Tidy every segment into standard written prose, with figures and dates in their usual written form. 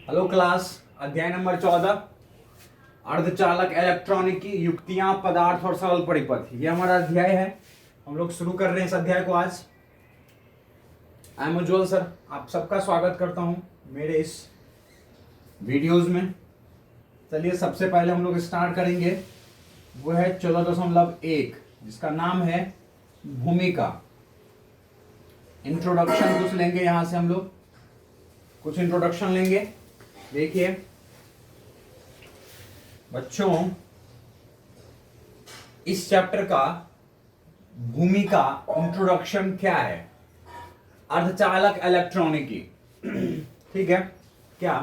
Hello class, अध्याय number 14 अर्धचालक electronic की युक्तियां, पदार्थ और सरल परिपथ। ये हमारा अध्याय है। हम लोग शुरू कर रहे हैं इस अध्याय को आज। आई एम उज्ज्वल सर, आप सबका स्वागत करता हूं मेरे इस वीडियोज में। चलिए सबसे पहले हम लोग स्टार्ट करेंगे, वो है 14.1 जिसका नाम है भूमिका। इंट्रोडक्शन कुछ लेंगे, यहां से हम लोग कुछ इंट्रोडक्शन लेंगे। देखिए बच्चों, इस चैप्टर का भूमिका इंट्रोडक्शन क्या है? अर्धचालक इलेक्ट्रॉनिकी। ठीक है, क्या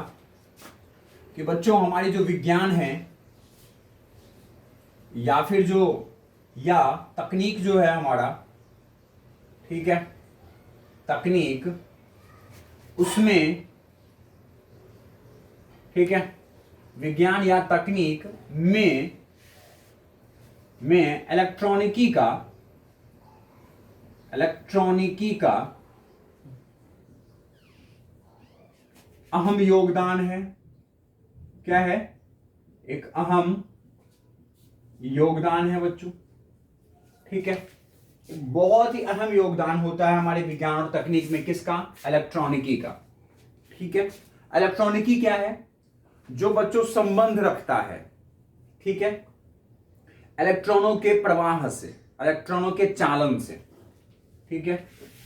कि बच्चों हमारी जो विज्ञान है या फिर जो या तकनीक जो है हमारा, ठीक है, तकनीक उसमें, ठीक है, विज्ञान या तकनीक में इलेक्ट्रॉनिकी का अहम योगदान है। क्या है? एक अहम योगदान है बच्चों। ठीक है, बहुत ही अहम योगदान होता है हमारे विज्ञान और तकनीक में। किसका? इलेक्ट्रॉनिकी का। ठीक है, इलेक्ट्रॉनिकी क्या है? जो बच्चों संबंध रखता है, ठीक है, इलेक्ट्रॉनों के प्रवाह से, इलेक्ट्रॉनों के चालन से। ठीक है,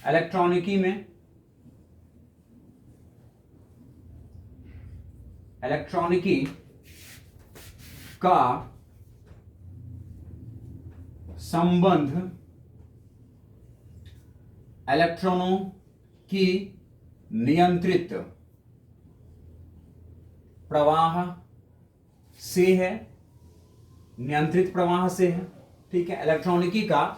इलेक्ट्रॉनिकी में इलेक्ट्रॉनिकी का संबंध इलेक्ट्रॉनों की नियंत्रित प्रवाह से है, नियंत्रित प्रवाह से है। ठीक है, इलेक्ट्रॉनिकी का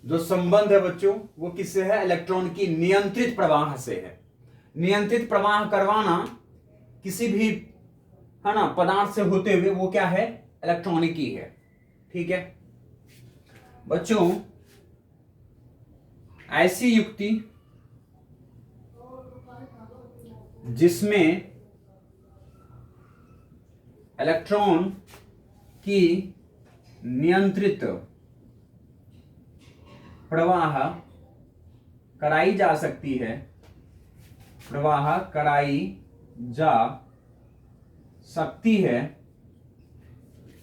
जो संबंध है बच्चों, वो किससे है? इलेक्ट्रॉन की नियंत्रित प्रवाह से है। नियंत्रित प्रवाह करवाना किसी भी, है ना, पदार्थ से होते हुए, वो क्या है? इलेक्ट्रॉनिकी है। ठीक है बच्चों, ऐसी युक्ति जिसमें इलेक्ट्रॉन की नियंत्रित प्रवाह कराई जा सकती है, प्रवाह कराई जा सकती है,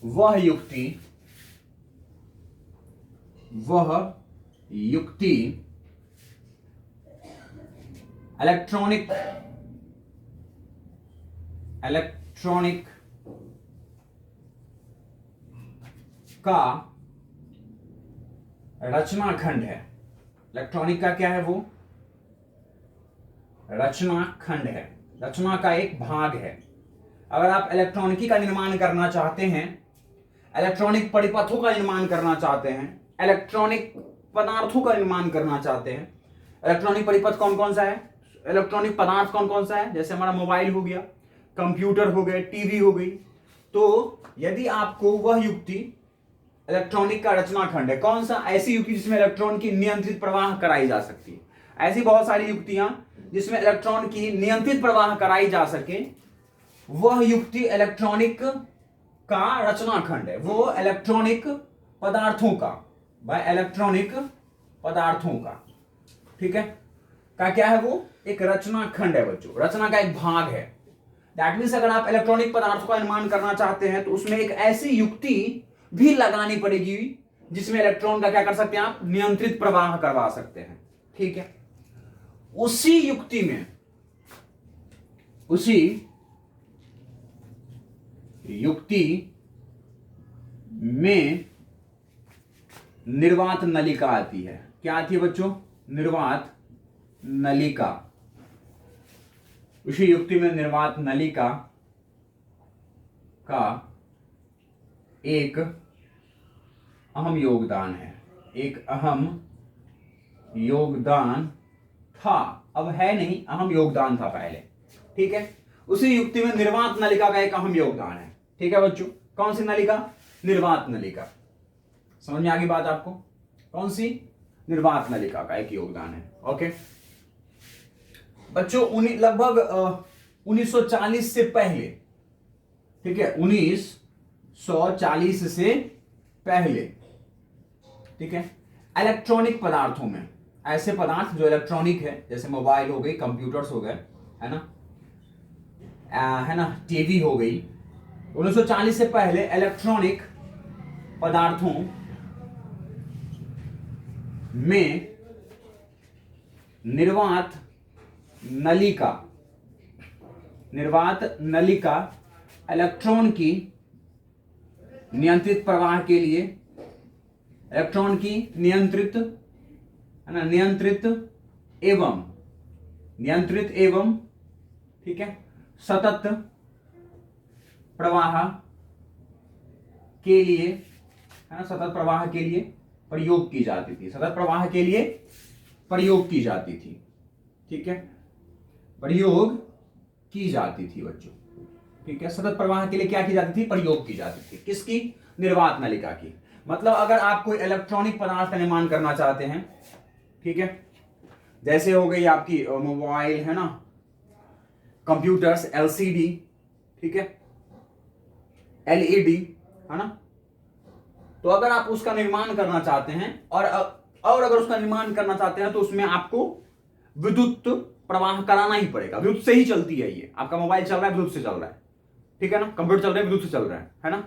वह युक्ति इलेक्ट्रॉनिक का रचनाखंड है। इलेक्ट्रॉनिक का क्या है? वो रचनाखंड है, रचना का एक भाग है। अगर आप इलेक्ट्रॉनिकी का निर्माण करना चाहते हैं, इलेक्ट्रॉनिक परिपथों का निर्माण करना चाहते हैं, इलेक्ट्रॉनिक पदार्थों का निर्माण करना चाहते हैं, इलेक्ट्रॉनिक परिपथ कौन कौन सा है, इलेक्ट्रॉनिक पदार्थ कौन कौन सा है, जैसे हमारा मोबाइल हो गया, कंप्यूटर हो गए, टीवी हो गई, तो यदि आपको वह युक्ति इलेक्ट्रॉनिक का रचनाखंड है, कौन सा? ऐसी युक्ति जिसमें इलेक्ट्रॉन की नियंत्रित प्रवाह कराई जा सकती है। ऐसी बहुत सारी युक्तियां जिसमें इलेक्ट्रॉन की नियंत्रित प्रवाह कराई जा सके, वह युक्ति इलेक्ट्रॉनिक का रचनाखंड है। वो इलेक्ट्रॉनिक पदार्थों का, भाई इलेक्ट्रॉनिक पदार्थों का, ठीक है, का क्या है? वो एक रचनाखंड है बच्चों, रचना का एक भाग है। दैट मीन्स अगर आप इलेक्ट्रॉनिक पदार्थों का निर्माण करना चाहते हैं तो उसमें एक ऐसी युक्ति भी लगानी पड़ेगी जिसमें इलेक्ट्रॉन का क्या कर सकते हैं आप? नियंत्रित प्रवाह करवा सकते हैं। ठीक है, उसी युक्ति में निर्वात नलिका आती है। क्या आती है बच्चों? निर्वात नलिका। उसी युक्ति में निर्वात नलिका का एक अहम योगदान है, एक अहम योगदान था, अब है नहीं, अहम योगदान था पहले। ठीक है, उसी युक्ति में निर्वात नलिका का एक अहम योगदान है। ठीक है बच्चों, कौन सी नलिका? निर्वात नलिका। समझ में आ गई बात आपको? कौन सी? निर्वात नलिका का एक योगदान है। ओके बच्चों, लगभग 1940 से पहले, ठीक है, 1940 से पहले, ठीक है, इलेक्ट्रॉनिक पदार्थों में, ऐसे पदार्थ जो इलेक्ट्रॉनिक है, जैसे मोबाइल हो गई, कंप्यूटर्स हो गए, है ना, टीवी हो गई, 1940 से पहले इलेक्ट्रॉनिक पदार्थों में निर्वात नलिका इलेक्ट्रॉन की नियंत्रित प्रवाह के लिए, इलेक्ट्रॉन की नियंत्रित, है ना, नियंत्रित एवं, ठीक है, सतत प्रवाह के लिए, है ना, सतत प्रवाह के लिए प्रयोग की जाती थी, सतत प्रवाह के लिए प्रयोग की जाती थी, ठीक है, प्रयोग की जाती थी बच्चों, ठीक है, सतत प्रवाह के लिए क्या की जाती थी, प्रयोग की जाती थी, किसकी, निर्वात नलिका की। मतलब अगर आप कोई इलेक्ट्रॉनिक पदार्थ का निर्माण करना चाहते हैं, ठीक है, जैसे हो गई आपकी मोबाइल, है ना, कंप्यूटर्स, एलसीडी, ठीक है, एलईडी, है ना, तो अगर आप उसका निर्माण करना चाहते हैं और अगर उसका निर्माण करना चाहते हैं तो उसमें आपको विद्युत प्रवाह कराना ही पड़ेगा, विद्युत से ही चलती है ये, आपका मोबाइल चल रहा है विद्युत से चल रहा है, ठीक है ना, कंप्यूटर चल रहा है विद्युत से चल रहा है ना,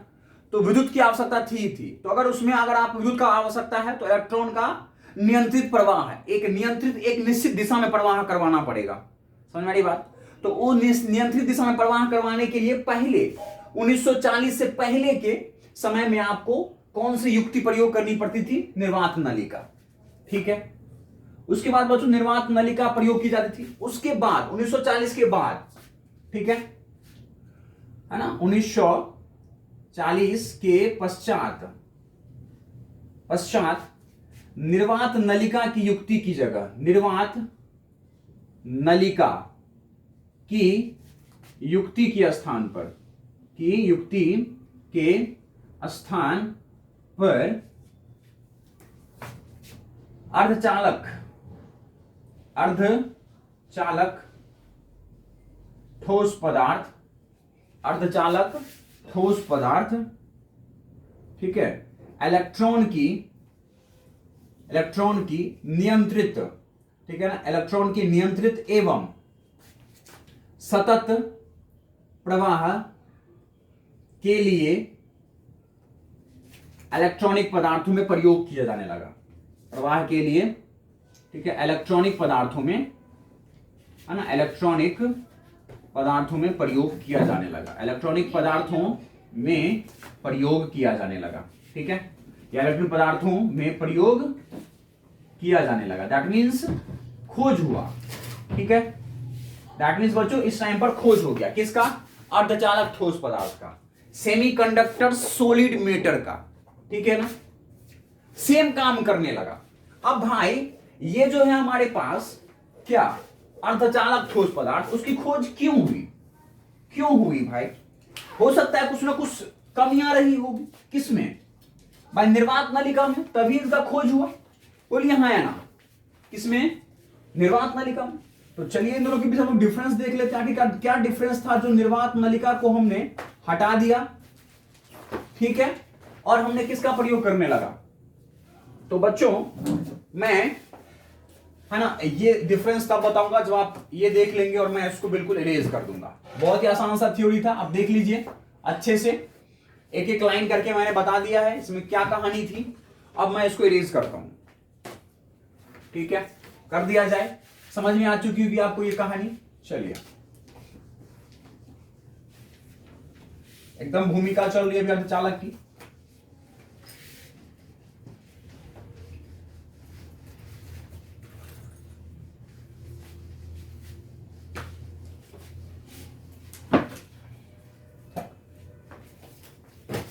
तो विद्युत की आवश्यकता थी। तो अगर उसमें अगर आप विद्युत का आवश्यकता है तो इलेक्ट्रॉन का नियंत्रित प्रवाह है, एक निश्चित दिशा में प्रवाह करवाना पड़ेगा, समझ में आ रही बात। तो वो नियंत्रित दिशा में प्रवाह करवाने के लिए पहले 1940 से पहले के समय में आपको कौन सी युक्ति प्रयोग करनी पड़ती थी, निर्वात नलिका, ठीक है। उसके बाद बच्चों निर्वात नलिका प्रयोग की जाती थी। उसके बाद 1940 के बाद, ठीक है ना, 1940 के पश्चात निर्वात नलिका की युक्ति की जगह, निर्वात नलिका की युक्ति के स्थान पर अर्धचालक ठोस पदार्थ, ठीक है, इलेक्ट्रॉन की नियंत्रित, ठीक है ना, इलेक्ट्रॉन की नियंत्रित एवं सतत प्रवाह के लिए इलेक्ट्रॉनिक पदार्थों में प्रयोग किया जाने लगा, प्रवाह के लिए, ठीक है, इलेक्ट्रॉनिक पदार्थों में, है ना, इलेक्ट्रॉनिक पदार्थों में प्रयोग किया जाने लगा, इलेक्ट्रॉनिक पदार्थों में प्रयोग किया जाने लगा, ठीक है, या इलेक्ट्रॉनिक पदार्थों में प्रयोग किया जाने लगा, दैट मीन्स खोज हुआ, ठीक है, दैट मीन्स बच्चों इस टाइम पर खोज हो गया, किसका, अर्धचालक ठोस पदार्थ का, सेमीकंडक्टर सॉलिड मैटर का, ठीक है ना, सेम काम करने लगा। अब भाई ये जो है हमारे पास क्या, अर्धचालक ठोस पदार्थ, उसकी खोज क्यों हुई भाई, हो सकता है कुछ ना कुछ कमियां रही होगी, किसमें भाई, निर्वात नलिका में, तभी इसका खोज हुआ, बोलिए हाँ या ना, किसमें, निर्वात नलिका में। तो चलिए इन दोनों के बीच हम डिफरेंस देख लेते हैं कि क्या डिफरेंस था, जो निर्वात नलिका को हमने हटा दिया, ठीक है, और हमने किसका प्रयोग करने लगा। तो बच्चों मैं, है ना, ये डिफरेंस तब बताऊंगा जब आप ये देख लेंगे और मैं इसको बिल्कुल इरेज कर दूंगा। बहुत ही आसान सा थ्योरी था, अब देख लीजिए अच्छे से, एक एक लाइन करके मैंने बता दिया है इसमें क्या कहानी थी। अब मैं इसको इरेज करता हूं, ठीक है, कर दिया जाए, समझ में आ चुकी होगी आपको ये कहानी। चलिए, एकदम भूमिका चल रही है अभी अर्धचालक की।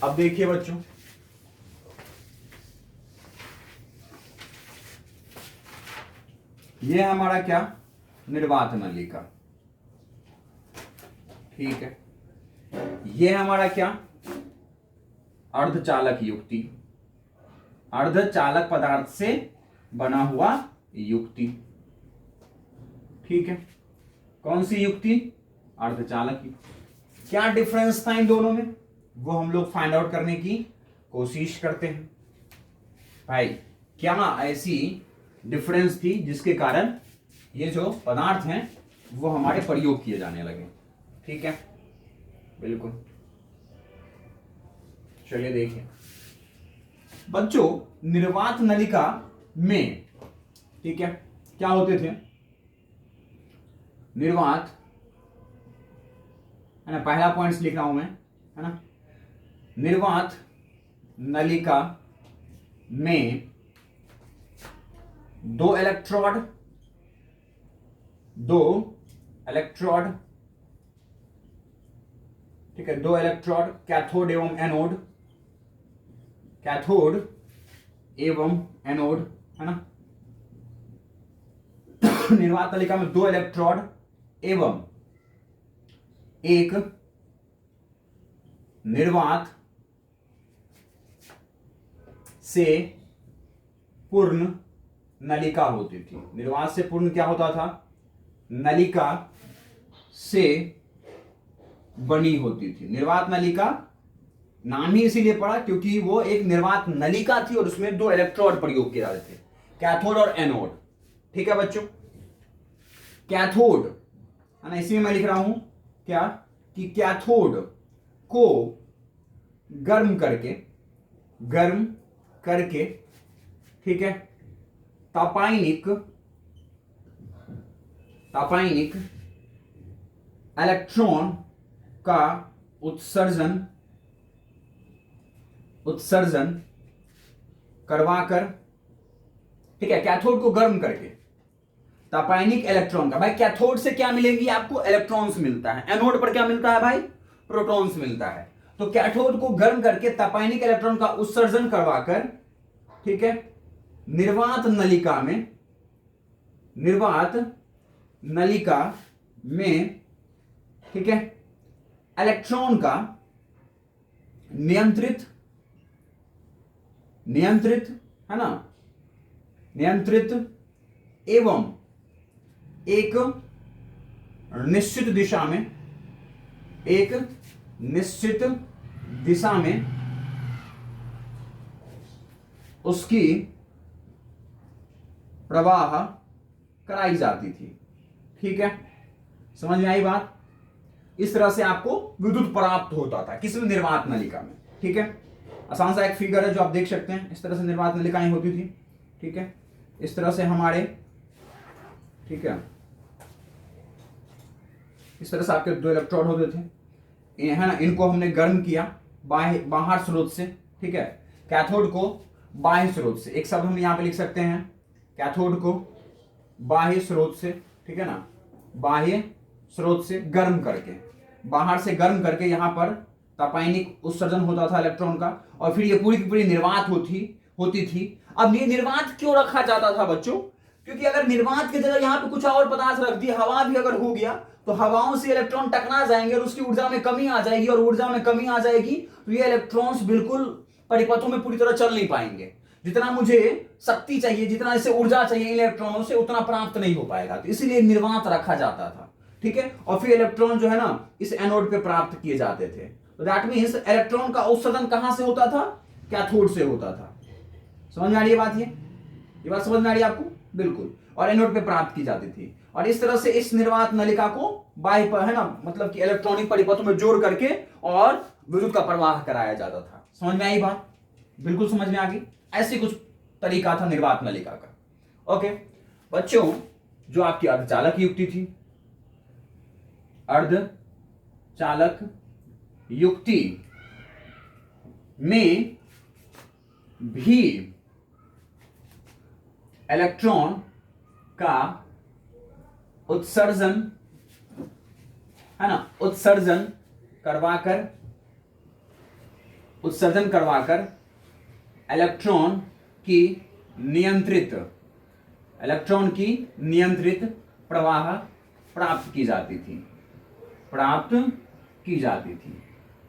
अब देखिए बच्चों, ये है हमारा क्या, निर्वात नलिका, ठीक है, ये है हमारा क्या, अर्धचालक युक्ति, अर्धचालक पदार्थ से बना हुआ युक्ति, ठीक है, कौन सी युक्ति, अर्धचालक युक्ति। क्या डिफरेंस था इन दोनों में, वो हम लोग फाइंड आउट करने की कोशिश करते हैं। भाई क्या ऐसी डिफरेंस थी जिसके कारण ये जो पदार्थ हैं वो हमारे प्रयोग किए जाने लगे। ठीक है, बिल्कुल। चलिए देखिए बच्चों, निर्वात नलिका में, ठीक है, क्या होते थे, निर्वात, है ना, पहला पॉइंट्स लिख रहा हूं मैं, है ना, निर्वात नलिका में दो इलेक्ट्रोड ठीक है, दो इलेक्ट्रोड, कैथोड एवं एनोड, कैथोड एवं एनोड, है ना। निर्वात नलिका में दो इलेक्ट्रोड एवं एक निर्वात से पूर्ण नलिका होती थी। निर्वात से पूर्ण क्या होता था, नलिका से बनी होती थी। निर्वात नलिका नाम ही इसीलिए पड़ा क्योंकि वो एक निर्वात नलिका थी और उसमें दो इलेक्ट्रोड प्रयोग किए जाते थे, कैथोड और एनोड। ठीक है बच्चों, कैथोड, है ना, इसी में मैं लिख रहा हूं क्या कि कैथोड को गर्म करके, ठीक है, तापायनिक इलेक्ट्रॉन का उत्सर्जन करवाकर, ठीक है, कैथोड को गर्म करके तापायनिक इलेक्ट्रॉन का, भाई कैथोड से क्या मिलेंगी आपको, इलेक्ट्रॉन्स मिलता है, एनोड पर क्या मिलता है भाई, प्रोटॉन्स मिलता है। तो कैथोड को गर्म करके तापायनिक इलेक्ट्रॉन का उत्सर्जन करवाकर, ठीक है, निर्वात नलिका में, ठीक है, इलेक्ट्रॉन का नियंत्रित, है ना, नियंत्रित एवं एक निश्चित दिशा में उसकी प्रवाह कराई जाती थी। ठीक है, समझ में आई बात। इस तरह से आपको विद्युत प्राप्त होता था किसमें, निर्वात नलिका में। ठीक है, आसान सा एक फिगर है जो आप देख सकते हैं, इस तरह से निर्वात नलिकाएं होती थी। ठीक है, इस तरह से हमारे, ठीक है, इस तरह से आपके दो इलेक्ट्रोड होते थे, है ना, इनको हमने गर्म किया बाहर स्रोत से। ठीक है, कैथोड को बाह्य स्रोत से, एक शब्द हम यहां पे लिख सकते हैं, कैथोड को बाह्य स्रोत से, ठीक है ना, बाह्य स्रोत से गर्म करके, बाहर से गर्म करके यहां पर तापायनिक उत्सर्जन होता था इलेक्ट्रॉन का, और फिर ये पूरी की पूरी निर्वात होती थी। अब ये निर्वात क्यों रखा जाता था बच्चों, क्योंकि अगर निर्वात की जगह यहां पे कुछ और पदार्थ रख दिया, हवा भी अगर हो गया तो हवाओं से इलेक्ट्रॉन टकरा जाएंगे और उसकी ऊर्जा में कमी आ जाएगी, और ऊर्जा में कमी आ जाएगी तो ये इलेक्ट्रॉन्स बिल्कुल परिपथों में पूरी तरह चल नहीं पाएंगे। जितना मुझे शक्ति चाहिए, जितना इसे ऊर्जा चाहिए इलेक्ट्रॉनों से, उतना प्राप्त नहीं हो पाएगा, तो इसलिए निर्वात रखा जाता था। ठीक है, और फिर इलेक्ट्रॉन जो है ना इस एनोड पे प्राप्त किए जाते थे। तो दैट मींस इलेक्ट्रॉन का उत्सर्जन कहां से होता था, कैथोड से होता था। समझ में आ रही है बात, ये बात समझ में आ रही है आपको, बिल्कुल, और एनोड पे प्राप्त की जाती थी। और इस तरह से इस निर्वात नलिका को बाह्य पर, है ना, मतलब कि इलेक्ट्रॉनिक परिपथों में जोड़ करके और विद्युत का प्रवाह कराया जाता था। समझ में आई बात, बिल्कुल समझ में आ गई। ऐसे कुछ तरीका था निर्वात नलिका का। ओके बच्चों, जो आपकी अर्धचालक युक्ति थी, अर्धचालक युक्ति में भी इलेक्ट्रॉन का उत्सर्जन, है ना, उत्सर्जन करवाकर इलेक्ट्रॉन की नियंत्रित प्रवाह प्राप्त की जाती थी।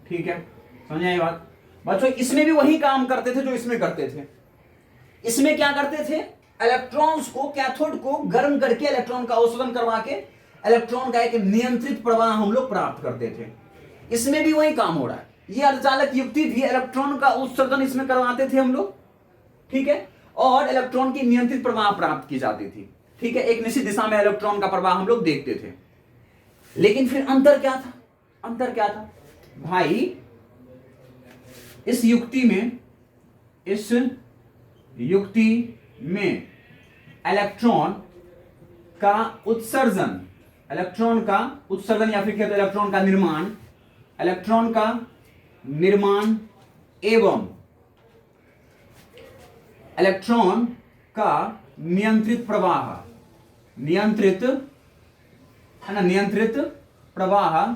ठीक है, समझ आई बात बच्चों। इसमें भी वही काम करते थे जो इसमें करते थे। इसमें क्या करते थे, इलेक्ट्रॉन्स को, कैथोड को गर्म करके इलेक्ट्रॉन का उत्सर्जन करवा के इलेक्ट्रॉन का एक नियंत्रित प्रवाह हम लोग प्राप्त करते थे। इसमें भी वही काम हो रहा है। ये अर्धचालक युक्ति भी इलेक्ट्रॉन का उत्सर्जन इसमें करवाते थे हम लोग, ठीक है, और इलेक्ट्रॉन की नियंत्रित प्रवाह प्राप्त की जाती थी, ठीक है, एक निश्चित दिशा में इलेक्ट्रॉन का प्रवाह हम लोग देखते थे। लेकिन फिर अंतर क्या था? अंतर क्या था भाई? इस युक्ति में इलेक्ट्रॉन का उत्सर्जन, या फिर कहते इलेक्ट्रॉन का निर्माण एवं इलेक्ट्रॉन का नियंत्रित प्रवाह,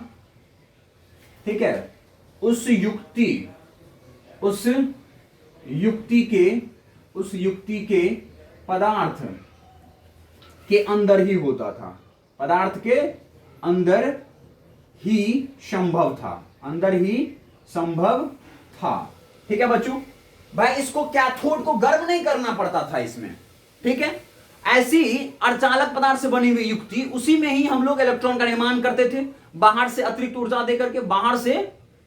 ठीक है, उस युक्ति के पदार्थ के अंदर ही होता था, पदार्थ के अंदर ही संभव था, ठीक है बच्चों। भाई इसको कैथोड को गर्म नहीं करना पड़ता था इसमें, ठीक है। ऐसी अर्धचालक पदार्थ से बनी हुई युक्ति, उसी में ही हम लोग इलेक्ट्रॉन का निर्माण करते थे, बाहर से अतिरिक्त ऊर्जा देकर के, बाहर से,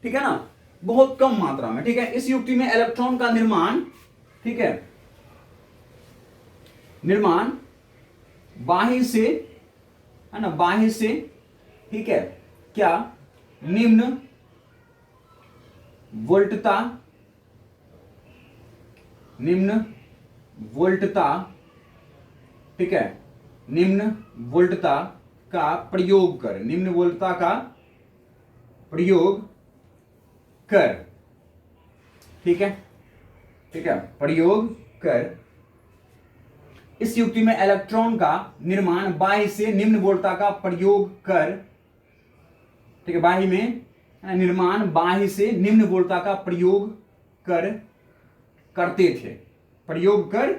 ठीक है ना, बहुत कम मात्रा में, ठीक है। इस युक्ति में इलेक्ट्रॉन का निर्माण, ठीक है, बाह्य से, है ना, बाह्य से, ठीक है, क्या, निम्न वोल्टता, ठीक है, निम्न वोल्टता का प्रयोग कर, ठीक है, प्रयोग कर। इस युक्ति में इलेक्ट्रॉन का निर्माण बाह्य से निम्न वोल्टता का प्रयोग कर, ठीक है, बाह्य में निर्माण बाह्य से निम्न वोल्टता का प्रयोग करते थे, प्रयोग कर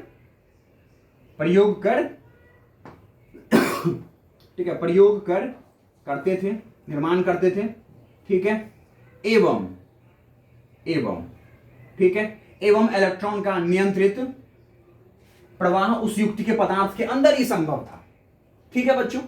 ठीक है, प्रयोग करते थे, निर्माण करते थे, ठीक है, एवं, ठीक है, एवं इलेक्ट्रॉन का नियंत्रित प्रवाह उस युक्ति के पदार्थ के अंदर ही संभव था, ठीक है बच्चों।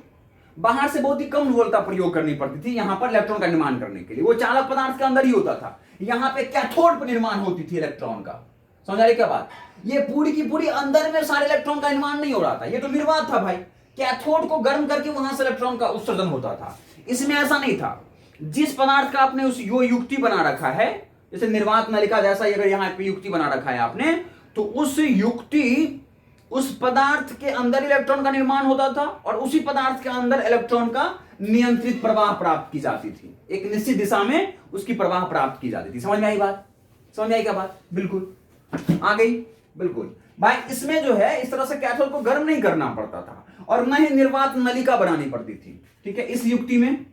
बाहर से बहुत ही कम वोल्टता प्रयोग करनी पड़ती थी यहां पर इलेक्ट्रॉन का निर्माण करने के लिए, वो चालक पदार्थ के अंदर ही होता था। यहां पे कैथोड पर निर्माण होती थी इलेक्ट्रॉन का, समझ रहे क्या बात? ये पूरी की पूरी अंदर में सारे इलेक्ट्रॉन का निर्माण नहीं हो रहा था, ये तो निर्वात था भाई। कैथोड को गर्म करके वहां से इलेक्ट्रॉन का उत्सर्जन होता था। इसमें ऐसा नहीं था। जिस पदार्थ का आपने उस युक्ति बना रखा है, जैसे निर्वात नलिका जैसा अगर यहाँ पे युक्ति बना रखा है आपने, तो उस पदार्थ के अंदर इलेक्ट्रॉन का निर्माण होता था और उसी पदार्थ के अंदर इलेक्ट्रॉन का नियंत्रित प्रवाह प्राप्त की जाती थी, एक निश्चित दिशा में उसकी प्रवाह प्राप्त की जाती थी। समझ में आई बात? समझ में आई क्या बात? बिल्कुल आ गई, बिल्कुल भाई। इसमें जो है इस तरह से कैथोड को गर्म नहीं करना पड़ता था और न ही निर्वात नलिका बनानी पड़ती थी, ठीक है। इस युक्ति में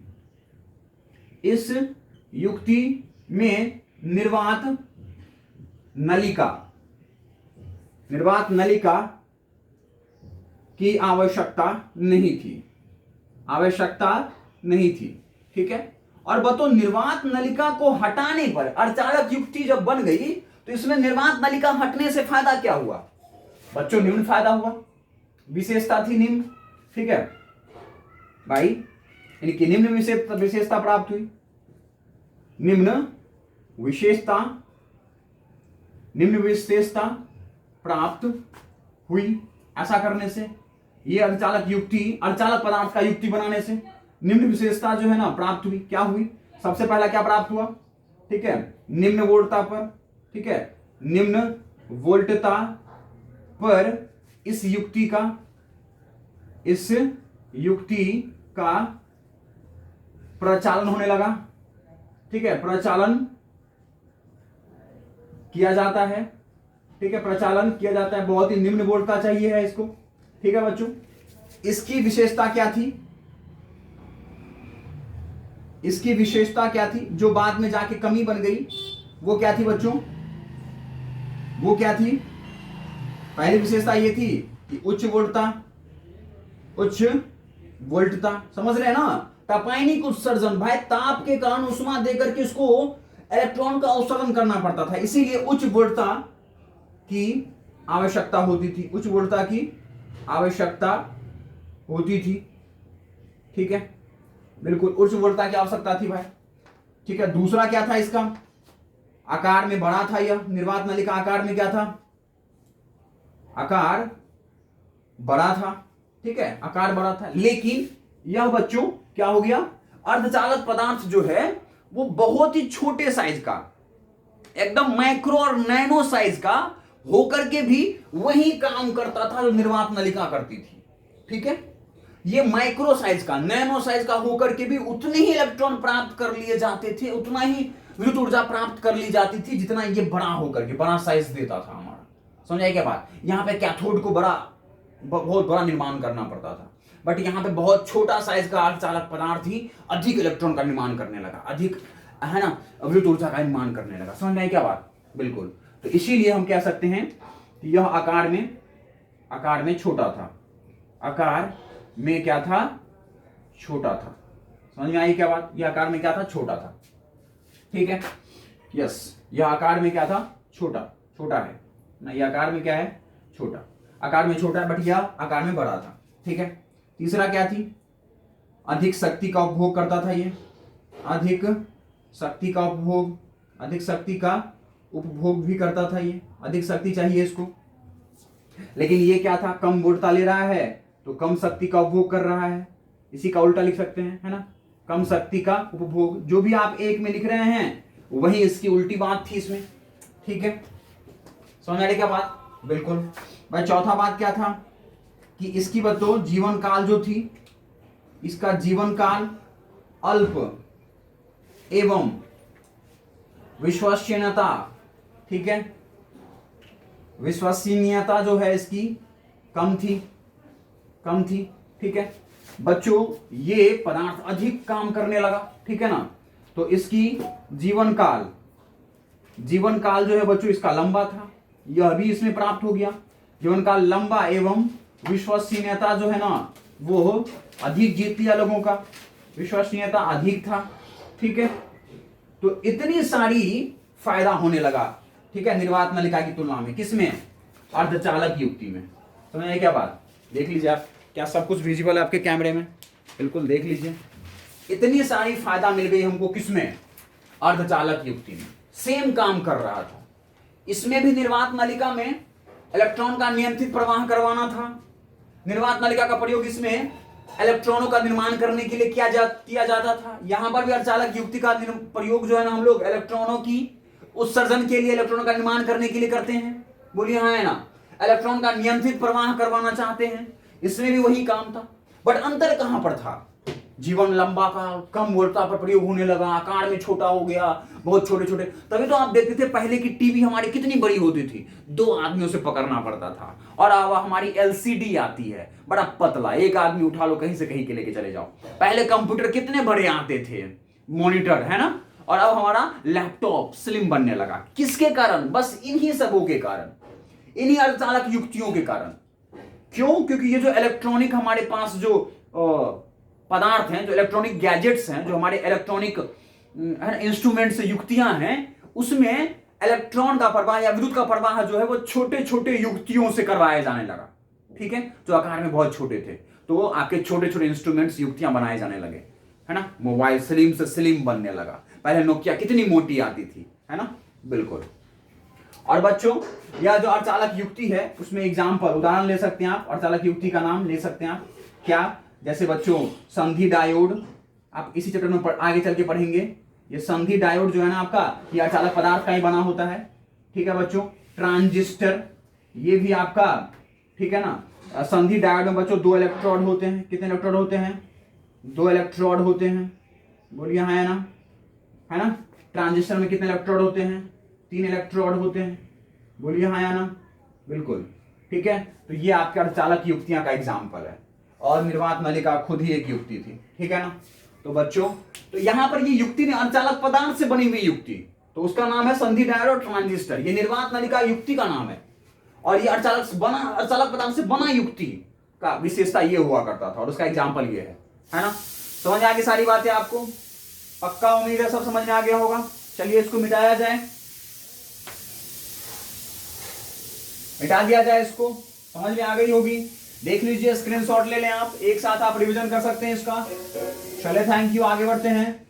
निर्वात नलिका की आवश्यकता नहीं थी, ठीक है। और बतो निर्वात नलिका को हटाने पर अर्धचालक युक्ति जब बन गई तो इसमें निर्वात नलिका हटने से फायदा क्या हुआ बच्चों? निम्न फायदा हुआ, विशेषता थी निम्न, ठीक है भाई, इनकी निम्न विशेषता प्राप्त हुई, निम्न विशेषता प्राप्त हुई। ऐसा करने से, ये अर्धचालक पदार्थ का युक्ति बनाने से निम्न विशेषता जो है ना प्राप्त हुई। क्या हुई? सबसे पहला क्या प्राप्त हुआ? ठीक है, निम्न वोल्टता पर, ठीक है, निम्न वोल्टता पर इस युक्ति का प्रचालन होने लगा, ठीक है, प्रचालन किया जाता है, ठीक है, प्रचालन किया जाता है। बहुत ही निम्न वोल्टता चाहिए है इसको, ठीक है बच्चों। इसकी विशेषता क्या थी? इसकी विशेषता क्या थी जो बाद में जाके कमी बन गई? वो क्या थी बच्चों? वो क्या थी? पहली विशेषता ये थी कि उच्च वोल्टता, समझ रहे हैं ना? तापायनिक उत्सर्जन, भाई ताप के कारण उष्मा देकर के इसको इलेक्ट्रॉन का उत्सर्जन करना पड़ता था, इसीलिए उच्च वोल्टता की आवश्यकता होती थी, उच्च वोल्टता की आवश्यकता होती थी, ठीक है, बिल्कुल उच्च वोल्टता की आवश्यकता थी भाई। ठीक है, दूसरा क्या था इसका, आकार में बड़ा था यह निर्वात नलिका, आकार में क्या था, आकार बड़ा था। ठीक है, आकार बड़ा था, लेकिन यह बच्चों क्या हो गया, अर्धचालक पदार्थ जो है वो बहुत ही छोटे साइज का, एकदम माइक्रो और नैनो साइज का होकर के भी वही काम करता था जो निर्वात नलिका करती थी। ठीक है, ये माइक्रो साइज का, नैनो साइज का होकर के भी उतने ही इलेक्ट्रॉन प्राप्त कर लिए जाते थे, उतना ही विद्युत ऊर्जा प्राप्त कर ली जाती थी जितना ये बड़ा होकर के बड़ा साइज देता था हमारा। समझाइए क्या बात, यहां पे कैथोड को बहुत बड़ा निर्माण करना पड़ता था, बट यहां पे बहुत छोटा साइज का अर्धचालक पदार्थ ही अधिक इलेक्ट्रॉन का निर्माण करने लगा, अधिक है ना विद्युत ऊर्जा का निर्माण करने लगा। समझ में आई क्या बात, बिल्कुल। तो इसीलिए हम कह सकते हैं कि यह आकार में छोटा था, आकार में क्या था, छोटा था। समझ में आई क्या बात, यह आकार में क्या था, छोटा था। ठीक है, यस, यह आकार में क्या था, छोटा है ना, यह आकार में क्या है, छोटा, आकार में छोटा है, बट यह आकार में बड़ा था। ठीक है, तीसरा क्या थी, अधिक शक्ति का उपभोग करता था ये, अधिक शक्ति का उपभोग भी करता था ये, अधिक शक्ति चाहिए इसको। लेकिन ये क्या था, कम वोल्टता ले रहा है तो कम शक्ति का उपभोग कर रहा है, इसी का उल्टा लिख सकते हैं, है ना, कम शक्ति का उपभोग। जो भी आप एक में लिख रहे हैं वही इसकी उल्टी बात थी इसमें। ठीक है, समझ आ रही क्या बात, बिल्कुल भाई। चौथा बात क्या था कि इसकी बताओ जीवन काल जो थी, इसका जीवन काल अल्प एवं विश्वसनीयता, ठीक है, विश्वसनीयता जो है इसकी कम थी। ठीक है बच्चों, ये पदार्थ अधिक काम करने लगा, ठीक है ना, तो इसकी जीवन काल जो है बच्चों इसका लंबा था, यह भी इसमें प्राप्त हो गया। जीवन काल लंबा एवं विश्वसनीयता जो है ना वो अधिक जीत लिया लोगों का, विश्वसनीयता अधिक था। ठीक है, तो इतनी सारी फायदा होने लगा, ठीक है, निर्वात नलिका की तुलना में, किसमें, अर्धचालक युक्ति में। समझ आए क्या बात, देख लीजिए आप, क्या सब कुछ विजिबल है आपके कैमरे में, बिल्कुल देख लीजिए। इतनी सारी फायदा मिल गई हमको किसमें, अर्धचालक युक्ति में। सेम काम कर रहा था, इसमें भी निर्वात नलिका में इलेक्ट्रॉन का नियंत्रित प्रवाह करवाना था। निर्वात नलिका का प्रयोग इसमें इलेक्ट्रॉनों का निर्माण करने के लिए किया जाता था। यहां पर भी अर्धचालक युक्ति का प्रयोग जो है ना हम लोग इलेक्ट्रॉनों की उत्सर्जन के लिए, इलेक्ट्रॉनों का निर्माण करने के लिए करते हैं। बोलिए हाँ है ना, इलेक्ट्रॉन का नियंत्रित प्रवाह करवाना चाहते हैं, इसमें भी वही काम था। बट अंतर कहां पर था, जीवन लंबा का कम वोल्टता पर प्रयोग होने लगा, आकार में छोटा हो गया, बहुत छोटे छोटे। तभी तो आप देखते थे पहले की टीवी हमारी कितनी बड़ी होती थी, 2 आदमियों से पकड़ना पड़ता था, और अब हमारी एलसीडी आती है, बड़ा पतला, एक आदमी उठा लो कहीं से कहीं के लेके चले जाओ। पहले कंप्यूटर कितने बड़े आते थे, मॉनिटर, है ना, और अब हमारा लैपटॉप स्लिम बनने लगा। किसके कारण, बस इन्हीं सबों के कारण, इन्हीं अर्धचालक युक्तियों के कारण। क्यों, क्योंकि ये जो इलेक्ट्रॉनिक हमारे पास जो पदार्थ हैं, जो इलेक्ट्रॉनिक गैजेट्स हैं, जो हमारे इलेक्ट्रॉनिक इंस्ट्रूमेंट्स युक्तियां हैं, उसमें इलेक्ट्रॉन का प्रवाह या विद्युत का प्रवाह जो है वो छोटे छोटे युक्तियों से करवाया जाने लगा। ठीक है, जो आकार में बहुत छोटे थे, तो आपके छोटे छोटे इंस्ट्रूमेंट्स युक्तियां बनाए जाने लगे, है ना। मोबाइल स्लिम से स्लिम बनने लगा, पहले नोकिया कितनी मोटी आती थी, है ना, बिल्कुल। और बच्चों यह जो अर्धचालक युक्ति है उसमें एग्जाम्पल, उदाहरण ले सकते हैं आप, अर्धचालक युक्ति का नाम ले सकते हैं आप, क्या, जैसे बच्चों संधि डायोड, आप इसी चैप्टर में आगे चल के पढ़ेंगे। ये संधि डायोड जो है ना आपका, ये अर्धचालक पदार्थ का ही बना होता है। ठीक है बच्चों, ट्रांजिस्टर, ये भी आपका, ठीक है ना। संधि डायोड में बच्चों 2 इलेक्ट्रोड होते हैं, कितने इलेक्ट्रोड होते हैं, 2 इलेक्ट्रोड होते हैं, बोलिए हाँ है ना, है ना। ट्रांजिस्टर में कितने इलेक्ट्रोड होते हैं, 3 इलेक्ट्रोड होते हैं, बोलिए हाँ या ना, बिल्कुल। ठीक है, तो ये आपके अर्धचालक युक्तियां का एग्जाम्पल है, और निर्वात नलिका खुद ही एक युक्ति थी। ठीक है ना, तो बच्चों तो यहां पर ये युक्ति ने अर्धचालक पदार्थ से बनी हुई युक्ति, तो उसका नाम है संधि डायोड और ट्रांजिस्टर। ये निर्वात नलिका युक्ति का नाम है, और ये अर्धचालक पदार्थ से बना युक्ति का विशेषता ये हुआ करता था, और उसका एग्जाम्पल ये है ना। समझ आ गई सारी बातें आपको, पक्का उम्मीद है सब समझ में आ गया होगा। चलिए इसको मिटाया जाए, मिटा दिया जाए इसको, समझ में आ गई होगी। देख लीजिए, स्क्रीनशॉट ले लें आप, एक साथ आप रिवीजन कर सकते हैं इसका। चले, थैंक यू, आगे बढ़ते हैं।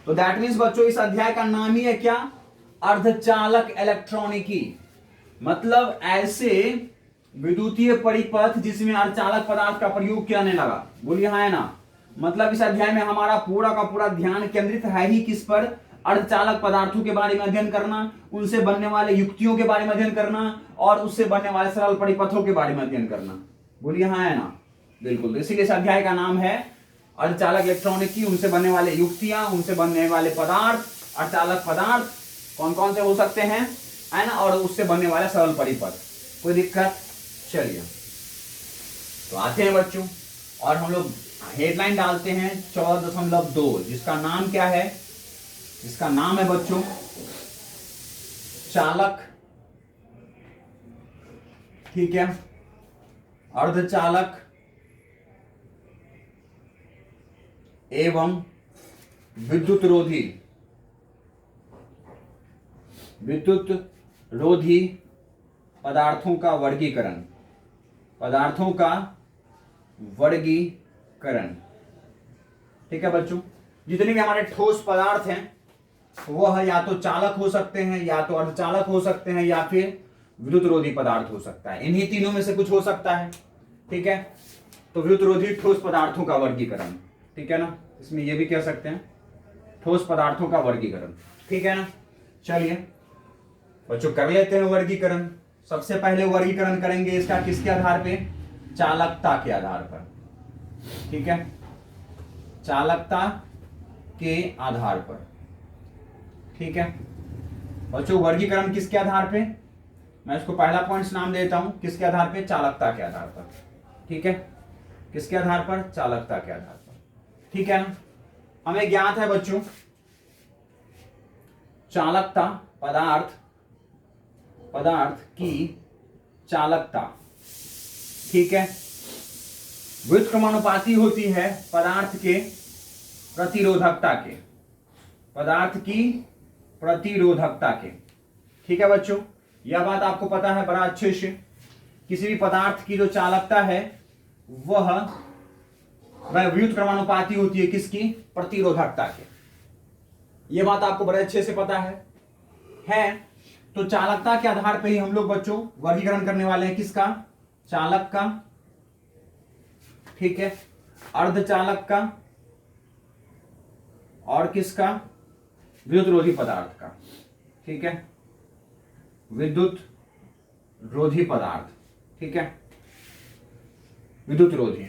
तो दैट मीन्स बच्चों इस अध्याय का नाम ही है क्या? अर्धचालक इलेक्ट्रॉनिकी। मतलब ऐसे विद्युतीय परिपथ जिसमें अर्धचालक पदार्थ का प्रयोग किया लगा। बोलिए हाँ है ना। मतलब इस अध्याय में हमारा पूरा का पूरा ध्यान केंद्रित है ही किस पर? अर्धचालक पदार्थों के बारे में अध्ययन करना, उनसे बनने वाले युक्तियों के बारे में अध्ययन करना और उससे बनने वाले सरल परिपथों के बारे में अध्ययन करना। बोलिए हाँ है ना। बिल्कुल, इसीलिए इस अध्याय का नाम है अर्धचालक इलेक्ट्रॉनिकी। उनसे बनने वाले युक्तियां, उनसे बनने वाले पदार्थ, अर्धचालक पदार्थ कौन कौन से हो सकते हैं, है ना, और उससे बनने वाले सरल परिपथ। कोई दिक्कत? चलिए तो आते हैं बच्चों, और हम लोग हेडलाइन डालते हैं 14.2, जिसका नाम क्या है? जिसका नाम है बच्चों चालक, ठीक है, अर्धचालक एवं विद्युत रोधी, विद्युत रोधी पदार्थों का वर्गीकरण, पदार्थों का वर्गीकरण। ठीक है बच्चों, जितने भी हमारे ठोस पदार्थ हैं वह या तो चालक हो सकते हैं, या तो अर्धचालक हो सकते हैं, या फिर विद्युत रोधी पदार्थ हो सकता है। इन्हीं तीनों में से कुछ हो सकता है। ठीक है, तो विद्युत रोधी ठोस पदार्थों का वर्गीकरण, ठीक है ना, इसमें यह भी कह सकते हैं ठोस पदार्थों का वर्गीकरण। ठीक है ना। चलिए बच्चों कर लेते हैं वर्गीकरण। सबसे पहले वर्गीकरण करेंगे इसका किसके आधार पे? चालकता के आधार पर। ठीक है, चालकता के आधार पर। ठीक है बच्चों, वर्गीकरण किसके आधार पे? मैं इसको पहला पॉइंट्स नाम देता हूं। किसके आधार पे? चालकता के आधार पर। ठीक है, किसके आधार पर? चालकता के आधार पर। ठीक है ना। हमें ज्ञात है बच्चों चालकता, पदार्थ की चालकता, ठीक है, व्युत्क्रमानुपाती होती है पदार्थ के प्रतिरोधकता के, पदार्थ की प्रतिरोधकता के। ठीक है बच्चों, यह बात आपको पता है बड़ा अच्छे से। किसी भी पदार्थ की जो चालकता है वह व्युत्क्रमानुपाती होती है किसकी? प्रतिरोधकता के। यह बात आपको बड़े अच्छे से पता है। तो चालकता के आधार पर ही हम लोग बच्चों वर्गीकरण करने वाले हैं। किसका? चालक का, ठीक है, अर्धचालक का, और किसका? विद्युत रोधी पदार्थ का। ठीक है, विद्युत रोधी पदार्थ, ठीक है, विद्युत रोधी।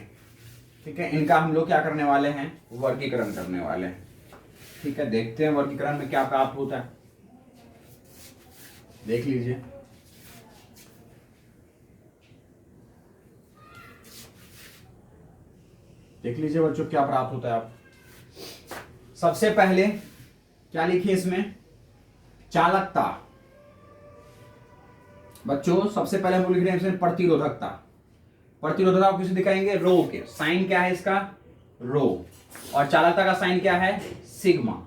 ठीक है, इनका हम लोग क्या करने वाले हैं? वर्गीकरण करने वाले हैं। ठीक है, देखते हैं वर्गीकरण में क्या प्राप्त होता है। देख लीजिए, देख लीजिए बच्चों क्या प्राप्त होता है। आप सबसे पहले क्या लिखिए इसमें? चालकता। बच्चों सबसे पहले हम लिख रहे हैं इसमें प्रतिरोधकता। प्रतिरोधकता को किसे दिखाएंगे? रो के। साइन क्या है इसका? रो। और चालकता का साइन क्या है? सिग्मा।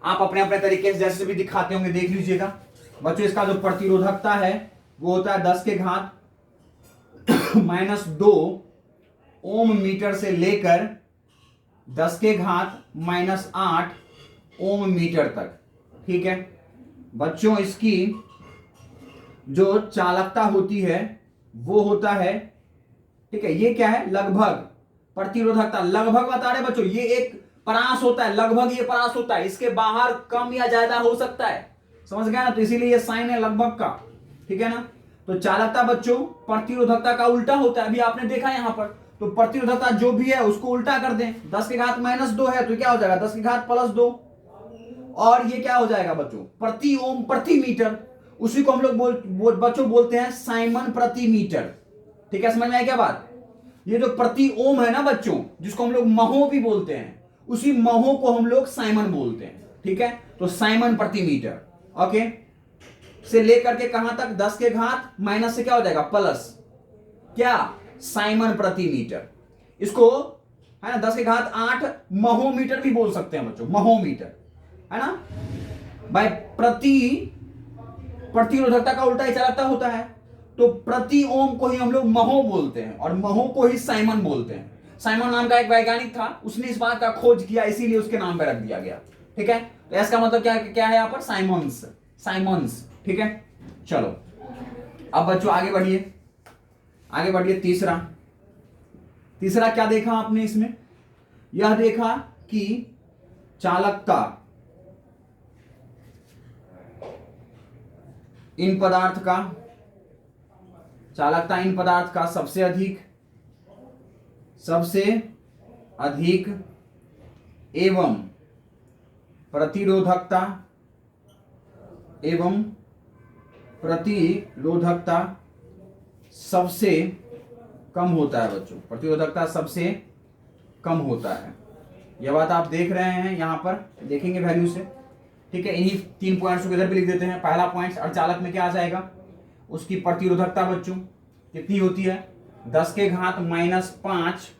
आप अपने अपने तरीके से जैसे भी दिखाते होंगे देख लीजिएगा। बच्चों इसका जो प्रतिरोधकता है वो होता है 10 के घात -2 ओम मीटर से लेकर 10 के घात -8 ओम मीटर तक। ठीक है बच्चों, इसकी जो चालकता होती है वो होता है, ठीक है, ये क्या है? लगभग। प्रतिरोधकता लगभग बता रहे बच्चों, ये एक परास होता है, लगभग ये परास होता है, इसके बाहर कम या ज्यादा हो सकता है। समझ गया ना? तो इसीलिए ये साइन है लगभग का। ठीक है ना। तो चालकता बच्चों प्रतिरोधकता का उल्टा होता है। अभी आपने देखा यहां पर, तो प्रतिरोधकता जो भी है उसको उल्टा कर दें। 10 के घात -2 है तो क्या हो जाएगा? 10 के घात +2। और ये क्या हो जाएगा बच्चों? प्रति ओम प्रति मीटर। उसी को हम लोग बच्चों बोलते हैं साइमन प्रति मीटर। ठीक है, समझ में आया क्या बात? ये जो प्रति ओम है ना बच्चों, जिसको हम लोग महो भी बोलते हैं, उसी महो को हम लोग साइमन बोलते हैं। ठीक है, तो साइमन प्रति मीटर। ओके, से लेकर के कहां तक? 10 के घात माइनस से क्या हो जाएगा? प्लस क्या? साइमन प्रति मीटर। इसको है ना 10 के घात 8 महोमीटर भी बोल सकते हैं बच्चों, महोमीटर, है ना भाई। प्रति प्रतिरोधकता का उल्टा ही चालकता होता है। तो प्रति ओम को ही हम लोग महो बोलते हैं और महो को ही साइमन बोलते हैं। साइमन नाम का एक वैज्ञानिक था, उसने इस बात का खोज किया, इसीलिए उसके नाम पे रख दिया गया। ठीक है, तो इसका मतलब क्या क्या है यहाँ पर? Simons, Simons. ठीक है, चलो अब बच्चों आगे बढ़िए, आगे बढ़िए। तीसरा, तीसरा क्या देखा आपने इसमें? यह देखा कि चालकता इन पदार्थ का, चालकता इन पदार्थ का सबसे अधिक एवं प्रतिरोधकता सबसे कम होता है बच्चों। प्रतिरोधकता सबसे कम होता है, यह बात आप देख रहे हैं, यहां पर देखेंगे वैल्यू से। ठीक है, इन्हीं 3 पॉइंट्स को इधर भी लिख देते हैं। पहला पॉइंट अर्धचालक में क्या आ जाएगा? उसकी प्रतिरोधकता बच्चों कितनी होती है? 10 के घात -5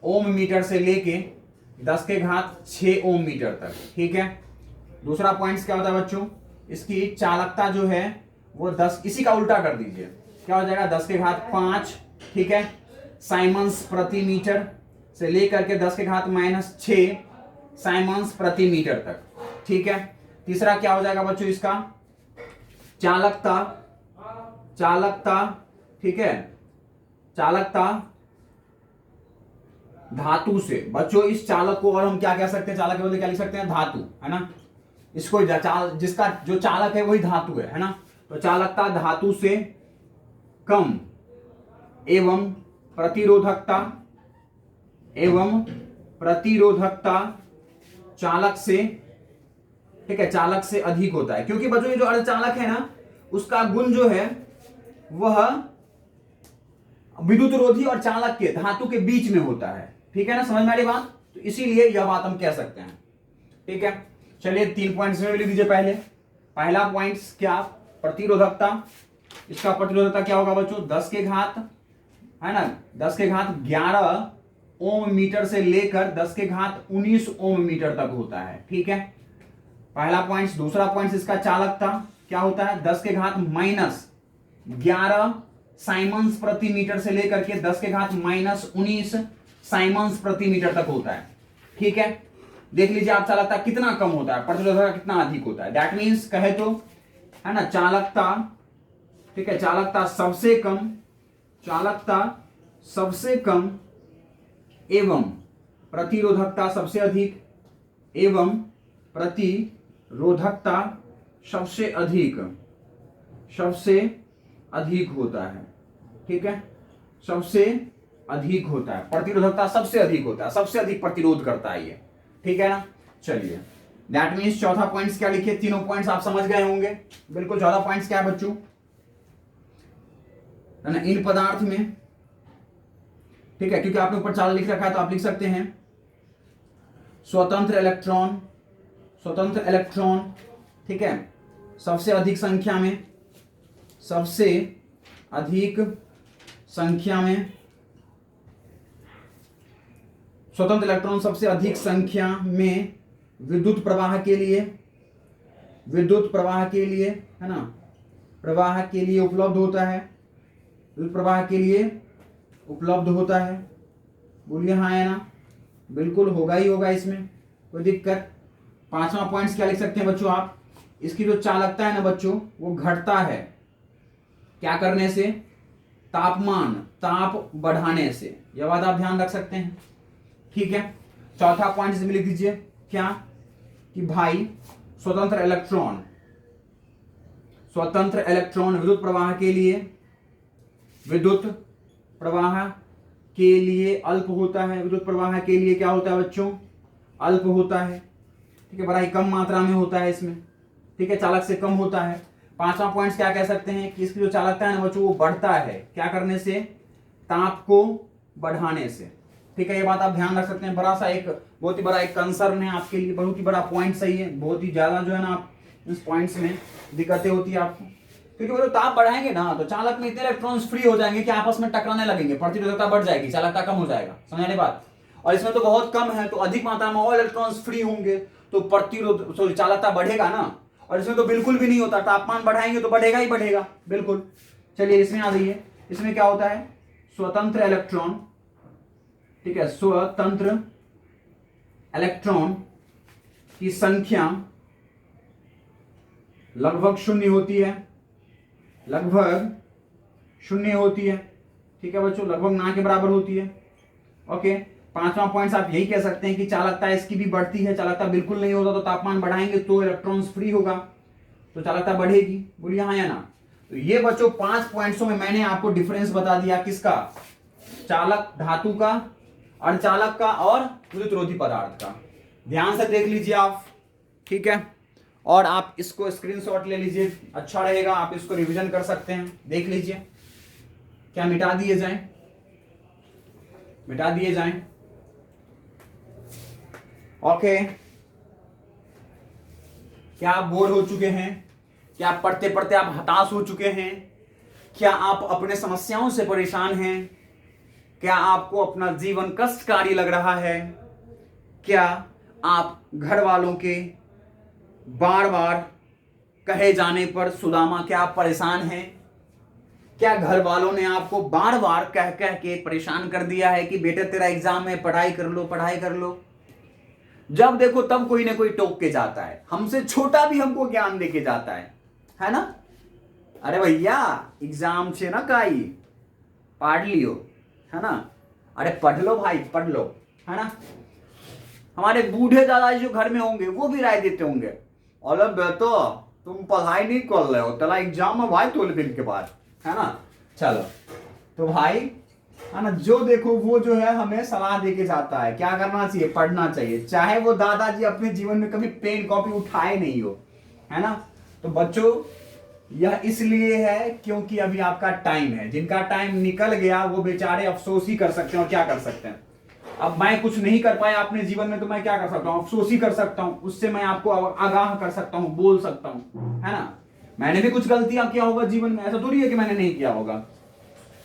ओम मीटर से लेके 10 के घात 6 ओम मीटर तक। ठीक है, दूसरा पॉइंट क्या होता है बच्चों? इसकी चालकता जो है वो 10, इसी का उल्टा कर दीजिए, क्या हो जाएगा? 10 के घात 5, ठीक है, साइमन्स प्रति मीटर से लेकर के 10 के घात -6 साइमन्स प्रति मीटर तक। ठीक है, तीसरा क्या हो जाएगा बच्चों? इसका चालकता, ठीक है, चालकता धातु से। बच्चों इस चालक को और हम क्या कह सकते हैं? चालक के बदले क्या लिख सकते हैं? धातु, है ना। इसको जिसका जो चालक है वही धातु है ना। तो चालकता धातु से कम एवं प्रतिरोधकता चालक से, ठीक है, चालक से अधिक होता है। क्योंकि बच्चों ये जो अर्धचालक है ना, उसका गुण जो है वह विद्युत रोधी और चालक के, धातु के बीच में होता है। ठीक है ना, समझ में आ रही बात? तो इसीलिए यह बात हम कह सकते हैं। ठीक है, चलिए 3 पॉइंट्स में लिख दीजिए। पहला पॉइंट क्या? प्रतिरोधकता। इसका प्रतिरोधकता क्या होगा बच्चों? 10 के घात, है ना, 10 के घात 11 ओम मीटर से लेकर 10 के घात 19 ओम मीटर तक होता है। ठीक है, पहला पॉइंट। दूसरा पॉइंट इसका चालकता क्या होता है? 10 के घात -11 साइमन्स प्रति मीटर से लेकर के 10 के घात -19 साइमन्स प्रति मीटर तक होता है। ठीक है, देख लीजिए आप, चालकता कितना कम होता है, प्रतिरोधकता कितना अधिक होता है। दैट मीन्स कहे तो, है ना, चालकता, ठीक है, चालकता सबसे कम एवं प्रतिरोधकता सबसे अधिक एवं प्रतिरोधकता सबसे अधिक होता है। ठीक है, सबसे अधिक होता है, प्रतिरोधकता सबसे अधिक होता है, सबसे अधिक प्रतिरोध करता है ये। ठीक है ना, चलिए दैट मीन्स चौथा पॉइंट्स क्या लिखे? तीनों पॉइंट्स आप समझ गए होंगे बिल्कुल। चौथा पॉइंट्स क्या है बच्चों? है ना, इन पदार्थ में, ठीक है, क्योंकि आपने ऊपर चालक लिख रखा है तो आप लिख सकते हैं स्वतंत्र इलेक्ट्रॉन, ठीक है, सबसे अधिक संख्या में स्वतंत्र इलेक्ट्रॉन सबसे अधिक संख्या में विद्युत प्रवाह के लिए, है ना, प्रवाह के लिए उपलब्ध होता है, विद्युत प्रवाह के लिए उपलब्ध होता है। बोलिए हाँ है ना, बिल्कुल होगा ही होगा, इसमें कोई दिक्कत। पांचवा पॉइंट क्या लिख सकते हैं बच्चों आप? इसकी जो चालकता है ना बच्चों, वो घटता है क्या करने से? ताप बढ़ाने से। यह बात आप ध्यान रख सकते हैं। ठीक है, चौथा पॉइंट इसमें लिख दीजिए क्या? कि भाई स्वतंत्र इलेक्ट्रॉन विद्युत प्रवाह के लिए अल्प होता है। विद्युत प्रवाह के लिए क्या होता है बच्चों? अल्प होता है। ठीक है, बड़ा ही कम मात्रा में होता है इसमें। ठीक है, चालक से कम होता है। पांचवा पॉइंट क्या कह सकते हैं? कि इसकी जो चालकता है ना बच्चों, वो बढ़ता है क्या करने से? ताप को बढ़ाने से। ठीक है, ये बात आप ध्यान रख सकते हैं। बहुत ही बड़ा एक कंसर्न है आपके लिए, बहुत ही बड़ा पॉइंट सही है। बहुत ही ज्यादा जो है ना, आप इस पॉइंट्स में दिक्कतें होती है आपको, क्योंकि वो ताप बढ़ाएंगे ना तो चालक में इतने इलेक्ट्रॉन्स फ्री हो जाएंगे कि आपस में टकराने लगेंगे, प्रतिरोधकता बढ़ जाएगी, चालकता कम हो जाएगा। समझने बात? और इसमें तो बहुत कम है, तो अधिक मात्रा में और इलेक्ट्रॉन्स फ्री होंगे तो चालकता बढ़ेगा ना। और इसमें तो बिल्कुल भी नहीं होता, तापमान बढ़ाएंगे तो बढ़ेगा ही बढ़ेगा, बिल्कुल। चलिए इसमें आ जाइए, इसमें क्या होता है, स्वतंत्र इलेक्ट्रॉन, ठीक है, स्वतंत्र इलेक्ट्रॉन की संख्या लगभग शून्य होती है, लगभग शून्य होती है, ठीक है बच्चों, लगभग ना के बराबर होती है। ओके, पांचवा पॉइंट आप यही कह सकते हैं कि चालकता इसकी भी बढ़ती है, चालकता बिल्कुल नहीं होता तो तापमान बढ़ाएंगे तो इलेक्ट्रॉन्स फ्री होगा, तो चालकता बढ़ेगी, बोलिए हाँ या ना। तो ये बच्चों 5 पॉइंट्सों में मैंने आपको डिफरेंस बता दिया, किसका, चालक धातु का, अर्धचालक का और विद्युतरोधी पदार्थ का। ध्यान से देख लीजिए आप, ठीक है, और आप इसको स्क्रीनशॉट ले लीजिए, अच्छा रहेगा, आप इसको रिवीजन कर सकते हैं, देख लीजिए। क्या मिटा दिए जाएं, मिटा दिए जाएं। ओके, क्या आप बोर हो चुके हैं, क्या पढ़ते पढ़ते आप हताश हो चुके हैं, क्या आप अपने समस्याओं से परेशान हैं, क्या आपको अपना जीवन कष्टकारी लग रहा है, क्या आप घर वालों के बार बार कहे जाने पर सुदामा क्या आप परेशान हैं, क्या घर वालों ने आपको बार बार कह कह के परेशान कर दिया है कि बेटे तेरा एग्जाम है, पढ़ाई कर लो, पढ़ाई कर लो। जब देखो तब कोई ना कोई टोक के जाता है, हमसे छोटा भी हमको ज्ञान देके जाता है ना। अरे भैया एग्जाम छे ना काई, पढ़ लियो, है ना, अरे पढ़ लो भाई, पढ़ लो, है ना। हमारे बूढ़े दादाजी जो घर में होंगे वो भी राय देते होंगे, अरे बेटो तुम पढ़ाई नहीं कर रहे हो, तेरा एग्जाम है भाई थोड़े दिन के बाद, है ना। चलो तो भाई, है ना, जो देखो वो जो है हमें सलाह देके जाता है, क्या करना चाहिए, पढ़ना चाहिए, चाहे वो दादाजी अपने जीवन में कभी पेन कॉपी उठाए नहीं हो, है ना। तो बच्चों यह इसलिए है क्योंकि अभी आपका टाइम है, जिनका टाइम निकल गया वो बेचारे अफसोस ही कर सकते हैं, और क्या कर सकते हैं। अब मैं कुछ नहीं कर पाया अपने जीवन में तो मैं क्या कर सकता हूं, अफसोस ही कर सकता हूं, उससे मैं आपको आगाह कर सकता हूं, बोल सकता हूं, है ना। मैंने भी कुछ गलतियां किया होगा जीवन में, ऐसा थोड़ी है कि मैंने नहीं किया होगा,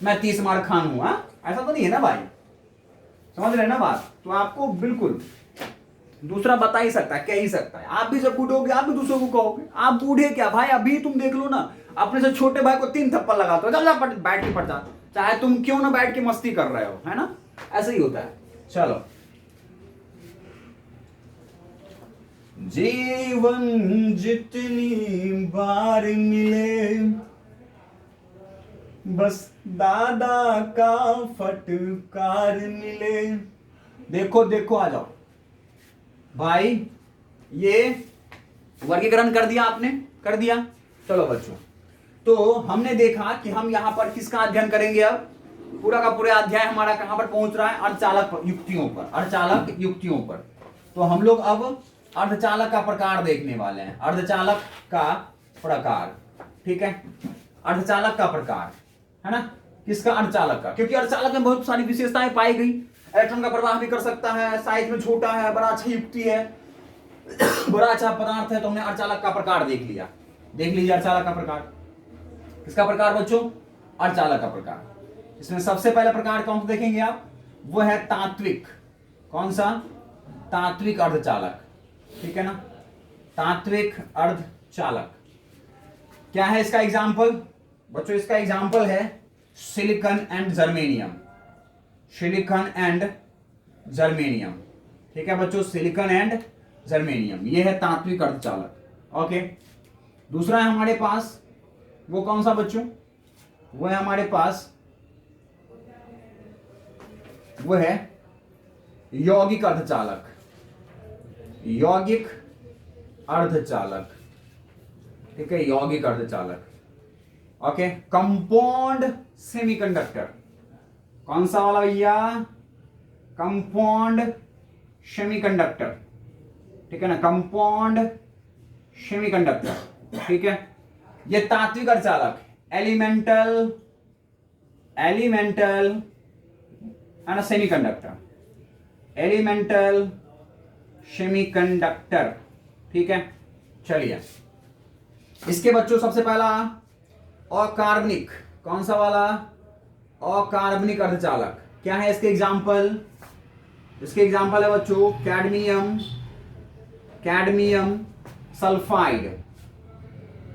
मैं 30 मार खान हूं, ऐसा तो नहीं है ना भाई, समझ रहे ना बात। तो आपको बिल्कुल दूसरा बता ही सकता है, कह ही सकता है, आप भी जब बूढ़ोगे आप भी दूसरों को कहोगे। आप बूढ़े क्या भाई, अभी तुम देख लो ना, अपने से छोटे भाई को 3 थप्पड़ लगाते हो, चल जा बैठ के पड़ जा, चाहे तुम क्यों ना बैठ के मस्ती कर रहे हो, है ना, ऐसे ही होता है। चलो, जीवन जितनी बार मिले बस दादा का फटकार मिले। देखो देखो आ जाओ भाई, ये वर्गीकरण कर दिया आपने, कर दिया। चलो बच्चों, तो हमने देखा कि हम यहां पर किसका अध्ययन करेंगे, अब पूरा का पूरा अध्याय हमारा कहां पर पहुंच रहा है, अर्धचालक युक्तियों पर, अर्धचालक युक्तियों पर। तो हम लोग अब अर्धचालक का प्रकार देखने वाले हैं, अर्धचालक का प्रकार, ठीक है, अर्धचालक का प्रकार, है ना, किसका, अर्धचालक का, क्योंकि अर्धचालक में बहुत सारी विशेषताएं पाई गई, इलेक्ट्रॉन का प्रवाह भी कर सकता है, साइज में छोटा है, बड़ा अच्छा युक्ति है, बड़ा अच्छा पदार्थ है, तो हमने अर्धचालक का प्रकार देख लिया। देख लीजिए अर्धचालक का प्रकार, किसका प्रकार बच्चों, अर्धचालक का प्रकार। इसमें सबसे पहला प्रकार कौन सा देखेंगे आप, वो है तात्विक, कौन सा, तात्विक अर्धचालक, ठीक है ना, तात्विक अर्धचालक। क्या है इसका एग्जाम्पल बच्चों, इसका एग्जाम्पल है silicon and germanium, silicon and germanium, ठीक है बच्चों, सिलिकॉन एंड जर्मेनियम, ये है तात्विक अर्धचालक। ओके, दूसरा है हमारे पास, वो कौन सा बच्चों, वो है हमारे पास, वो है यौगिक अर्धचालक, यौगिक अर्धचालक, ठीक है, यौगिक अर्धचालक। ओके, कंपाउंड सेमीकंडक्टर, कौन सा वाला भैया, कंपाउंड सेमीकंडक्टर, ठीक है ना, कंपाउंड सेमीकंडक्टर, ठीक है। ये तात्विक अर्धचालक, एलिमेंटल, एलिमेंटल है ना, सेमीकंडक्टर, एलिमेंटल सेमीकंडक्टर, ठीक है। चलिए, इसके बच्चों सबसे पहला अकार्बनिक, कौन सा वाला, अकार्बनिक अर्धचालक। क्या है इसके एग्जाम्पल, इसके एग्जाम्पल है बच्चों cadmium, cadmium sulphide,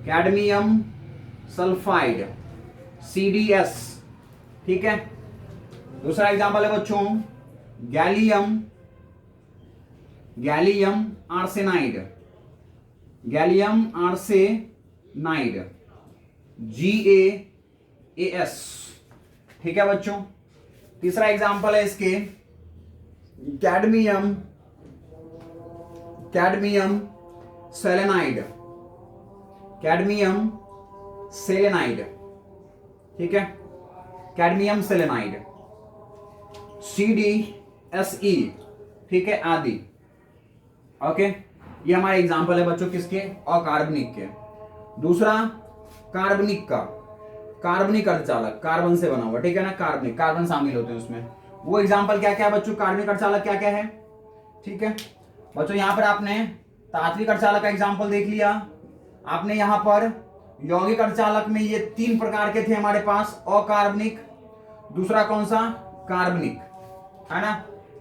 cadmium sulphide CdS, ठीक है। दूसरा एग्जांपल है बच्चों gallium arsenide, gallium arsenide GaAs, ठीक है बच्चों। तीसरा एग्जांपल है इसके कैडमियम सेलेनाइड, ठीक है, कैडमियम सेलेनाइड CdSe, ठीक है, आदि। ओके, ये हमारे एग्जांपल है बच्चों किसके, अकार्बनिक के। दूसरा कार्बनिक अर्धचालक, कार्बन से बना हुआ, ठीक है ना, कार्बन शामिल होते हैं उसमें। वो एग्जांपल क्या क्या है बच्चों, कार्बनिक अर्धचालक क्या क्या है, ठीक है बच्चों। यहां पर आपने तात्विक अर्धचालक का एग्जांपल देख लिया, आपने यहां पर यौगिक अर्धचालक में ये 3 प्रकार के थे हमारे पास, अकार्बनिक, दूसरा कौन सा, कार्बनिक, है ना,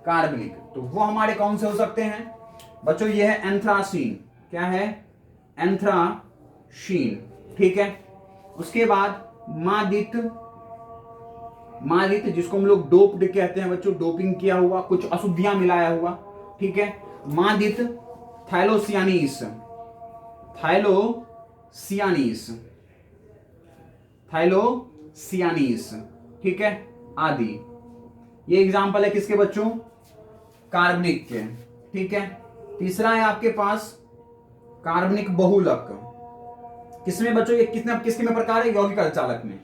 कार्बनिक। तो वो हमारे कौन से हो सकते हैं बच्चों, ये है एंथ्रासीन, क्या है, एंथ्रासीन, ठीक है। उसके बाद मादित जिसको हम लोग डोप्ड कहते हैं बच्चों, डोपिंग किया हुआ, कुछ अशुद्धियां मिलाया हुआ, ठीक है, मादित थाइलोसियानीस, ठीक है, आदि। ये एग्जांपल है किसके बच्चों, कार्बनिक के, ठीक है। तीसरा है आपके पास कार्बनिक बहुलक, किसमें बच्चों, ये किसके में प्रकार है, यौगिक अर्धचालक में,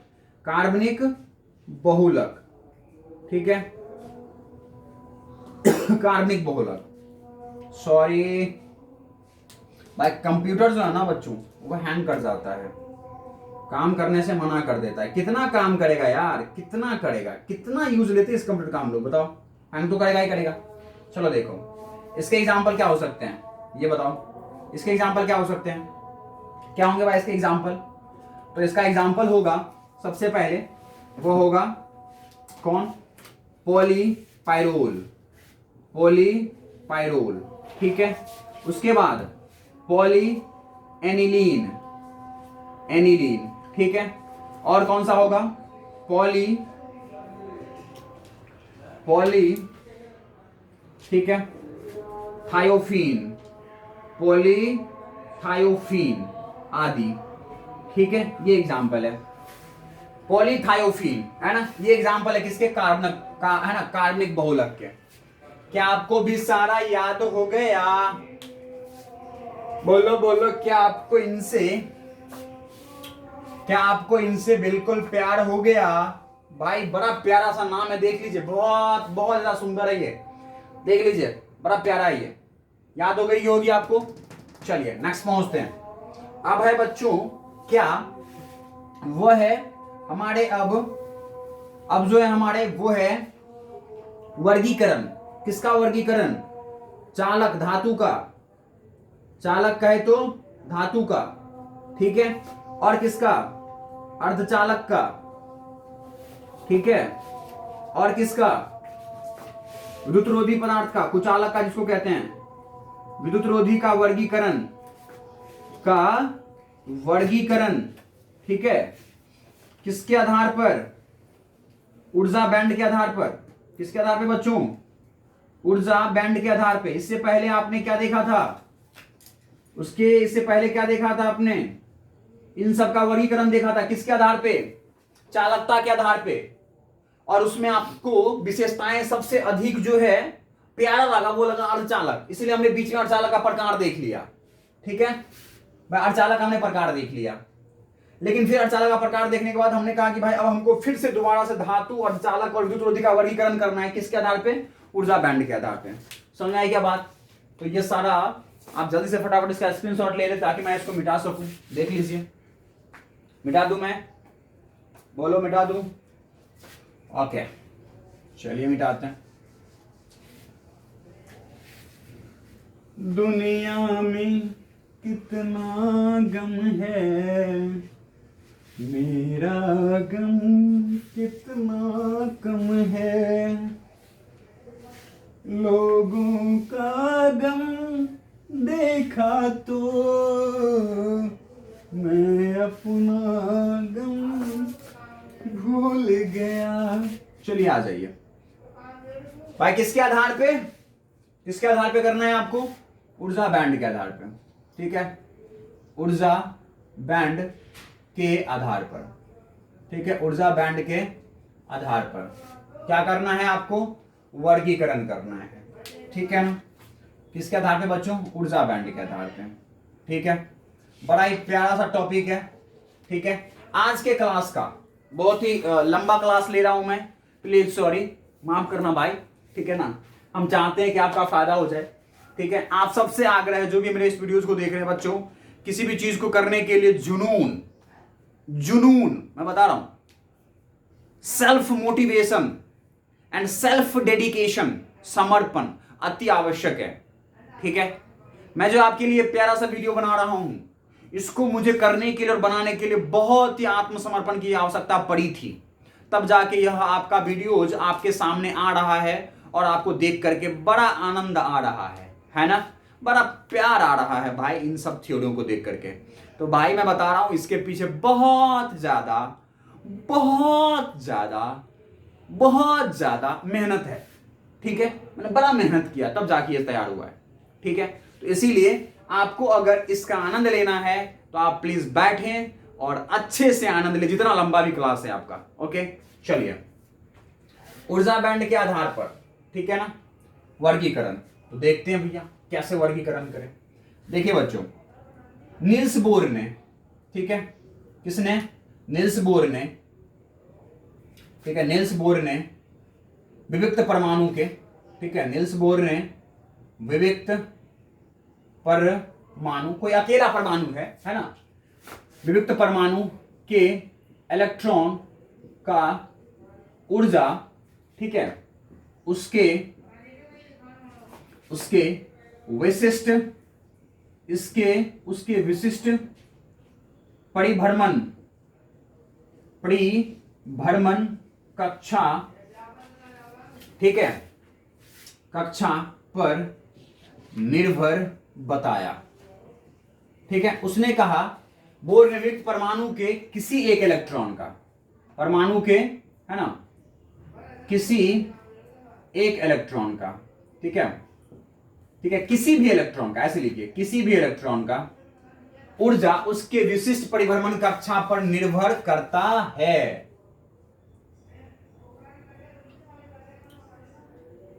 कार्बनिक बहुलक, ठीक है, कार्बनिक बहुलक। सॉरी भाई, कंप्यूटर जो है ना बच्चों वो हैंग कर जाता है, काम करने से मना कर देता है। कितना काम करेगा यार, कितना करेगा, कितना यूज लेते हैं इस कंप्यूटर का हम लोग, बताओ, हैंग तो करेगा ही करेगा। चलो देखो इसके एग्जांपल क्या हो सकते हैं, ये बताओ इसके एग्जांपल क्या हो सकते हैं, क्या होंगे भाई इसके एग्जांपल। तो इसका एग्जांपल होगा सबसे पहले, वो होगा कौन, पॉलीपाइरोल, ठीक है। उसके बाद एनिलीन, ठीक है। और कौन सा होगा, पॉली, ठीक है, पॉलीथायोफीन आदि, ठीक है। ये एग्जांपल है पॉलीथायोफीन, है ना, ये एग्जांपल है किसके, है ना, कार्बनिक बहुलक के। क्या आपको भी सारा याद हो गया, बोलो बोलो, क्या आपको इनसे बिल्कुल प्यार हो गया भाई। बड़ा प्यारा सा नाम है, देख लीजिए, बहुत बहुत ज्यादा सुंदर है ये, देख लीजिए, बड़ा प्यारा है ये, याद हो गई होगी आपको। चलिए नेक्स्ट पहुंचते हैं। अब है बच्चों क्या, वो है हमारे अब जो है हमारे वो है वर्गीकरण। किसका वर्गीकरण, चालक, धातु का, चालक कहे तो धातु का, ठीक है, और किसका, अर्धचालक का, ठीक है, और किसका, विद्युतरोधी पदार्थ का, कुचालक का जिसको कहते हैं, विद्युतरोधी का वर्गीकरण, ठीक है, किसके आधार पर, ऊर्जा बैंड के आधार पर, किसके आधार पे बच्चों, ऊर्जा बैंड के आधार पे। इससे पहले आपने क्या देखा था, इससे पहले क्या देखा था आपने, इन सब का वर्गीकरण देखा था, किसके आधार पे, चालकता के आधार पे। और उसमें आपको विशेषताएं सबसे अधिक जो है प्यारा लगा, वो लगा अर्धचालक, इसलिए हमने बीच में अर्धचालक का प्रकार देख लिया, ठीक है भाई, अर्धचालक हमने प्रकार देख लिया। लेकिन फिर अर्धचालक का प्रकार देखने के बाद हमने कहा कि भाई अब हमको फिर से दोबारा से धातु, अर्धचालक और विद्युतरोधी का वर्गीकरण करना है, किसके आधार पे, ऊर्जा बैंड के आधार पे। समझ आई क्या बात। तो ये सारा आप जल्दी से फटाफट इसका स्क्रीनशॉट ले ले ताकि मैं इसको मिटा सकूं। देख लीजिए, मिटा दूं मैं, बोलो मिटा दूं, ओके चलिए मिटाते हैं। दुनिया में कितना गम है, मेरा गम कितना कम है, लोगों का गम देखा तो मैं अपना गम भूल गया। चलिए आ जाइए भाई, किसके आधार पे, किसके आधार पे करना है आपको? ऊर्जा बैंड के आधार पे, ठीक है, ऊर्जा बैंड के आधार पर, ठीक है, ऊर्जा बैंड के आधार पर क्या करना है आपको? वर्गीकरण करना है, ठीक है ना? किसके आधार पे बच्चों? ऊर्जा बैंड के आधार पे, ठीक है। बड़ा ही प्यारा सा टॉपिक है, ठीक है। आज के क्लास का बहुत ही लंबा क्लास ले रहा हूं मैं, प्लीज सॉरी, माफ करना भाई, ठीक है ना। हम चाहते हैं कि आपका फायदा हो जाए, ठीक है। आप सबसे आग्रह है, जो भी मेरे इस वीडियोस को देख रहे हैं बच्चों, किसी भी चीज को करने के लिए जुनून, जुनून मैं बता रहा हूं, self motivation and self dedication, समर्पण अति आवश्यक है, ठीक है। मैं जो आपके लिए प्यारा सा वीडियो बना रहा हूं, इसको मुझे करने के लिए और बनाने के लिए बहुत ही आत्मसमर्पण की आवश्यकता पड़ी थी, तब जाके यह आपका वीडियोज आपके सामने आ रहा है और आपको देख करके बड़ा आनंद आ रहा है ना, बड़ा प्यार आ रहा है भाई इन सब थ्योरियों को देख करके। तो भाई मैं बता रहा हूं, इसके पीछे बहुत ज्यादा बहुत ज्यादा बहुत ज्यादा मेहनत है, ठीक है। मैंने बड़ा मेहनत किया तब जाके ये तैयार हुआ है, ठीक है। तो इसीलिए आपको अगर इसका आनंद लेना है तो आप प्लीज बैठें और अच्छे से आनंद ले, जितना लंबा भी क्लास है आपका, ओके। चलिए, ऊर्जा बैंड के आधार पर, ठीक है ना, वर्गीकरण तो देखते हैं भैया कैसे वर्गीकरण करें। देखिए बच्चों, नील्स बोर ने, ठीक है, किसने? नील्स बोर ने, ठीक है, नील्स बोर ने विविक्त परमाणु के, ठीक है, नील्स बोर ने विविक्त परमाणु, कोई अकेला परमाणु है ना, विविक्त परमाणु के इलेक्ट्रॉन का ऊर्जा, ठीक है, उसके विशिष्ट, उसके विशिष्ट परिभ्रमण कक्षा, ठीक है, कक्षा पर निर्भर बताया, ठीक है। उसने कहा, बोर ने विविक्त परमाणु के किसी एक इलेक्ट्रॉन का, परमाणु के, है ना, किसी एक इलेक्ट्रॉन का, ठीक है, ठीक है, किसी भी इलेक्ट्रॉन का, ऐसे लिखिए, किसी भी इलेक्ट्रॉन का ऊर्जा उसके विशिष्ट परिभ्रमण कक्षा पर निर्भर करता है।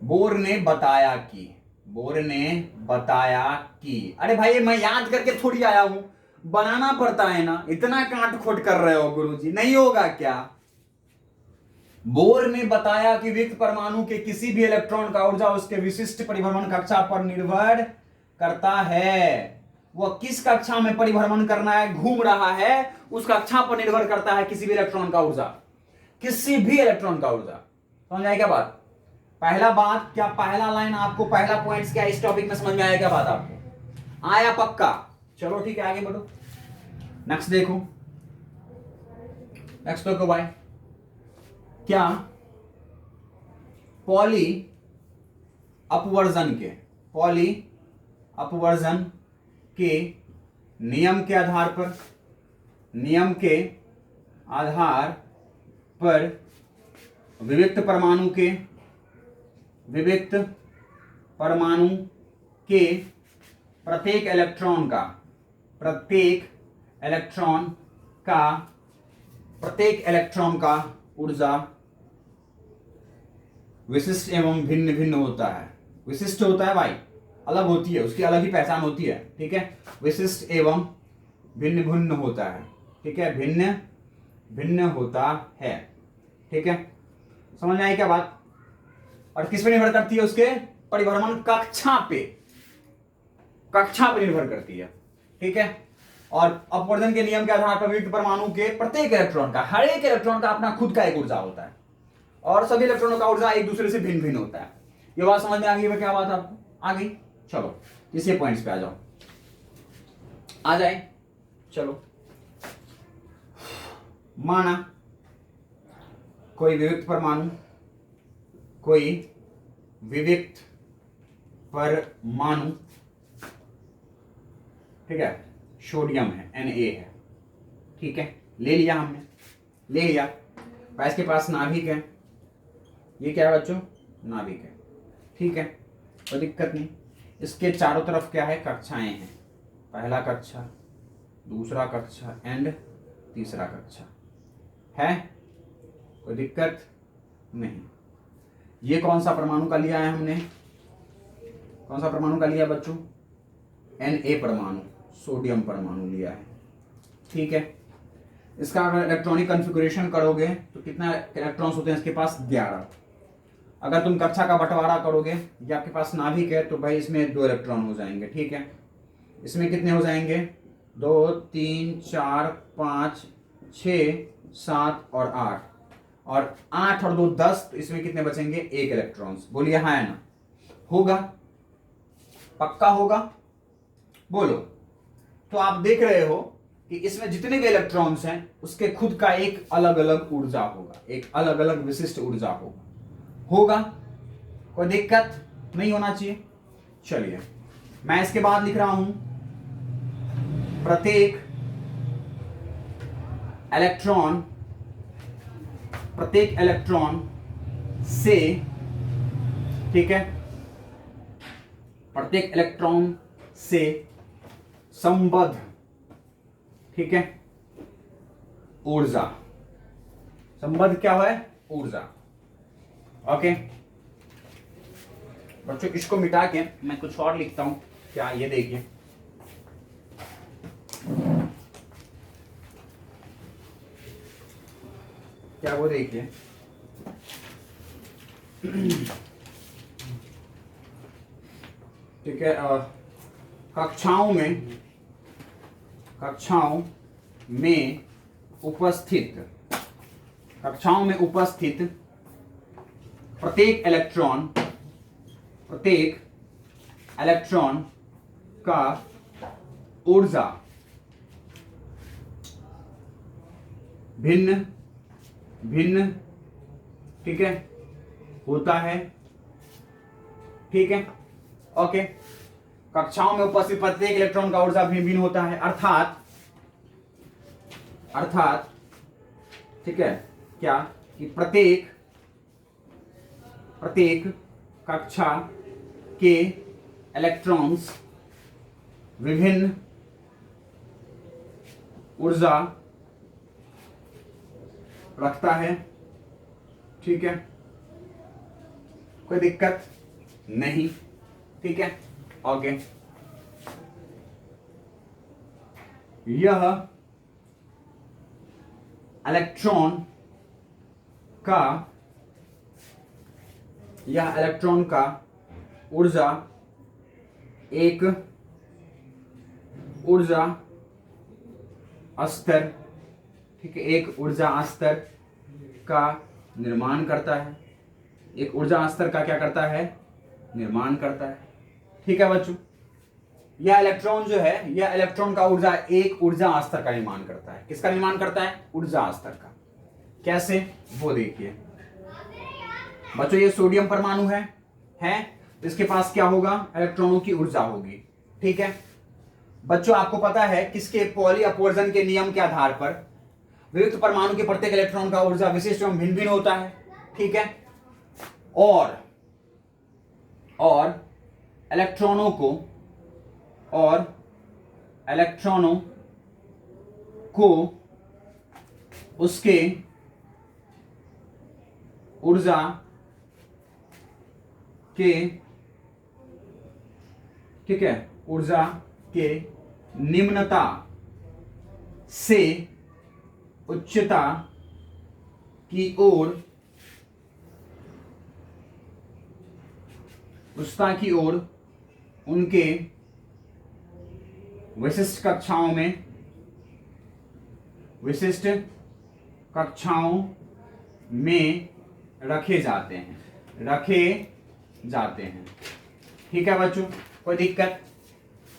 बोर ने बताया कि, अरे भाई मैं याद करके थोड़ी आया हूं, बनाना पड़ता है ना, इतना काट खोट कर रहे हो गुरुजी, नहीं होगा क्या? बोर ने बताया कि विविक्त परमाणु के किसी भी इलेक्ट्रॉन का ऊर्जा उसके विशिष्ट परिभ्रमण कक्षा पर निर्भर करता है। वह किस कक्षा में परिभ्रमण करना है, घूम रहा है, उस कक्षा पर निर्भर करता है किसी भी इलेक्ट्रॉन का ऊर्जा, किसी भी इलेक्ट्रॉन का ऊर्जा। समझ आए क्या बात? पहला बात क्या, पहला लाइन आपको, पहला पॉइंट्स क्या इस टॉपिक में समझ में आया क्या बात? आपको आया पक्का? चलो ठीक है, आगे बढ़ो, नेक्स्ट देखो, नेक्स्ट देखो भाई, क्या पॉली अपवर्जन के नियम के आधार पर विविक्त परमाणु के प्रत्येक इलेक्ट्रॉन का ऊर्जा विशिष्ट एवं भिन्न भिन्न होता है। विशिष्ट होता है भाई, अलग होती है, उसकी अलग ही पहचान होती है, ठीक है। विशिष्ट एवं भिन्न भिन्न होता है, ठीक है, भिन्न भिन्न होता है, ठीक है। समझ में आई क्या बात? और किस पे निर्भर करती है? उसके परिभ्रमण कक्षा पे निर्भर करती है, ठीक है। और अपवर्जन के नियम के आधार पर विविक्त परमाणु के प्रत्येक इलेक्ट्रॉन का, हर एक इलेक्ट्रॉन का अपना खुद का एक ऊर्जा होता है और सभी इलेक्ट्रॉनों का ऊर्जा एक दूसरे से भिन्न भिन्न होता है। ये बात समझ में आ गई? क्या बात आपको आ गई? चलो इसी पॉइंट्स पे आ जाओ, आ जाए, चलो। माना कोई विविक्त परमाणु, ठीक है, सोडियम है, Na है, ठीक है, ले लिया हमने, ले लिया। इसके पास नाभिक है, ये क्या है बच्चों, नाभिक है, ठीक है, कोई दिक्कत नहीं। इसके चारों तरफ क्या है, कक्षाएं हैं, पहला कक्षा, दूसरा कक्षा एंड तीसरा कक्षा है, कोई दिक्कत नहीं। ये कौन सा परमाणु का लिया है हमने, कौन सा परमाणु का लिया बच्चों, Na परमाणु, सोडियम परमाणु लिया है, ठीक है। इसका अगर इलेक्ट्रॉनिक कॉन्फ़िगरेशन करोगे तो कितना इलेक्ट्रॉन्स होते हैं इसके पास, 11। अगर तुम कक्षा का बंटवारा करोगे, ये आपके पास नाभिक है तो भाई इसमें 2 इलेक्ट्रॉन हो जाएंगे, ठीक है। इसमें कितने हो जाएंगे, 2 3 4 5 6 7 और 8, और 8 और 2 10, तो इसमें कितने बचेंगे, 1 इलेक्ट्रॉन्स। बोलिए हाँ है ना, होगा, पक्का होगा, बोलो। तो आप देख रहे हो कि इसमें जितने भी इलेक्ट्रॉन्स हैं उसके खुद का एक अलग अलग ऊर्जा होगा, एक अलग अलग विशिष्ट ऊर्जा होगा, कोई दिक्कत नहीं होना चाहिए। चलिए मैं इसके बाद लिख रहा हूं, प्रत्येक इलेक्ट्रॉन से, ठीक है, प्रत्येक इलेक्ट्रॉन से संबद्ध, ठीक है, ऊर्जा, संबद्ध क्या है, ऊर्जा। ओके बच्चों, इसको मिटा के मैं कुछ और लिखता हूं, क्या, ये देखिए, क्या वो देखिए, ठीक है, कक्षाओं में उपस्थित प्रत्येक इलेक्ट्रॉन का ऊर्जा भिन्न, ठीक है, होता है, ठीक है, ओके। कक्षाओं में उपस्थित प्रत्येक इलेक्ट्रॉन का ऊर्जा भिन्न भिन्न होता है, अर्थात ठीक है, क्या कि प्रत्येक कक्षा के इलेक्ट्रॉन्स विभिन्न ऊर्जा रखता है, ठीक है, कोई दिक्कत नहीं, ठीक है, ओके। यह इलेक्ट्रॉन का ऊर्जा एक ऊर्जा स्तर, ठीक है, एक ऊर्जा स्तर का निर्माण करता है, एक ऊर्जा स्तर का क्या करता है, निर्माण करता है, ठीक है बच्चों। यह इलेक्ट्रॉन जो है, यह इलेक्ट्रॉन का ऊर्जा एक ऊर्जा स्तर का निर्माण करता है। किसका निर्माण करता है, ऊर्जा स्तर का। कैसे, वो देखिए बच्चों, ये सोडियम परमाणु है, इसके पास क्या होगा, इलेक्ट्रॉनों की ऊर्जा होगी, ठीक है बच्चों। आपको पता है किसके, पॉली अपवर्जन के नियम के आधार पर वियुक्त परमाणु के प्रत्येक इलेक्ट्रॉन का ऊर्जा विशिष्ट एवं भिन्न भिन्न होता है, ठीक है। और इलेक्ट्रॉनों को उसके ऊर्जा के, ठीक है, ऊर्जा के निम्नता से उच्चता की ओर उनके विशिष्ट कक्षाओं में रखे जाते हैं, ठीक है बच्चों, कोई दिक्कत।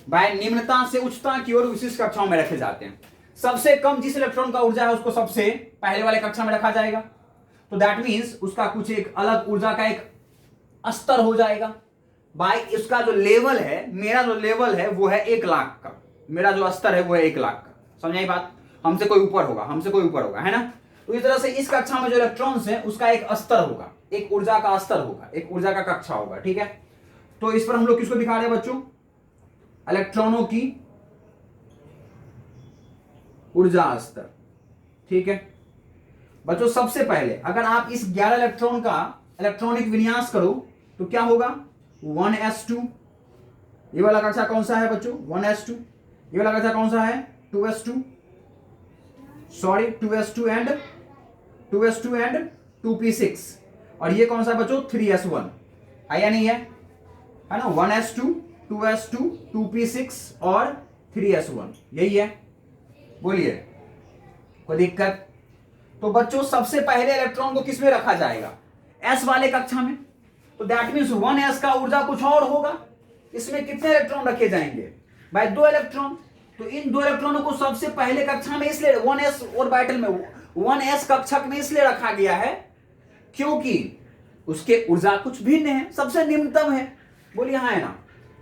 बाय निम्नता से उच्चता की ओर विशिष्ट कक्षाओं में रखे जाते हैं। सबसे कम जिस इलेक्ट्रॉन का ऊर्जा है उसको सबसे पहले वाले कक्षा में रखा जाएगा, तो दैट मींस उसका कुछ एक अलग ऊर्जा का एक स्तर हो जाएगा। बाय इसका जो लेवल है, मेरा जो लेवल है वो है 1 लाख का, मेरा जो स्तर है वो है 1 लाख का, समझाई बात। हमसे कोई ऊपर होगा, हमसे कोई ऊपर होगा, है ना। तो इस तरह से इस कक्षा में जो इलेक्ट्रॉन्स हैं उसका एक स्तर होगा, एक ऊर्जा का स्तर होगा, एक ऊर्जा का कक्षा होगा, ठीक है। तो इस पर हम लोग किसको दिखा रहे हैं बच्चों, इलेक्ट्रॉनों की ऊर्जा स्तर, ठीक है बच्चों। सबसे पहले अगर आप इस 11 इलेक्ट्रॉन का इलेक्ट्रॉनिक विन्यास करो तो क्या होगा, 1s2। ये वाला कक्षा कौन सा है बच्चों, 1s2। ये वाला कक्षा कौन सा है, 2s2, sorry 2s2 and 2p6। और ये कौन सा है बच्चों, 3s1 है या नहीं है, है ना। 1s2, 2s2, 2p6 और 3s1, यही है। बोलिए कोई दिक्कत। तो बच्चों सबसे पहले इलेक्ट्रॉन को किसमें रखा जाएगा, s वाले कक्षा में। तो दैट मींस 1s का ऊर्जा कुछ और होगा। इसमें कितने इलेक्ट्रॉन रखे जाएंगे भाई, 2 इलेक्ट्रॉन। तो इन 2 इलेक्ट्रॉनों को सबसे पहले कक्षा में इसलिए 1s ऑर्बिटल में 1s कक्षक में इसलिए रखा गया है क्योंकि उसके ऊर्जा कुछ भिन्न है, सबसे निम्नतम है। बोलिए हाँ है ना,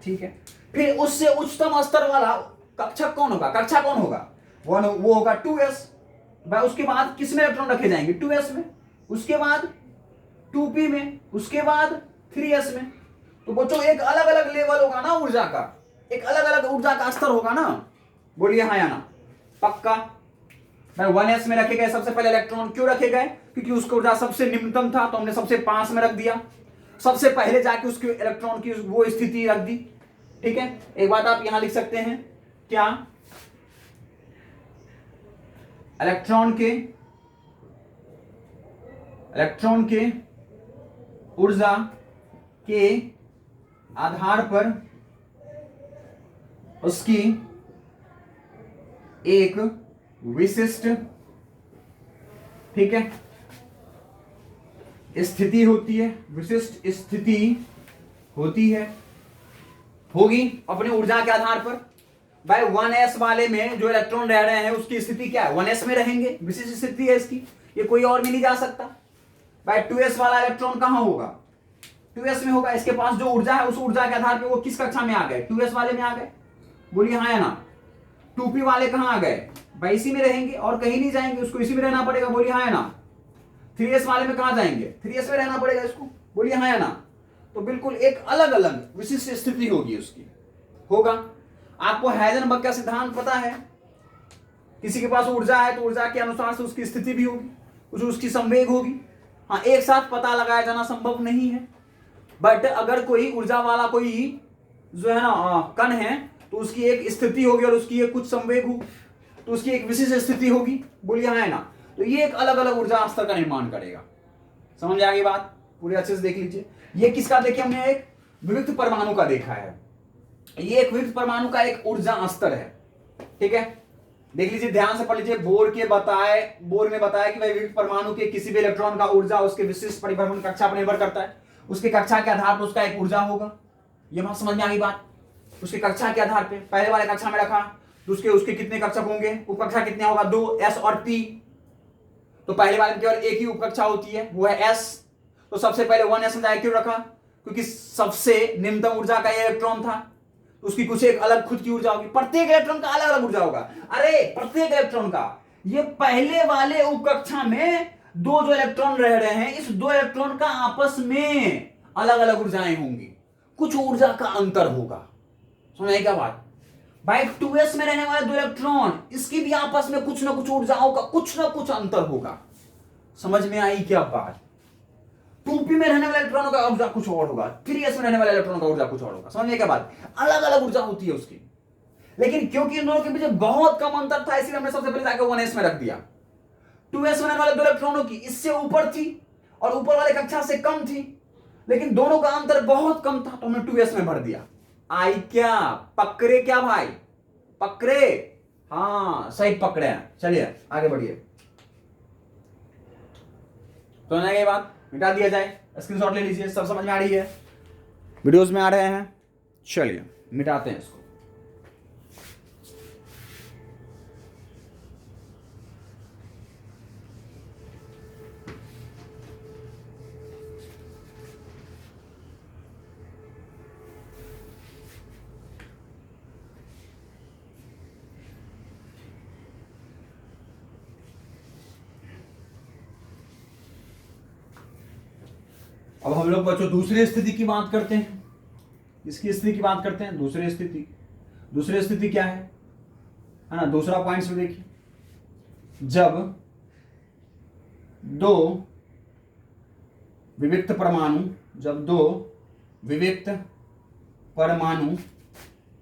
ठीक है। फिर उससे उच्चतम स्तर वाला कक्षक कौन होगा, कक्षा कौन होगा, वो होगा 2s भाई। उसके बाद किस में इलेक्ट्रॉन रखे जाएंगे, 2s में, उसके बाद 2p में, उसके बाद 3s में। तो बच्चों एक अलग अलग लेवल होगा ना ऊर्जा का, एक अलग अलग ऊर्जा का स्तर होगा ना। बोलिए हाँ या ना, पक्का भाई। 1s में रखे गए सबसे पहले इलेक्ट्रॉन, क्यों रखे गए, क्योंकि उसका ऊर्जा सबसे निम्नतम था, तो हमने सबसे पास में रख दिया, सबसे पहले जाके उसके इलेक्ट्रॉन की वो स्थिति रख दी, ठीक है। एक बात आप यहां लिख सकते हैं, क्या, इलेक्ट्रॉन के ऊर्जा के आधार पर उसकी एक विशिष्ट, ठीक है, स्थिति होती है, विशिष्ट स्थिति होती है, होगी अपने ऊर्जा के आधार पर। भाई 1s वाले में जो इलेक्ट्रॉन रह रहे हैं उसकी स्थिति क्या है, 1s में रहेंगे, विशिष्ट स्थिति है इसकी, ये कोई और में नहीं जा सकता। भाई 2s वाला इलेक्ट्रॉन कहां होगा, 2s में होगा। इसके पास जो ऊर्जा है उस ऊर्जा के आधार पर वो किस कक्षा में आ गए, 2s वाले में आ गए। बोलिए हाँ या ना। 2p वाले कहां आ गए भाई, इसी में रहेंगे और कहीं नहीं जाएंगे, उसको इसी में रहना पड़ेगा। बोलिए हाँ या ना। 3s वाले में कहां जाएंगे, 3s में रहना पड़ेगा इसको। बोलिए हाँ या ना। तो बिल्कुल एक अलग अलग विशिष्ट स्थिति होगी उसकी, होगा। आपको हाइजेनबर्ग का सिद्धांत पता है, किसी के पास ऊर्जा है तो ऊर्जा के अनुसार से उसकी स्थिति भी होगी, उसकी संवेग होगी। हाँ एक साथ पता लगाया जाना संभव नहीं है, बट अगर कोई ऊर्जा वाला कोई जो है ना कण है तो उसकी एक स्थिति होगी और उसकी एक कुछ संवेग होगी, तो उसकी एक विशिष्ट स्थिति होगी। बोलिए हाँ है ना। तो ये एक अलग अलग ऊर्जा स्तर का निर्माण करेगा। समझ आ गई बात, पूरी अच्छे से देख लीजिए। ये किसका देखिए, हमने एक विविक्त परमाणु का देखा है, ये एक विविक्त परमाणु का एक ऊर्जा स्तर है, ठीक है। देख लीजिए ध्यान से पढ़ लीजिए। बोर ने बताया कि भाई विविक्त परमाणु के किसी भी इलेक्ट्रॉन का ऊर्जा उसके विशिष्ट परिभ्रमण कक्षा पर निर्भर करता है, उसके कक्षा के आधार पर उसका एक ऊर्जा होगा। ये बात समझ में आ गई बात, उसके कक्षा के आधार पे पहले वाले कक्षा में रखा तो उसके कितने कक्षक होंगे, उपकक्षा कितने होगा, 2 s और p। तो पहले वाले में केवल एक ही उपकक्षा होती है, वो है s। तो सबसे पहले 1s में क्यों रखा, क्योंकि सबसे निम्नतम ऊर्जा का इलेक्ट्रॉन था, उसकी कुछ एक अलग खुद की ऊर्जा होगी, प्रत्येक इलेक्ट्रॉन का अलग अलग ऊर्जा होगा। अरे प्रत्येक इलेक्ट्रॉन का, ये पहले वाले उपकक्षा में 2 जो इलेक्ट्रॉन रह रहे हैं, इस 2 इलेक्ट्रॉन का आपस में अलग अलग ऊर्जाएं होंगी, कुछ ऊर्जा का अंतर होगा। समझ क्या बात भाई। 2s में रहने वाले 2 इलेक्ट्रॉन, इसकी भी आपस में कुछ ना कुछ ऊर्जाओं का कुछ ना कुछ अंतर होगा। समझ में आई क्या बात। 2p में रहने वाले इलेक्ट्रॉनों का ऊर्जा कुछ और होगा, 3s में रहने वाले इलेक्ट्रॉनों का ऊर्जा कुछ और होगा। समझ में क्या बात, अलग अलग ऊर्जा होती है उसकी। लेकिन क्योंकि इन दोनों के बीच बहुत कम अंतर था, इसलिए हमने सबसे पहले जाकर 1s में रख दिया। 2s में रहने वाले 2 इलेक्ट्रॉनों की इससे ऊपर थी और ऊपर वाले कक्षा से कम थी, लेकिन दोनों का अंतर बहुत कम था, तो हमने 2s में भर दिया। आई क्या, पकड़े क्या भाई, पकड़े, हाँ सही पकड़े हैं। चलिए आगे बढ़िए। तो ना ये बात मिटा दिया जाए, स्क्रीनशॉट ले लीजिए, सब समझ में आ रही है, वीडियोस में आ रहे हैं। चलिए मिटाते हैं इसको। अब हम लोग बच्चों दूसरी स्थिति की बात करते हैं। इसकी स्थिति की बात करते हैं। दूसरी स्थिति क्या है ना, दूसरा पॉइंट में देखिए, जब दो विविक्त परमाणु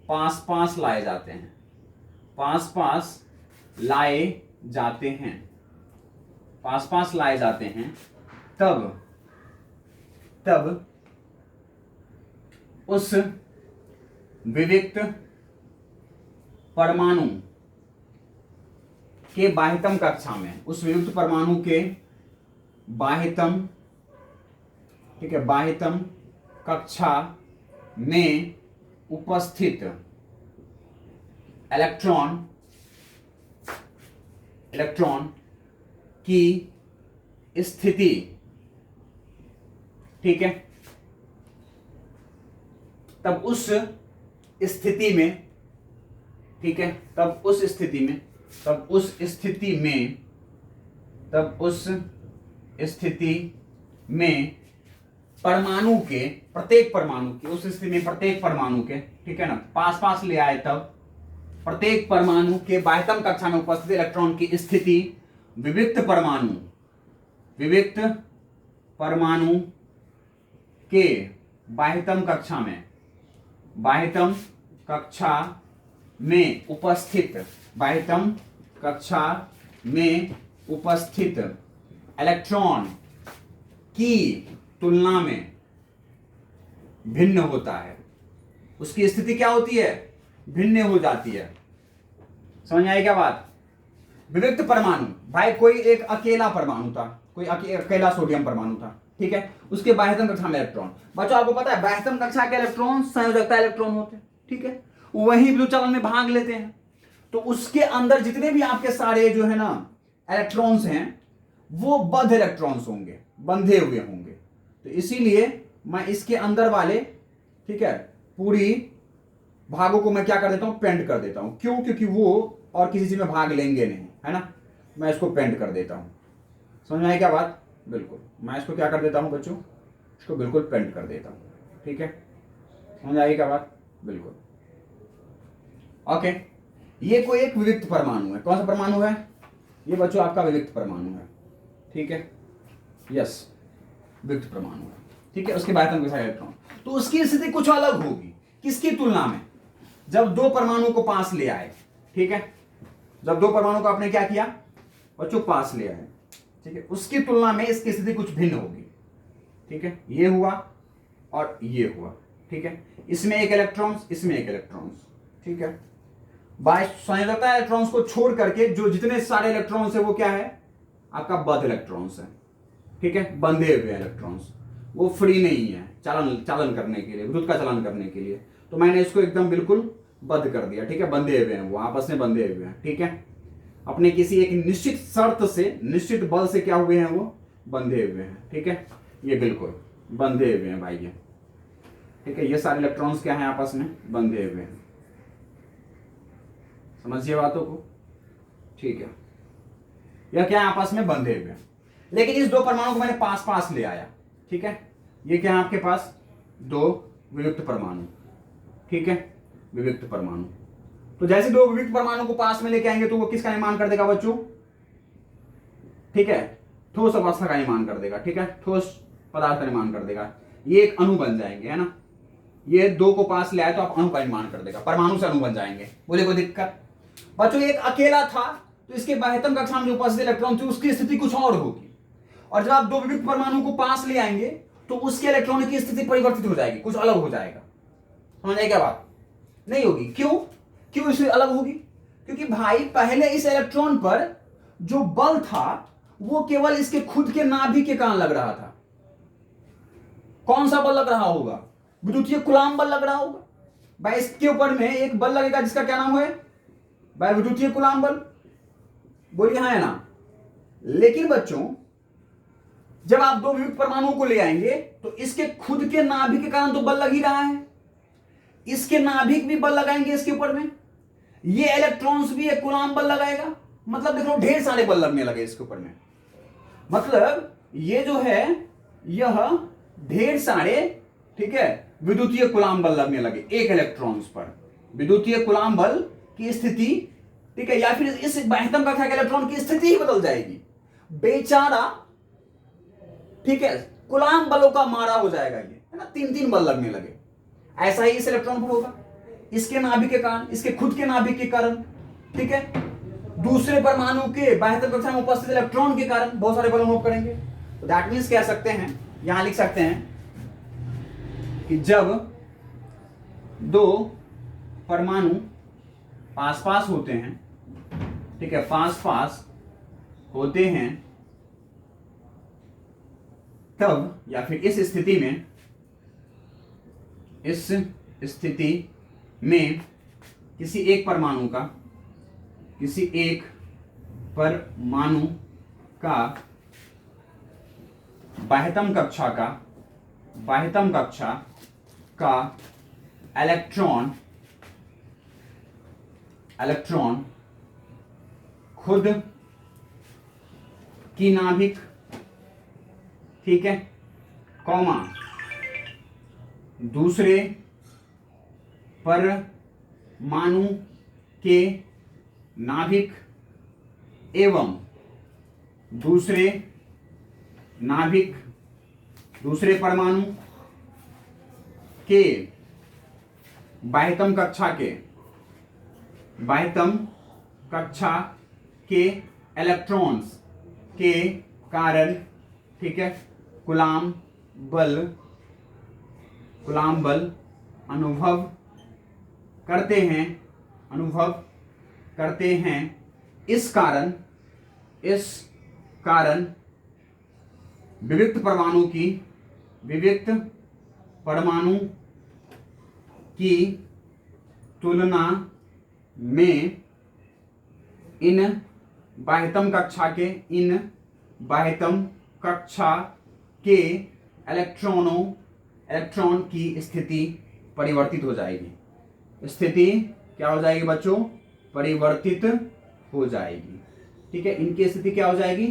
पास पास लाए जाते हैं, तब उस विविक्त परमाणु के बाह्यतम कक्षा में, बाह्यतम कक्षा में उपस्थित इलेक्ट्रॉन की स्थिति, ठीक है, तब उस स्थिति में परमाणु के प्रत्येक परमाणु के, ठीक है ना, पास पास ले आए, तब प्रत्येक परमाणु के बाह्यतम कक्षा में उपस्थित इलेक्ट्रॉन की स्थिति विविक्त परमाणु के बाह्यतम कक्षा में उपस्थित इलेक्ट्रॉन की तुलना में भिन्न होता है। उसकी स्थिति क्या होती है? भिन्न हो जाती है। समझ आई क्या बात? विविक्त परमाणु, भाई कोई एक अकेला परमाणु था, कोई अकेला सोडियम परमाणु था, ठीक है, उसके बाह्यतम कक्षा में इलेक्ट्रॉन, बच्चों आपको पता है बाह्यतम कक्षा के इलेक्ट्रॉन संयोजकता इलेक्ट्रॉन होते हैं, ठीक है, वही विद्युत चलन में भाग लेते हैं। तो उसके अंदर जितने भी आपके सारे जो है ना इलेक्ट्रॉन्स हैं वो बद्ध इलेक्ट्रॉन्स होंगे, बंधे हुए होंगे। तो इसीलिए मैं इसके अंदर वाले, ठीक है, पूरी भागों को मैं क्या कर देता हूं? पेंट कर देता हूं। क्यों? क्योंकि वो और किसी चीज में भाग लेंगे नहीं, है ना, मैं इसको पेंट कर देता हूं। समझ में आई क्या बात? बिल्कुल, मैं इसको क्या कर देता हूं बच्चों? इसको बिल्कुल पेंट कर देता हूं, ठीक है, समझ आई क्या बात? बिल्कुल, ओके। ये कोई एक विविक्त परमाणु है। कौन सा परमाणु है? ये बच्चों आपका विविक्त परमाणु है, ठीक है, यस, विविक्त परमाणु है, ठीक है, उसके बाह्यतम कक्षा इलेक्ट्रॉन। तो उसकी स्थिति कुछ अलग होगी। किसकी तुलना में? जब दो परमाणु को पास ले आए, ठीक है, जब दो परमाणु को आपने क्या किया बच्चों? पास ले आए, ठीक है, उसकी तुलना में इसकी स्थिति कुछ भिन्न होगी, ठीक है, ये हुआ और ये हुआ, ठीक है, इसमें एक इलेक्ट्रॉन्स, इसमें एक इलेक्ट्रॉन्स, ठीक है, बाह्य संयोजकता इलेक्ट्रॉन्स को छोड़ करके जो जितने सारे इलेक्ट्रॉन्स है वो क्या है? आपका बद्ध इलेक्ट्रॉन्स है, ठीक है, बंधे हुए इलेक्ट्रॉन्स, वो फ्री नहीं है चालन करने के लिए, विद्युत का चलन करने के लिए। तो मैंने इसको एकदम बिल्कुल बंद कर दिया, ठीक है, बंधे हुए हैं, वो आपस में बंधे हुए हैं, ठीक है, अपने किसी एक निश्चित शर्त से, निश्चित बल से क्या हुए हैं? वो बंधे हुए हैं, ठीक है, ये बिल्कुल बंधे हुए हैं भाई, ये ठीक है, ये सारे इलेक्ट्रॉन्स क्या हैं? आपस में बंधे हुए हैं। समझिए बातों को, ठीक है, यह क्या है? आपस में बंधे हुए हैं। लेकिन इस दो परमाणु को मैंने पास पास ले आया, ठीक है, ये क्या है आपके पास? दो विविक्त परमाणु, ठीक है, विविक्त परमाणु। तो जैसे दो विविक्त परमाणु को पास में लेके आएंगे तो वो किसका निर्माण कर देगा बच्चों? ठीक है, ठोस अवस्था का निर्माण कर देगा, ठीक है, ठोस पदार्थ का निर्माण कर देगा। ये एक अणु बन जाएंगे, है ना, ये दो को पास ले आए तो आप अणु का निर्माण कर देगा, परमाणु से अणु बन जाएंगे। बोले कोई दिक्कत? बच्चों एक अकेला था तो इसके बाह्यतम कक्षा में जो उपस्थित इलेक्ट्रॉन थी उसकी स्थिति कुछ और होगी, और जब आप दो विविक्त परमाणु को पास ले आएंगे तो उसके इलेक्ट्रॉन की स्थिति परिवर्तित हो जाएगी, कुछ अलग हो जाएगा। समझ आए क्या बात? नहीं होगी। क्यों इससे अलग होगी? क्योंकि भाई पहले इस इलेक्ट्रॉन पर जो बल था वो केवल इसके खुद के नाभिक के कारण लग रहा था। कौन सा बल लग रहा होगा? विद्युतीय कूलाम्ब बल लग रहा होगा। भाई इसके ऊपर में एक बल लगेगा जिसका क्या नाम है? भाई विद्युतीय कूलाम्ब बल। बोलिए हाँ है ना। लेकिन बच्चों जब आप दो विविक्त परमाणुओं को ले आएंगे तो इसके खुद के नाभिक के कारण तो बल लग ही रहा है, इसके नाभिक भी बल लगाएंगे इसके ऊपर में, ये इलेक्ट्रॉन्स भी एक कूलाम्ब बल लगाएगा। मतलब देखो ढेर सारे बल लगने लगे इसके ऊपर में। मतलब ये जो है यह ढेर सारे, ठीक है, विद्युतीय कूलाम बल लगने लगे एक इलेक्ट्रॉन्स पर, विद्युतीय कूलाम बल की स्थिति, ठीक है, या फिर इस महत्तम कक्षा के इलेक्ट्रॉन की स्थिति ही बदल जाएगी, बेचारा, ठीक है, कूलाम बलों का मारा हो जाएगा ये, है ना, 3 बल लगने लगे। ऐसा ही इस इलेक्ट्रॉन पर होगा, इसके नाभिक के कारण, इसके खुद के नाभिक के कारण, ठीक है, दूसरे परमाणु के बाह्य कक्षा में उपस्थित इलेक्ट्रॉन के कारण बहुत सारे बल अनुभव करेंगे। तो दैट मीन्स कह सकते हैं, यहां लिख सकते हैं कि जब दो परमाणु पास पास होते हैं, ठीक है, पास पास होते हैं, तब या फिर इस स्थिति में किसी एक परमाणु का बाह्यतम कक्षा का इलेक्ट्रॉन खुद की नाभिक, ठीक है, कॉमा दूसरे परमाणु के नाभिक एवं दूसरे परमाणु के बाह्यतम कक्षा के इलेक्ट्रॉन्स के कारण, ठीक है, कूलाम बल अनुभव करते हैं। इस कारण विविक्त परमाणु की तुलना में इन बाह्यतम कक्षा के इलेक्ट्रॉन की स्थिति परिवर्तित हो जाएगी। स्थिति क्या हो जाएगी बच्चों? परिवर्तित हो जाएगी। ठीक है, इनकी स्थिति क्या हो जाएगी?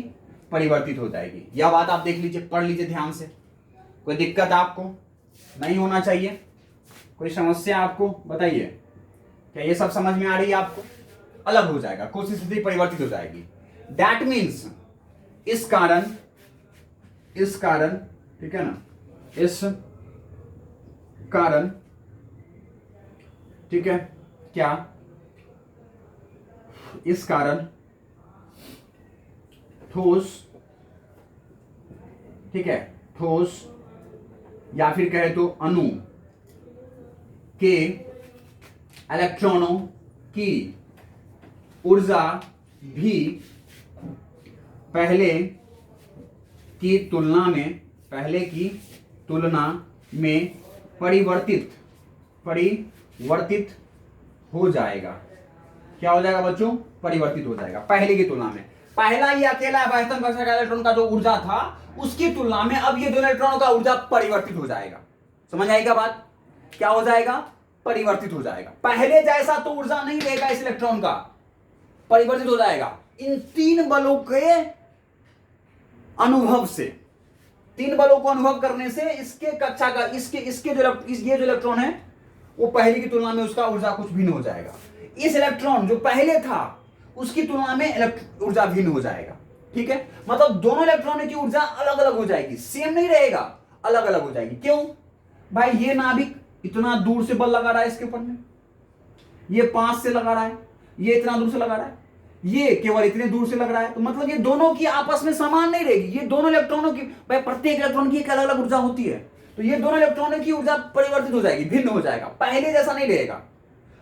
परिवर्तित हो जाएगी। यह बात आप देख लीजिए, पढ़ लीजिए ध्यान से। कोई दिक्कत आपको नहीं होना चाहिए, कोई समस्या आपको बताइए। क्या ये सब समझ में आ रही है आपको? अलग हो जाएगा, कुछ स्थिति परिवर्तित हो जाएगी। दैट मीन्स इस कारण, ठीक है ना, इस कारण, ठीक है, क्या इस कारण ठोस, ठीक है, ठोस या फिर कहे तो अणु के इलेक्ट्रॉनों की ऊर्जा भी पहले की तुलना में परिवर्तित हो जाएगा। क्या हो जाएगा बच्चों? परिवर्तित हो जाएगा पहले की तुलना में। पहला ये अकेला बाह्यतम कक्षा का इलेक्ट्रॉन का जो ऊर्जा था उसकी तुलना में अब ये दोनों इलेक्ट्रॉनों का ऊर्जा परिवर्तित हो जाएगा। समझ आएगा बात? क्या हो जाएगा? परिवर्तित हो जाएगा। पहले जैसा तो ऊर्जा नहीं रहेगा इस इलेक्ट्रॉन का, परिवर्तित हो जाएगा। इन तीन बलों के अनुभव से, तीन बलों को अनुभव करने से इसके कक्षा का, इसके जो इलेक्ट्रॉन है वो पहले की तुलना में उसका ऊर्जा कुछ भिन्न हो जाएगा। इस इलेक्ट्रॉन जो पहले था उसकी तुलना में ऊर्जा भिन्न हो जाएगा। ठीक है, मतलब दोनों इलेक्ट्रॉनों की ऊर्जा अलग अलग हो जाएगी, सेम नहीं रहेगा, अलग अलग हो जाएगी। क्यों भाई? ये नाभिक इतना दूर से बल लगा रहा है इसके ऊपर में, ये 5 से लगा रहा है, ये इतना दूर से लगा रहा है, ये केवल इतने दूर से लग रहा है। तो मतलब ये दोनों की आपस में समान नहीं रहेगी। ये दोनों इलेक्ट्रॉनों की, भाई प्रत्येक इलेक्ट्रॉन की एक अलग अलग ऊर्जा होती है, तो ये दोनों इलेक्ट्रॉनों की ऊर्जा परिवर्तित हो जाएगी, भिन्न हो जाएगा, पहले जैसा नहीं रहेगा।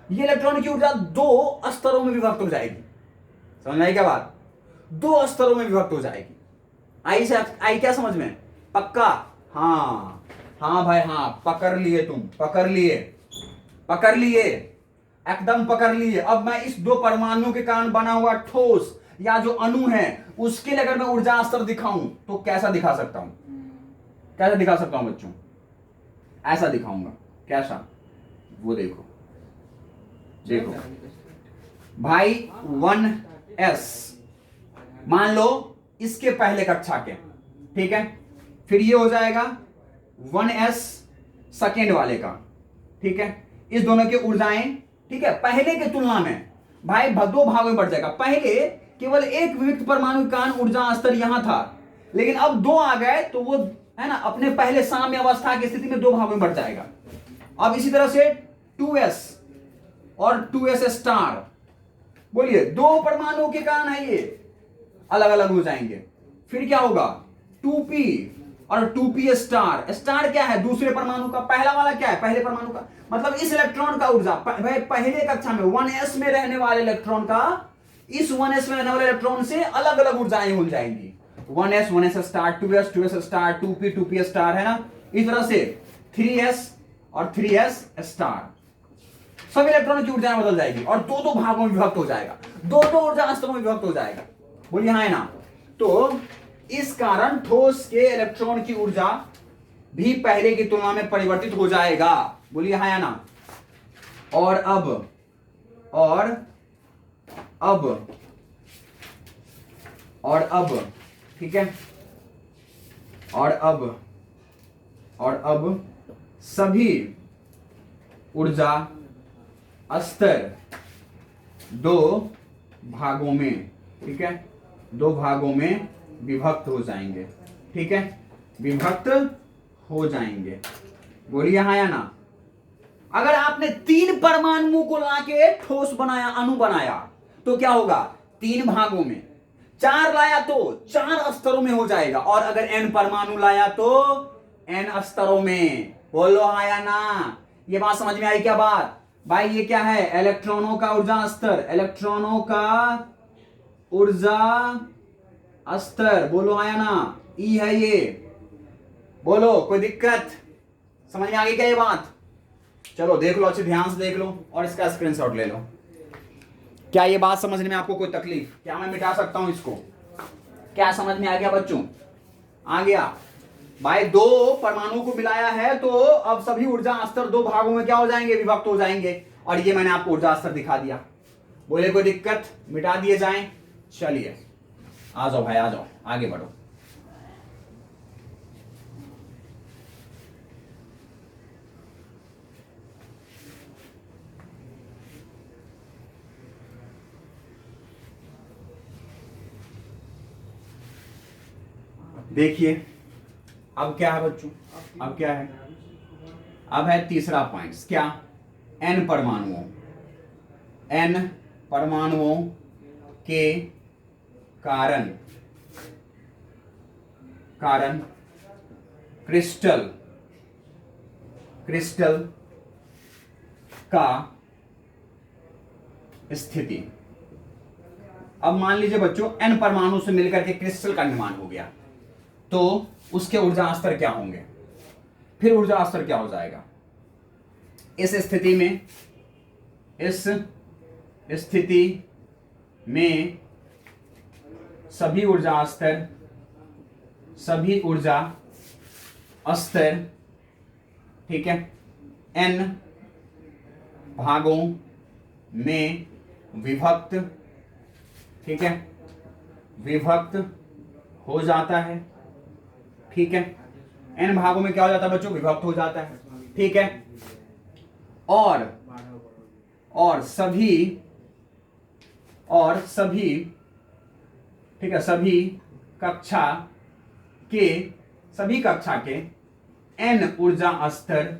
ये इलेक्ट्रॉन की ऊर्जा 2 स्तरों में विभक्त हो जाएगी। समझ आई क्या बात? 2 स्तरों में विभक्त हो जाएगी। आई क्या समझ में? पक्का? हाँ हाँ भाई हाँ, पकड़ लिए तुम, पकड़ लिए, एकदम पकड़ लिए। अब मैं इस 2 परमाणुओं के कारण बना हुआ ठोस या जो अणु है उसके लिए अगर मैं ऊर्जा स्तर दिखाऊं तो कैसा दिखा सकता हूं? कैसा दिखा सकता हूं बच्चों? ऐसा दिखाऊंगा। कैसा? वो देखो भाई 1s मान लो इसके पहले कक्षा के, ठीक है, फिर ये हो जाएगा 1s सेकेंड वाले का, ठीक है। इस दोनों की ऊर्जाएं, ठीक है, पहले के तुलना में भाई दो भागों में बढ़ जाएगा। पहले केवल एक विविक्त परमाणु का ऊर्जा स्तर यहां था, लेकिन अब दो आ गए तो वो है ना अपने पहले साम्य अवस्था की स्थिति में दो भागों में बढ़ जाएगा। अब इसी तरह से 2s और 2s स्टार, बोलिए दो परमाणुओं के कारण है ये अलग अलग हो जाएंगे। फिर क्या होगा 2p और 2p स्टार। स्टार क्या है, दूसरे परमाणु का, पहला वाला क्या है, पहले परमाणु का। मतलब इस इलेक्ट्रॉन का ऊर्जा भाई पहले कक्षा में 1s में रहने वाले इलेक्ट्रॉन का इस 1s में रहने वाले इलेक्ट्रॉन से अलग अलग ऊर्जाएं हो जाएंगी। 1s star, 2s star, 2p star, है ना। इस तरह से 3s और 3s स्टार, सब इलेक्ट्रॉनों की ऊर्जाएं बदल जाएगी और दो दो भागों में विभक्त हो जाएगा, दो दो ऊर्जा स्तरों में विभक्त हो जाएगा। बोलिए हाँ है ना। तो इस कारण ठोस के इलेक्ट्रॉन की ऊर्जा भी पहले की तुलना में परिवर्तित हो जाएगा। बोलिए हाँ या ना। और अब ठीक है, और अब सभी ऊर्जा स्तर दो भागों में, ठीक है, दो भागों में विभक्त हो जाएंगे, ठीक है, विभक्त हो जाएंगे। बोलिए हाँ या ना। अगर आपने तीन परमाणुओं को लाके ठोस बनाया, अणु बनाया, तो क्या होगा, तीन भागों में। चार लाया तो चार स्तरों में हो जाएगा, और अगर n परमाणु लाया तो n स्तरों में। बोलो हाँ या ना। ये बात समझ में आई क्या बात भाई। ये क्या है, इलेक्ट्रॉनों का ऊर्जा स्तर, इलेक्ट्रॉनों का ऊर्जा स्तर। बोलो हाँ या ना। ई है ये। बोलो कोई दिक्कत, समझ में आ गई क्या ये बात। चलो देख लो, अच्छे ध्यान से देख लो और इसका स्क्रीनशॉट ले लो। क्या ये बात समझने में आपको कोई तकलीफ, क्या मैं मिटा सकता हूं इसको, क्या समझ में आ गया बच्चों, आ गया भाई। दो परमाणु को मिलाया है तो अब सभी ऊर्जा स्तर दो भागों में क्या हो जाएंगे, विभक्त हो जाएंगे। और ये मैंने आपको ऊर्जा स्तर दिखा दिया। बोले कोई दिक्कत, मिटा दिए जाएं। चलिए आ जाओ भाई, आ जाओ, आगे बढ़ो। देखिए अब क्या है बच्चों, अब क्या है, अब है तीसरा पॉइंट, क्या, n परमाणुओं के कारण क्रिस्टल का स्थिति। अब मान लीजिए बच्चों n परमाणु से मिलकर के क्रिस्टल का निर्माण हो गया, तो उसके ऊर्जा स्तर क्या होंगे, फिर ऊर्जा स्तर क्या हो जाएगा। इस स्थिति में सभी ऊर्जा स्तर, ठीक है, n भागों में विभक्त, ठीक है, विभक्त हो जाता है, ठीक है। n भागों में क्या हो जाता है बच्चों, विभक्त हो जाता है, ठीक है। और सभी ठीक है, सभी कक्षा के n ऊर्जा स्तर,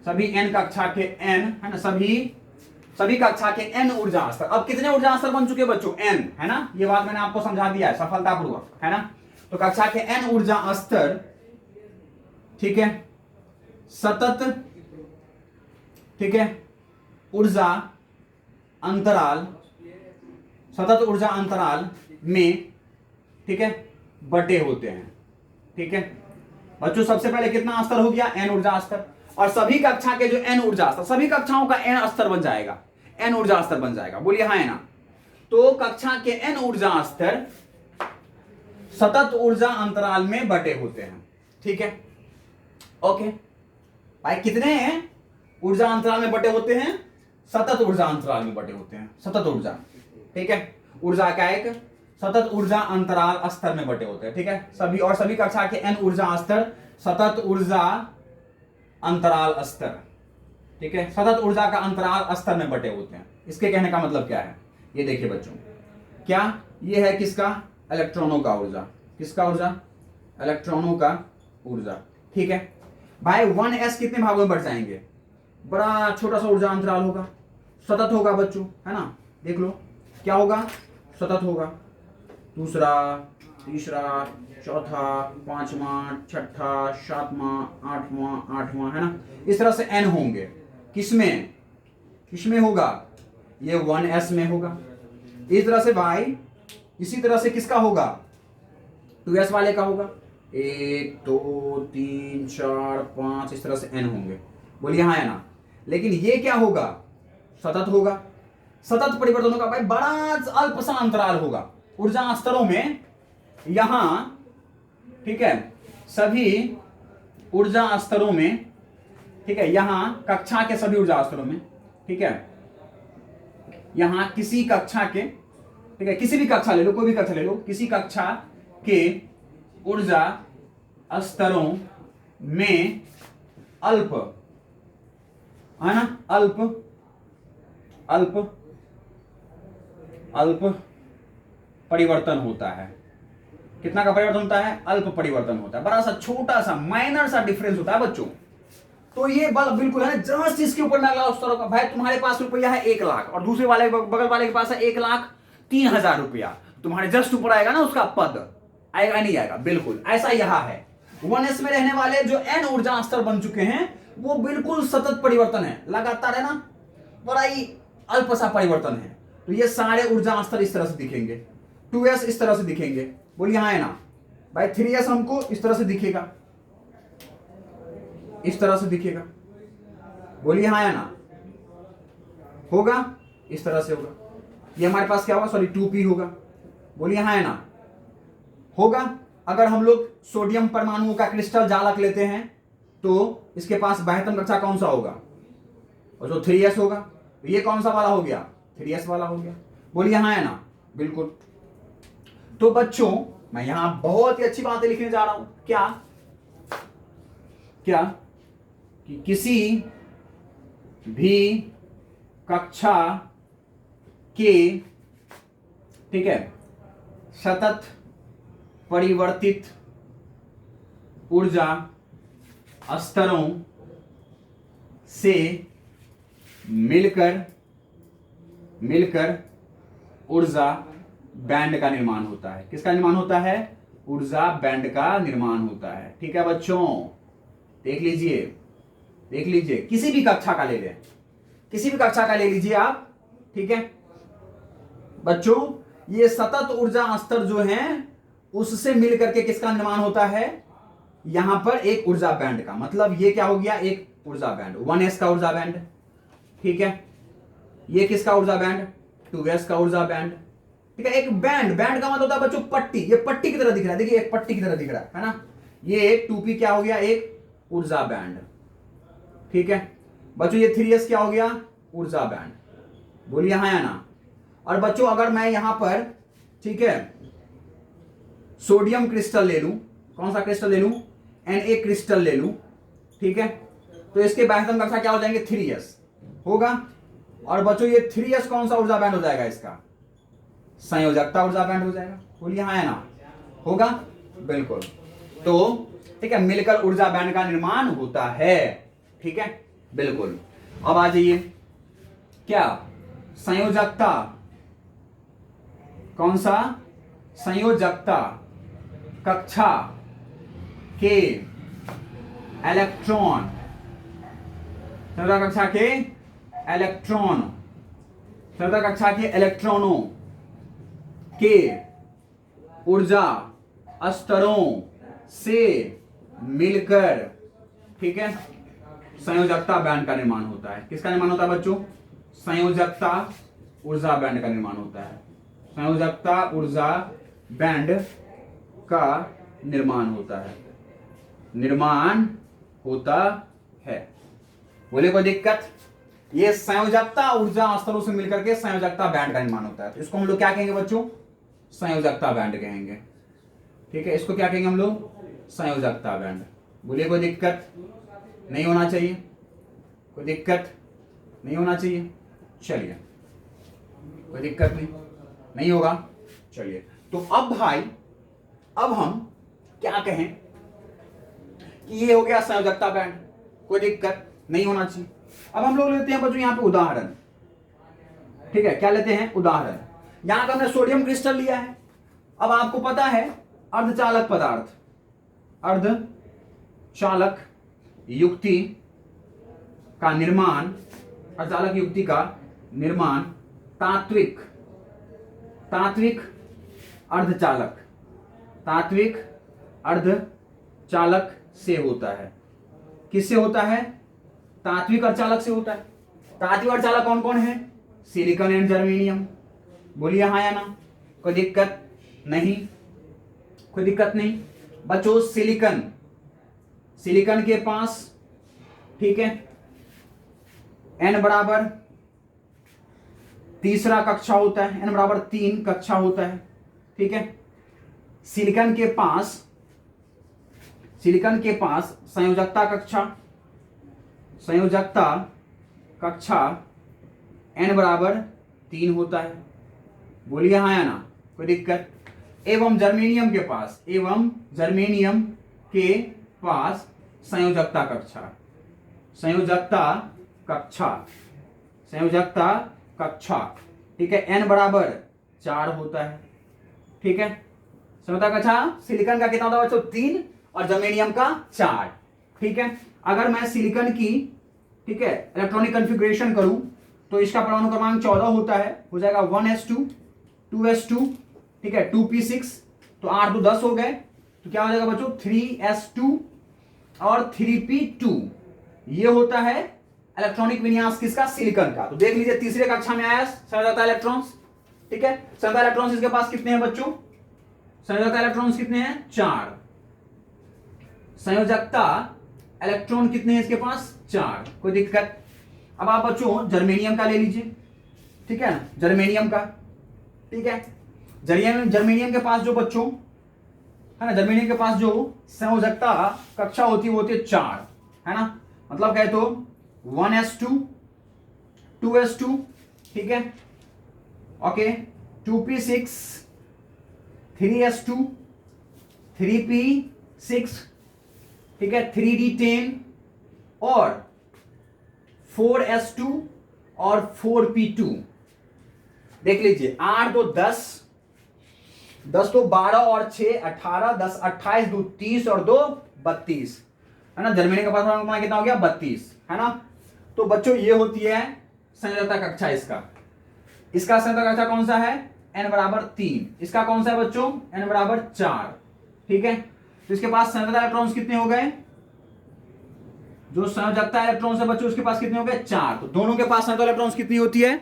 सभी n कक्षा के n, है ना, सभी कक्षा के n ऊर्जा स्तर। अब कितने ऊर्जा स्तर बन चुके बच्चों, n, है ना। ये बात मैंने आपको समझा दिया है सफलतापूर्वक, है ना। तो कक्षा के n ऊर्जा स्तर, ठीक है, सतत, ठीक है, ऊर्जा अंतराल में, ठीक है, बटे होते हैं, ठीक है बच्चों। सबसे पहले कितना स्तर हो गया, n ऊर्जा स्तर, और सभी कक्षा के जो n ऊर्जा स्तर, सभी कक्षाओं का n स्तर बन जाएगा, n ऊर्जा स्तर बन जाएगा। बोलिए हाँ है ना। तो कक्षा के n ऊर्जा स्तर सतत ऊर्जा अंतराल में बटे होते हैं, ठीक है, ओके भाई। कितने हैं ऊर्जा अंतराल में बटे होते हैं, सतत ऊर्जा अंतराल में बटे होते हैं, सतत ऊर्जा, ठीक है, ऊर्जा का एक सतत ऊर्जा अंतराल स्तर में बटे होते हैं, ठीक है। सभी कक्षा के n ऊर्जा स्तर सतत ऊर्जा अंतराल स्तर, ठीक है, सतत ऊर्जा का अंतराल स्तर में बटे होते हैं। इसके कहने का मतलब क्या है, ये देखिए बच्चों, क्या ये है किसका, इलेक्ट्रॉनों का ऊर्जा, किसका ऊर्जा, इलेक्ट्रॉनों का ऊर्जा, ठीक है भाई। 1s कितने भागों में बढ़ जाएंगे, बड़ा छोटा सा ऊर्जा अंतराल होगा, सतत होगा बच्चों, है ना, देख लो क्या होगा, सतत होगा, दूसरा, तीसरा, चौथा, पांचवा, छठा, सातवां, आठवां, है ना, इस तरह से n होंगे। किसमें, किसमें होगा, ये 1s में होगा। इस तरह से भाई, इसी तरह से किसका होगा, 2s वाले का होगा, 1 2 3 4 5, इस तरह से n होंगे, बोलिए हाँ है ना। लेकिन ये क्या होगा, सतत होगा। सतत परिवर्तन होगा भाई, बड़ा अल्प सा अंतराल होगा ऊर्जा स्तरों में, यहां, ठीक है, सभी ऊर्जा स्तरों में, ठीक है, यहां कक्षा के सभी ऊर्जा स्तरों में, ठीक है, यहां किसी कक्षा के, ठीक है, किसी भी कक्षा ले लो, कोई भी कक्षा ले लो, किसी कक्षा के ऊर्जा स्तरों में अल्प, है ना, अल्प अल्प अल्प परिवर्तन होता है। कितना का परिवर्तन होता है, अल्प परिवर्तन होता है, बड़ा सा छोटा सा माइनर सा डिफरेंस होता है बच्चों। तो ये बल बिल्कुल है जस्ट इसके ऊपर ना लगाओ उस तरह का, भाई तुम्हारे पास रुपया है 1 लाख और दूसरे वाले बगल वाले के पास है 1,03,000 रुपया, तुम्हारे जस्ट ऊपर आएगा ना उसका पद, आएगा नहीं आएगा, बिल्कुल ऐसा यहां है। 1s में रहने वाले जो n ऊर्जा स्तर बन चुके हैं वो बिल्कुल सतत परिवर्तन है, लगातार, है ना, बड़ा ही अल्प सा परिवर्तन है। तो ये सारे ऊर्जा स्तर इस तरह से दिखेंगे, 2s इस तरह से दिखेंगे, बोलिए हाँ है ना भाई। 3s हमको इस तरह से दिखेगा, इस तरह से दिखेगा, बोलिए हाँ है ना, होगा इस तरह से होगा। ये हमारे पास क्या होगा, सॉरी 2p होगा, बोलिए हाँ है ना, होगा। अगर हम लोग सोडियम परमाणुओं का क्रिस्टल जालक लेते हैं तो इसके पास बाह्यतम कक्षा कौन सा होगा, और जो 3s होगा, ये कौन सा वाला हो गया, 3s वाला हो गया, बोलिए हाँ है ना, बिल्कुल। तो बच्चों मैं यहां बहुत ही अच्छी बातें लिखने जा रहा हूं, क्या क्या कि किसी भी कक्षा के, ठीक है, सतत परिवर्तित ऊर्जा स्तरों से मिलकर ऊर्जा बैंड का निर्माण होता है। किसका निर्माण होता है, ऊर्जा बैंड का निर्माण होता है, ठीक है बच्चों, देख लीजिए, किसी भी कक्षा का ले लें, किसी भी कक्षा का ले लीजिए आप, ठीक है बच्चों। ये सतत ऊर्जा स्तर जो है उससे मिलकर के किसका निर्माण होता है, यहां पर एक ऊर्जा बैंड का, मतलब ये क्या हो गया, एक ऊर्जा बैंड, 1s का ऊर्जा बैंड, ठीक है, ये किसका ऊर्जा बैंड, 2s का ऊर्जा बैंड, ठीक है। एक बैंड, बैंड का मतलब होता है बच्चों पट्टी, ये पट्टी की तरह दिख रहा है, देखिए एक पट्टी की तरह दिख रहा है ना, ये एक 2p क्या हो गया, एक ऊर्जा बैंड, ठीक है बच्चों। ये 3s क्या हो गया, ऊर्जा बैंड, बोलिए हाँ या ना। और बच्चों अगर मैं यहां पर, ठीक है, सोडियम क्रिस्टल ले लूं, कौन सा क्रिस्टल ले लूं, Na क्रिस्टल ले लूं, ठीक है, तो इसके बाह्यतम कक्षा क्या हो जाएंगे, 3s होगा। और बच्चों ये 3s कौन सा ऊर्जा बैंड हो जाएगा, इसका संयोजकता ऊर्जा बैंड हो जाएगा, बोलिए हाँ है ना, होगा बिल्कुल। तो ठीक है, मिलकर ऊर्जा बैंड का निर्माण होता है, ठीक है बिल्कुल। अब आ जाइए, क्या संयोजकता, कौन सा, संयोजकता कक्षा के इलेक्ट्रॉन, संयोजकता कक्षा के इलेक्ट्रॉन, संयोजकता कक्षा के इलेक्ट्रॉनों के ऊर्जा स्तरों से मिलकर, ठीक है, संयोजकता बैंड का निर्माण होता है। किसका निर्माण होता है बच्चों, संयोजकता ऊर्जा बैंड का निर्माण होता है, संयोजकता ऊर्जा बैंड का निर्माण होता है, निर्माण होता है, बोले कोई दिक्कत। ये संयोजकता ऊर्जा स्तरों से मिलकर के संयोजकता बैंड का निर्माण होता है, तो इसको हम लोग क्या कहेंगे बच्चों, संयोजकता बैंड कहेंगे, ठीक है, इसको क्या कहेंगे हम लोग, संयोजकता बैंड, बोलिए कोई दिक्कत नहीं होना चाहिए, कोई दिक्कत नहीं होना चाहिए। चलिए कोई दिक्कत नहीं होगा। चलिए तो अब भाई अब हम क्या कहें कि ये हो गया संयोजकता बैंड, कोई दिक्कत नहीं होना चाहिए। अब हम लोग लेते हैं बच्चों यहाँ पे उदाहरण, ठीक है, क्या लेते हैं उदाहरण। यहां पे हमने सोडियम क्रिस्टल लिया है। अब आपको पता है अर्धचालक पदार्थ, अर्धचालक युक्ति का निर्माण, अर्धचालक युक्ति का निर्माण तात्विक अर्धचालक, तात्विक अर्धचालक से होता है। किससे होता है? तात्विक अर्धचालक से होता है। तात्विक अर्धचालक कौन कौन है? Silicon and germanium. बोलिए हाँ या ना, कोई दिक्कत नहीं, कोई दिक्कत नहीं बच्चों। सिलिकॉन के पास, ठीक है, n बराबर तीसरा कक्षा होता है, n बराबर 3 कक्षा होता है, ठीक है। सिलिकॉन के पास संयोजकता कक्षा n बराबर 3 होता है। बोलिए हाँ या ना, कोई दिक्कत। एवं जर्मेनियम के पास संयोजकता कक्षा, ठीक है, n बराबर 4 होता है, ठीक है। संयोजकता कक्षा सिलिकॉन का कितना होता है बच्चों? 3 और जर्मेनियम का 4, ठीक है। अगर मैं सिलिकॉन की, ठीक है, इलेक्ट्रॉनिक कॉन्फ़िगरेशन करूं तो इसका परमाणु क्रमांक 14 होता है, हो जाएगा 1s2 2s2, ठीक है, 2p6, तो 8 तो 10 हो गए, तो क्या हो जाएगा बच्चों? 3s2 और 3p2। ये होता है इलेक्ट्रॉनिक विन्यास किसका? सिलिकॉन का। तो देख लीजिए तीसरे कक्षा में आया संयोजकता इलेक्ट्रॉन्स, ठीक है। संयोजकता इलेक्ट्रॉन्स इसके पास कितने हैं बच्चों? संयोजकता इलेक्ट्रॉन्स कितने हैं? 4। संयोजकता इलेक्ट्रॉन कितने हैं इसके पास? 4, कोई दिक्कत। अब आप बच्चों जर्मेनियम का ले लीजिए, ठीक है ना, जर्मेनियम का, ठीक है। जर्मेनियम के पास जो बच्चों है ना, जर्मेनियम के पास जो संयोजकता कक्षा होती है वो होती है 4, है ना। मतलब कहे तो 1s2 2s2, ठीक है, ओके, 2p6 3s2 3p6, ठीक है, 3d10 और 4s2 और 4p2। देख लीजिए 8 2 10, 10 तो 12 और 6 18, 10 28, 2 30 और 2 32, है ना। जर्मनी का परमाणु कितना हो गया? 32, है ना। तो बच्चों ये होती है संयोजकता कक्षा। इसका संयोजकता कक्षा कौन सा है? n बराबर 3। इसका कौन सा है बच्चों? n बराबर 4, ठीक है। तो इसके पास संयोजकता इलेक्ट्रॉन्स कितने हो गए? जो संयोजकता इलेक्ट्रॉन्स है बच्चों उसके पास कितने हो गए? 4। तो दोनों के पास संयोजकता इलेक्ट्रॉन्स कितनी होती है?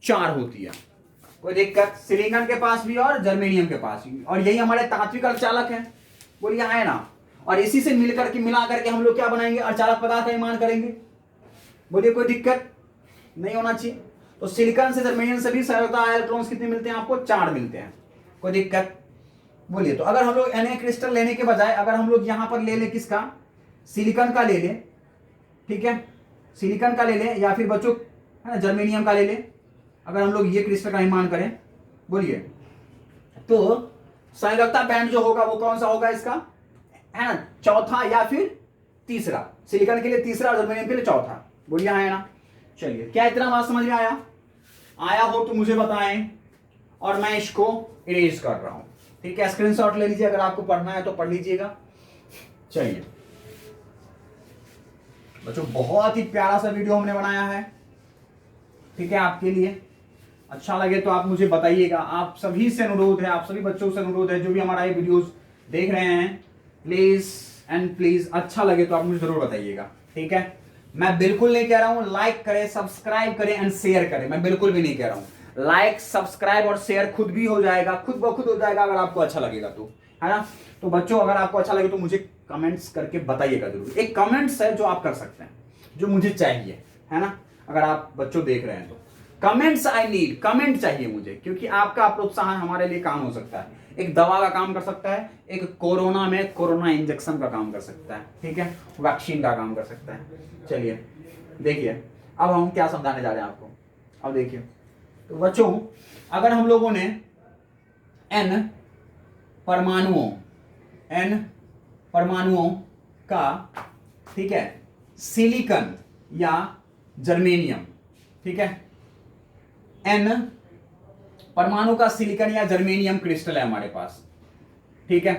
4 होती है, कोई दिक्कत। सिलिकॉन के पास भी और जर्मेनियम के पास भी, और यही हमारे तात्विक अर्धचालक है। बोलिए हाँ है ना। और इसी से मिला करके हम लोग क्या बनाएंगे? अर्धचालक पदार्थ का निर्माण करेंगे। बोलिए कोई दिक्कत नहीं होना चाहिए। तो सिलिकॉन से जर्मेनियम से भी संयोजकता इलेक्ट्रॉन्स कितने मिलते हैं आपको? 4 मिलते हैं, कोई दिक्कत। बोलिए तो अगर हम लोग Na क्रिस्टल लेने के बजाय अगर हम लोग यहां पर ले ले किसका? सिलिकॉन का ले ले, ठीक है, सिलिकॉन का ले ले, या फिर बच्चों है ना जर्मेनियम का ले ले। अगर हम लोग ये क्रिस्टल का निर्माण करें, बोलिए, तो संयोजकता बैंड जो होगा वो कौन सा होगा इसका? है ना, चौथा या फिर तीसरा। सिलिकॉन के लिए तीसरा और जर्मेनियम के लिए चौथा। बोलिए हाँ है ना। चलिए क्या इतना बात समझ में आया हो तो मुझे बताएं, और मैं इसको इरेज कर रहा हूं, ठीक है। स्क्रीनशॉट ले लीजिए, अगर आपको पढ़ना है तो पढ़ लीजिएगा। चलिए बच्चों बहुत ही प्यारा सा वीडियो हमने बनाया है, ठीक है, आपके लिए। अच्छा लगे तो आप मुझे बताइएगा। आप सभी से अनुरोध है, आप सभी बच्चों से अनुरोध है जो भी हमारा ये वीडियोस देख रहे हैं, प्लीज एंड प्लीज अच्छा लगे तो आप मुझे जरूर बताइएगा, ठीक है। मैं बिल्कुल नहीं कह रहा हूं लाइक करें, सब्सक्राइब करें एंड शेयर करें, मैं बिल्कुल भी नहीं कह रहा हूं। लाइक सब्सक्राइब और शेयर खुद भी हो जाएगा, खुद ब खुद हो जाएगा अगर आपको अच्छा लगेगा तो, है ना। तो बच्चों अगर आपको अच्छा लगे तो मुझे कमेंट्स करके बताइएगा जरूर। एक कमेंट्स है जो आप कर सकते हैं, जो मुझे चाहिए, है ना। अगर आप बच्चों देख रहे हैं तो कमेंट्स आई नीड, कमेंट चाहिए मुझे, क्योंकि आपका प्रोत्साहन हमारे लिए काम हो सकता है। एक दवा का काम कर सकता है, एक कोरोना में कोरोना इंजेक्शन का काम कर सकता है, ठीक है, वैक्सीन का काम कर सकता है। चलिए देखिए अब हम क्या समझाने जा रहे हैं आपको। अब देखिए तो बच्चों, अगर हम लोगों ने n परमाणुओं का, ठीक है, सिलिकॉन या जर्मेनियम, ठीक है, n परमाणु का सिलिकॉन या जर्मेनियम क्रिस्टल है हमारे पास, ठीक है।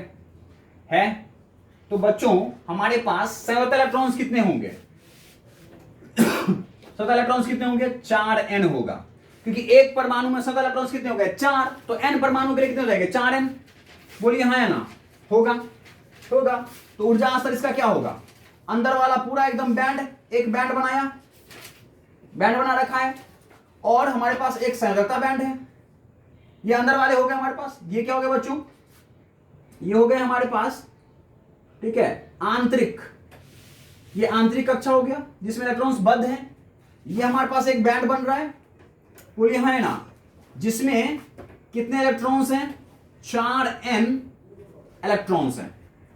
तो बच्चों हमारे पास संयुक्त इलेक्ट्रॉन्स कितने होंगे? संयुक्त इलेक्ट्रॉन्स कितने होंगे? 4n होगा, क्योंकि एक परमाणु में संयुक्त इलेक्ट्रॉन्स कितने हो गए? 4, तो n परमाणु के लिए कितने हो जाएंगे? 4n। बोलिए हाँ या ना? होगा। तो ऊर्जा स्तर इसका क्या होगा? अंदर वाला पूरा एकदम बैंड, एक बैंड बना रखा है, और हमारे पास एक संयोजकता बैंड है। ये अंदर वाले हो गए हमारे पास। ये क्या हो गए बच्चों? ये हो गए हमारे पास, ठीक है, आंतरिक, ये आंतरिक कक्षा हो गया जिसमें इलेक्ट्रॉन्स बद्ध हैं। ये हमारे पास एक बैंड बन रहा है, बोलिए हाँ ना, जिसमें कितने इलेक्ट्रॉन्स हैं? 4n इलेक्ट्रॉन्स हैं,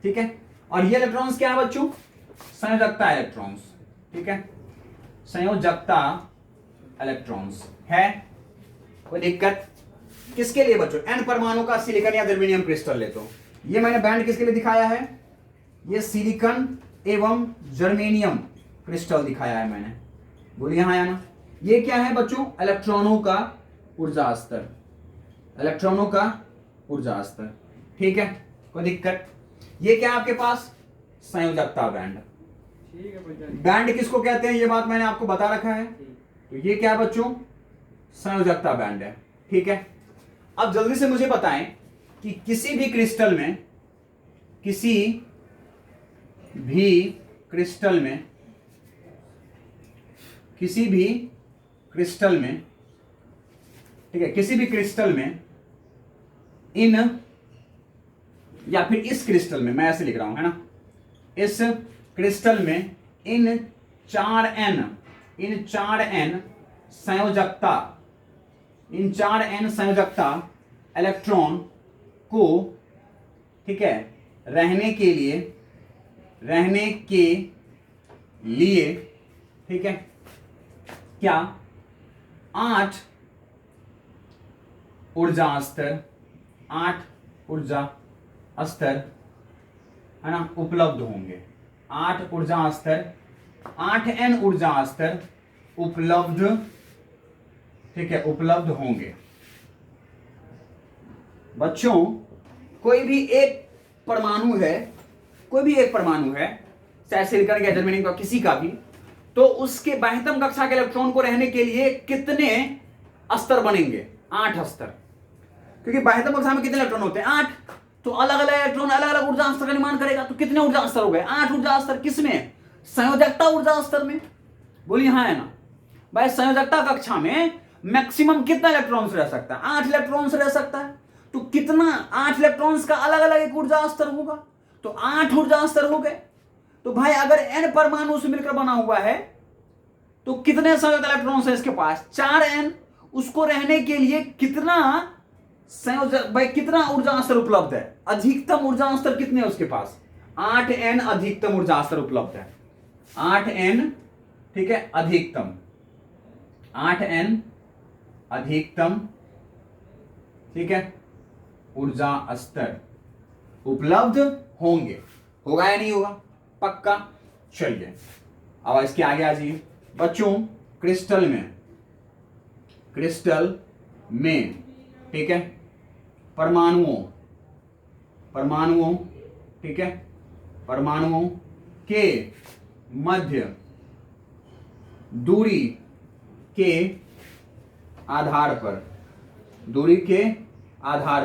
ठीक है। और ये इलेक्ट्रॉन्स क्या है बच्चों? संयोजकता इलेक्ट्रॉन्स, ठीक है, संयोजकता इलेक्ट्रॉन्स है। कोई दिक्कत? किसके लिए बच्चों? n परमाणु का सिलिकॉन या जर्मेनियम क्रिस्टल ले। तो ये मैंने बैंड किसके लिए दिखाया है? ये सिलिकॉन एवं जर्मेनियम क्रिस्टल दिखाया है मैंने, बोलिए हाँ या ना। ये क्या है बच्चों? इलेक्ट्रॉनों का ऊर्जा स्तर, इलेक्ट्रॉनों का ऊर्जा स्तर, ठीक है। कोई दिक्कत? ये क्या आपके पास? संयोजकता बैंड। बैंड किसको कहते हैं ये बात मैंने आपको बता रखा है। तो ये क्या बच्चों? संयोजकता बैंड है, ठीक है। अब जल्दी से मुझे बताएं कि किसी भी क्रिस्टल में, ठीक है, किसी भी क्रिस्टल में इन, या फिर इस क्रिस्टल में, मैं ऐसे लिख रहा हूं, है ना, इस क्रिस्टल में इन 4n संयोजकता इलेक्ट्रॉन को, ठीक है, रहने के लिए, ठीक है, क्या 8 ऊर्जा स्तर, है ना, उपलब्ध होंगे। 8 ऊर्जा स्तर, 8n ऊर्जा स्तर उपलब्ध, ठीक है, उपलब्ध होंगे। बच्चों कोई भी एक परमाणु है, चाहे सिलिकॉन या जर्मेनियम का, किसी का भी, तो उसके बाह्यतम कक्षा के इलेक्ट्रॉन को रहने के लिए कितने स्तर बनेंगे? 8 स्तर, क्योंकि बाह्यतम कक्षा में कितने इलेक्ट्रॉन होते हैं? 8। तो अलग अलग इलेक्ट्रॉन अलग अलग ऊर्जा स्तर का निर्माण करेगा, तो कितने ऊर्जा स्तर हो गए? 8 ऊर्जा स्तर। किसमें? संयोजकता ऊर्जा स्तर में, बोलिए हाँ है ना। भाई संयोजकता कक्षा में मैक्सिमम कितना इलेक्ट्रॉन्स रह सकता है? 8 इलेक्ट्रॉन्स रह सकता है। तो कितना? 8 इलेक्ट्रॉन्स का अलग अलग एक ऊर्जा स्तर होगा, तो 8 ऊर्जा स्तर हो गए। तो भाई अगर n परमाणु से मिलकर बना हुआ है तो कितने संयुक्त इलेक्ट्रॉन्स है इसके पास? 4n। उसको रहने के लिए कितना संयोजक, भाई कितना ऊर्जा स्तर उपलब्ध है? अधिकतम ऊर्जा स्तर कितने है उसके पास? 8n अधिकतम ऊर्जा स्तर उपलब्ध है। 8n, ठीक है, अधिकतम, 8n अधिकतम, ठीक है, ऊर्जा स्तर उपलब्ध होंगे। होगा या नहीं होगा? पक्का। चलिए अब इसके आगे आ जाइए बच्चों। क्रिस्टल में, ठीक है, परमाणुओं, ठीक है, परमाणुओं के मध्य दूरी के आधार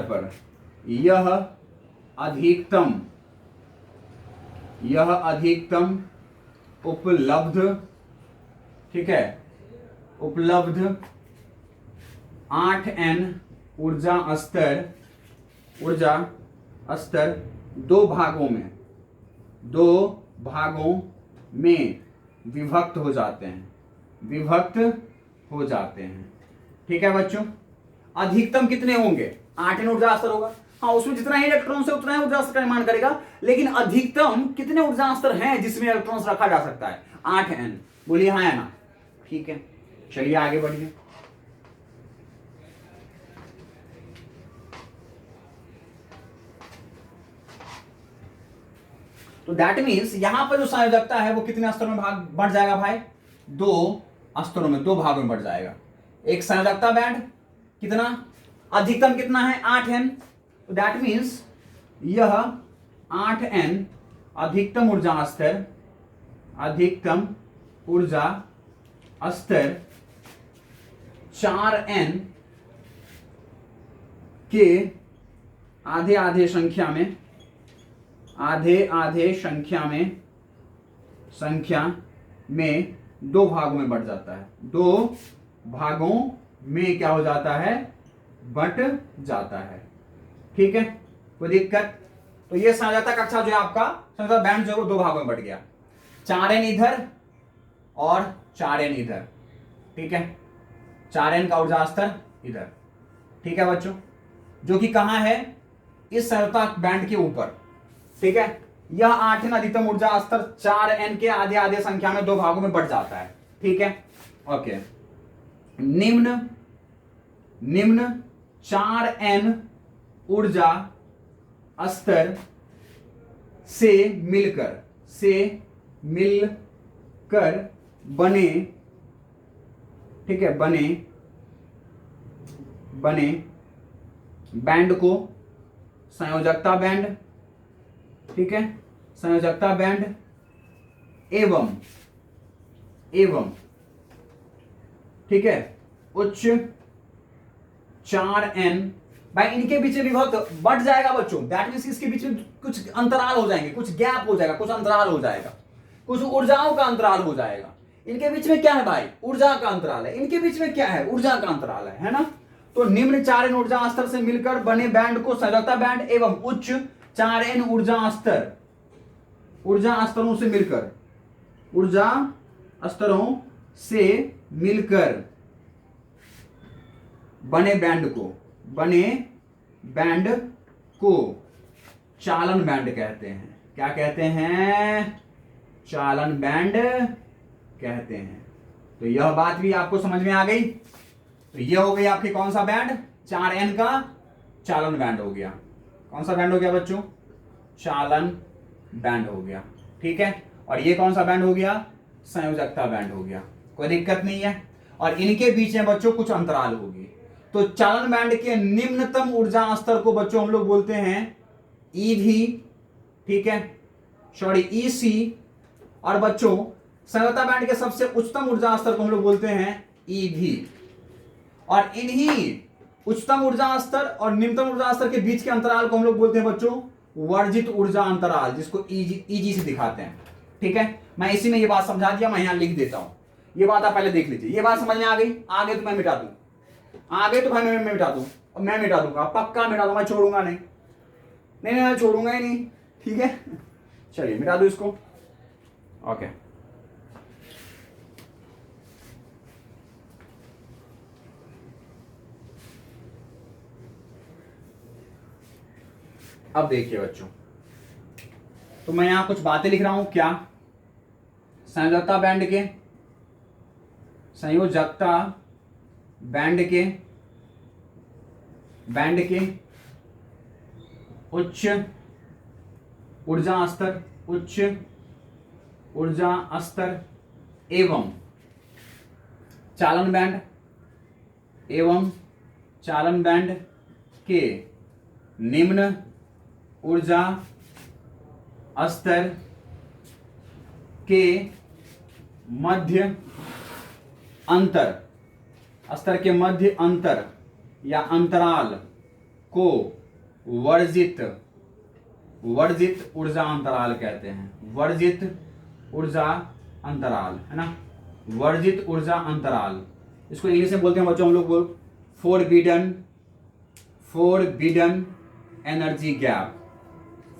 पर यह अधिकतम उपलब्ध, ठीक है, उपलब्ध 8n ऊर्जा स्तर दो भागों में विभक्त हो जाते हैं, ठीक है बच्चों, अधिकतम कितने होंगे, 8n ऊर्जा स्तर होगा। हाँ, उसमें जितना ही इलेक्ट्रॉन से उतना ही ऊर्जा स्तर का निर्माण करेगा, लेकिन अधिकतम कितने ऊर्जा स्तर हैं जिसमें इलेक्ट्रॉन्स रखा जा सकता है, 8n। बोलिए हाँ या ना। ठीक है, चलिए आगे बढ़िए। तो दैट मीन्स यहां पर जो संयोजकता है वो कितने स्तरों में भाग बढ़ जाएगा भाई, 2 स्तरों में, 2 भागों में बढ़ जाएगा। एक संयोजकता बैंड कितना, अधिकतम कितना है, 8n। तो दैट मीन्स यह 8n अधिकतम ऊर्जा स्तर, अधिकतम ऊर्जा स्तर 4n के आधे आधे संख्या में, आधे आधे संख्या में 2 भागों में बढ़ जाता है, 2 भागों में क्या हो जाता है, बट जाता है। ठीक है, कोई दिक्कत। तो ये संयोजकता कक्षा जो है आपका संयोजकता बैंड जो है वो 2 भागों में बढ़ गया, 4n इधर और 4n इधर। ठीक है, 4n का ऊर्जा स्तर इधर। ठीक है बच्चों, जो कि कहां है, इस संयोजकता बैंड के ऊपर। ठीक है, यह 8n अधिकतम ऊर्जा स्तर 4n के आधे आधे संख्या में 2 भागों में बढ़ जाता है। ठीक है, ओके। निम्न 4n ऊर्जा स्तर से मिलकर बने, ठीक है, बने बैंड को संयोजकता बैंड, ठीक है, संयोजकता बैंड एवं ठीक है उच्च 4n, भाई इनके बीच में भी बहुत बढ़ जाएगा बच्चों। दैट मींस इसके बीच में कुछ अंतराल हो जाएंगे, कुछ गैप हो जाएगा, कुछ अंतराल हो जाएगा, कुछ ऊर्जाओं का अंतराल हो जाएगा। इनके बीच में क्या है भाई, ऊर्जा का अंतराल है। इनके बीच में क्या है, ऊर्जा का अंतराल है ना। तो निम्न 4n ऊर्जा स्तर से मिलकर बने बैंड को संयोजकता बैंड एवं उच्च 4n ऊर्जा स्तरों से मिलकर, ऊर्जा स्तरों से मिलकर बने बैंड को चालन बैंड कहते हैं। क्या कहते हैं, चालन बैंड कहते हैं। तो यह बात भी आपको समझ में आ गई। तो यह हो गई आपकी कौन सा बैंड, 4n का चालन बैंड हो गया। कौन सा बैंड हो गया बच्चों, चालन बैंड हो गया। ठीक है, और ये कौन सा बैंड हो गया, संयोजकता बैंड हो गया। कोई दिक्कत नहीं है। और इनके बीच में बच्चों कुछ अंतराल होगी। तो चालन बैंड के निम्नतम ऊर्जा स्तर को बच्चों हम लोग बोलते हैं ईवी, ठीक है, सॉरी ईसी। और बच्चों संयोजकता बैंड के सबसे उच्चतम ऊर्जा स्तर को हम लोग बोलते हैं ईवी। और इन्हीं उच्चतम ऊर्जा स्तर और निम्नतम ऊर्जा स्तर के बीच के अंतराल को हम लोग बोलते हैं बच्चों वर्जित ऊर्जा अंतराल, जिसको ईजी से दिखाते हैं। ठीक है, मैं इसी में ये बात समझा दिया, मैं यहां लिख देता हूं। ये बात आप पहले देख लीजिए। ये बात समझ में आ गई, आगे तो मैं मिटा दूं, आगे तो भाई मैं मिटा दूं, और मैं मिटा दूंगा, पक्का मिटा दूंगा, छोड़ूंगा नहीं, मैं छोड़ूंगा ही नहीं। ठीक है, चलिए मिटा दो इसको। ओके, अब देखिए बच्चों, तो मैं यहां कुछ बातें लिख रहा हूं। क्या, संयोजकता बैंड के उच्च ऊर्जा स्तर एवं चालन बैंड के निम्न ऊर्जा स्तर के मध्य अंतर या अंतराल को वर्जित ऊर्जा अंतराल कहते हैं। वर्जित ऊर्जा अंतराल है ना, वर्जित ऊर्जा अंतराल। इसको इंग्लिश में बोलते हैं बच्चों हम लोग forbidden energy gap,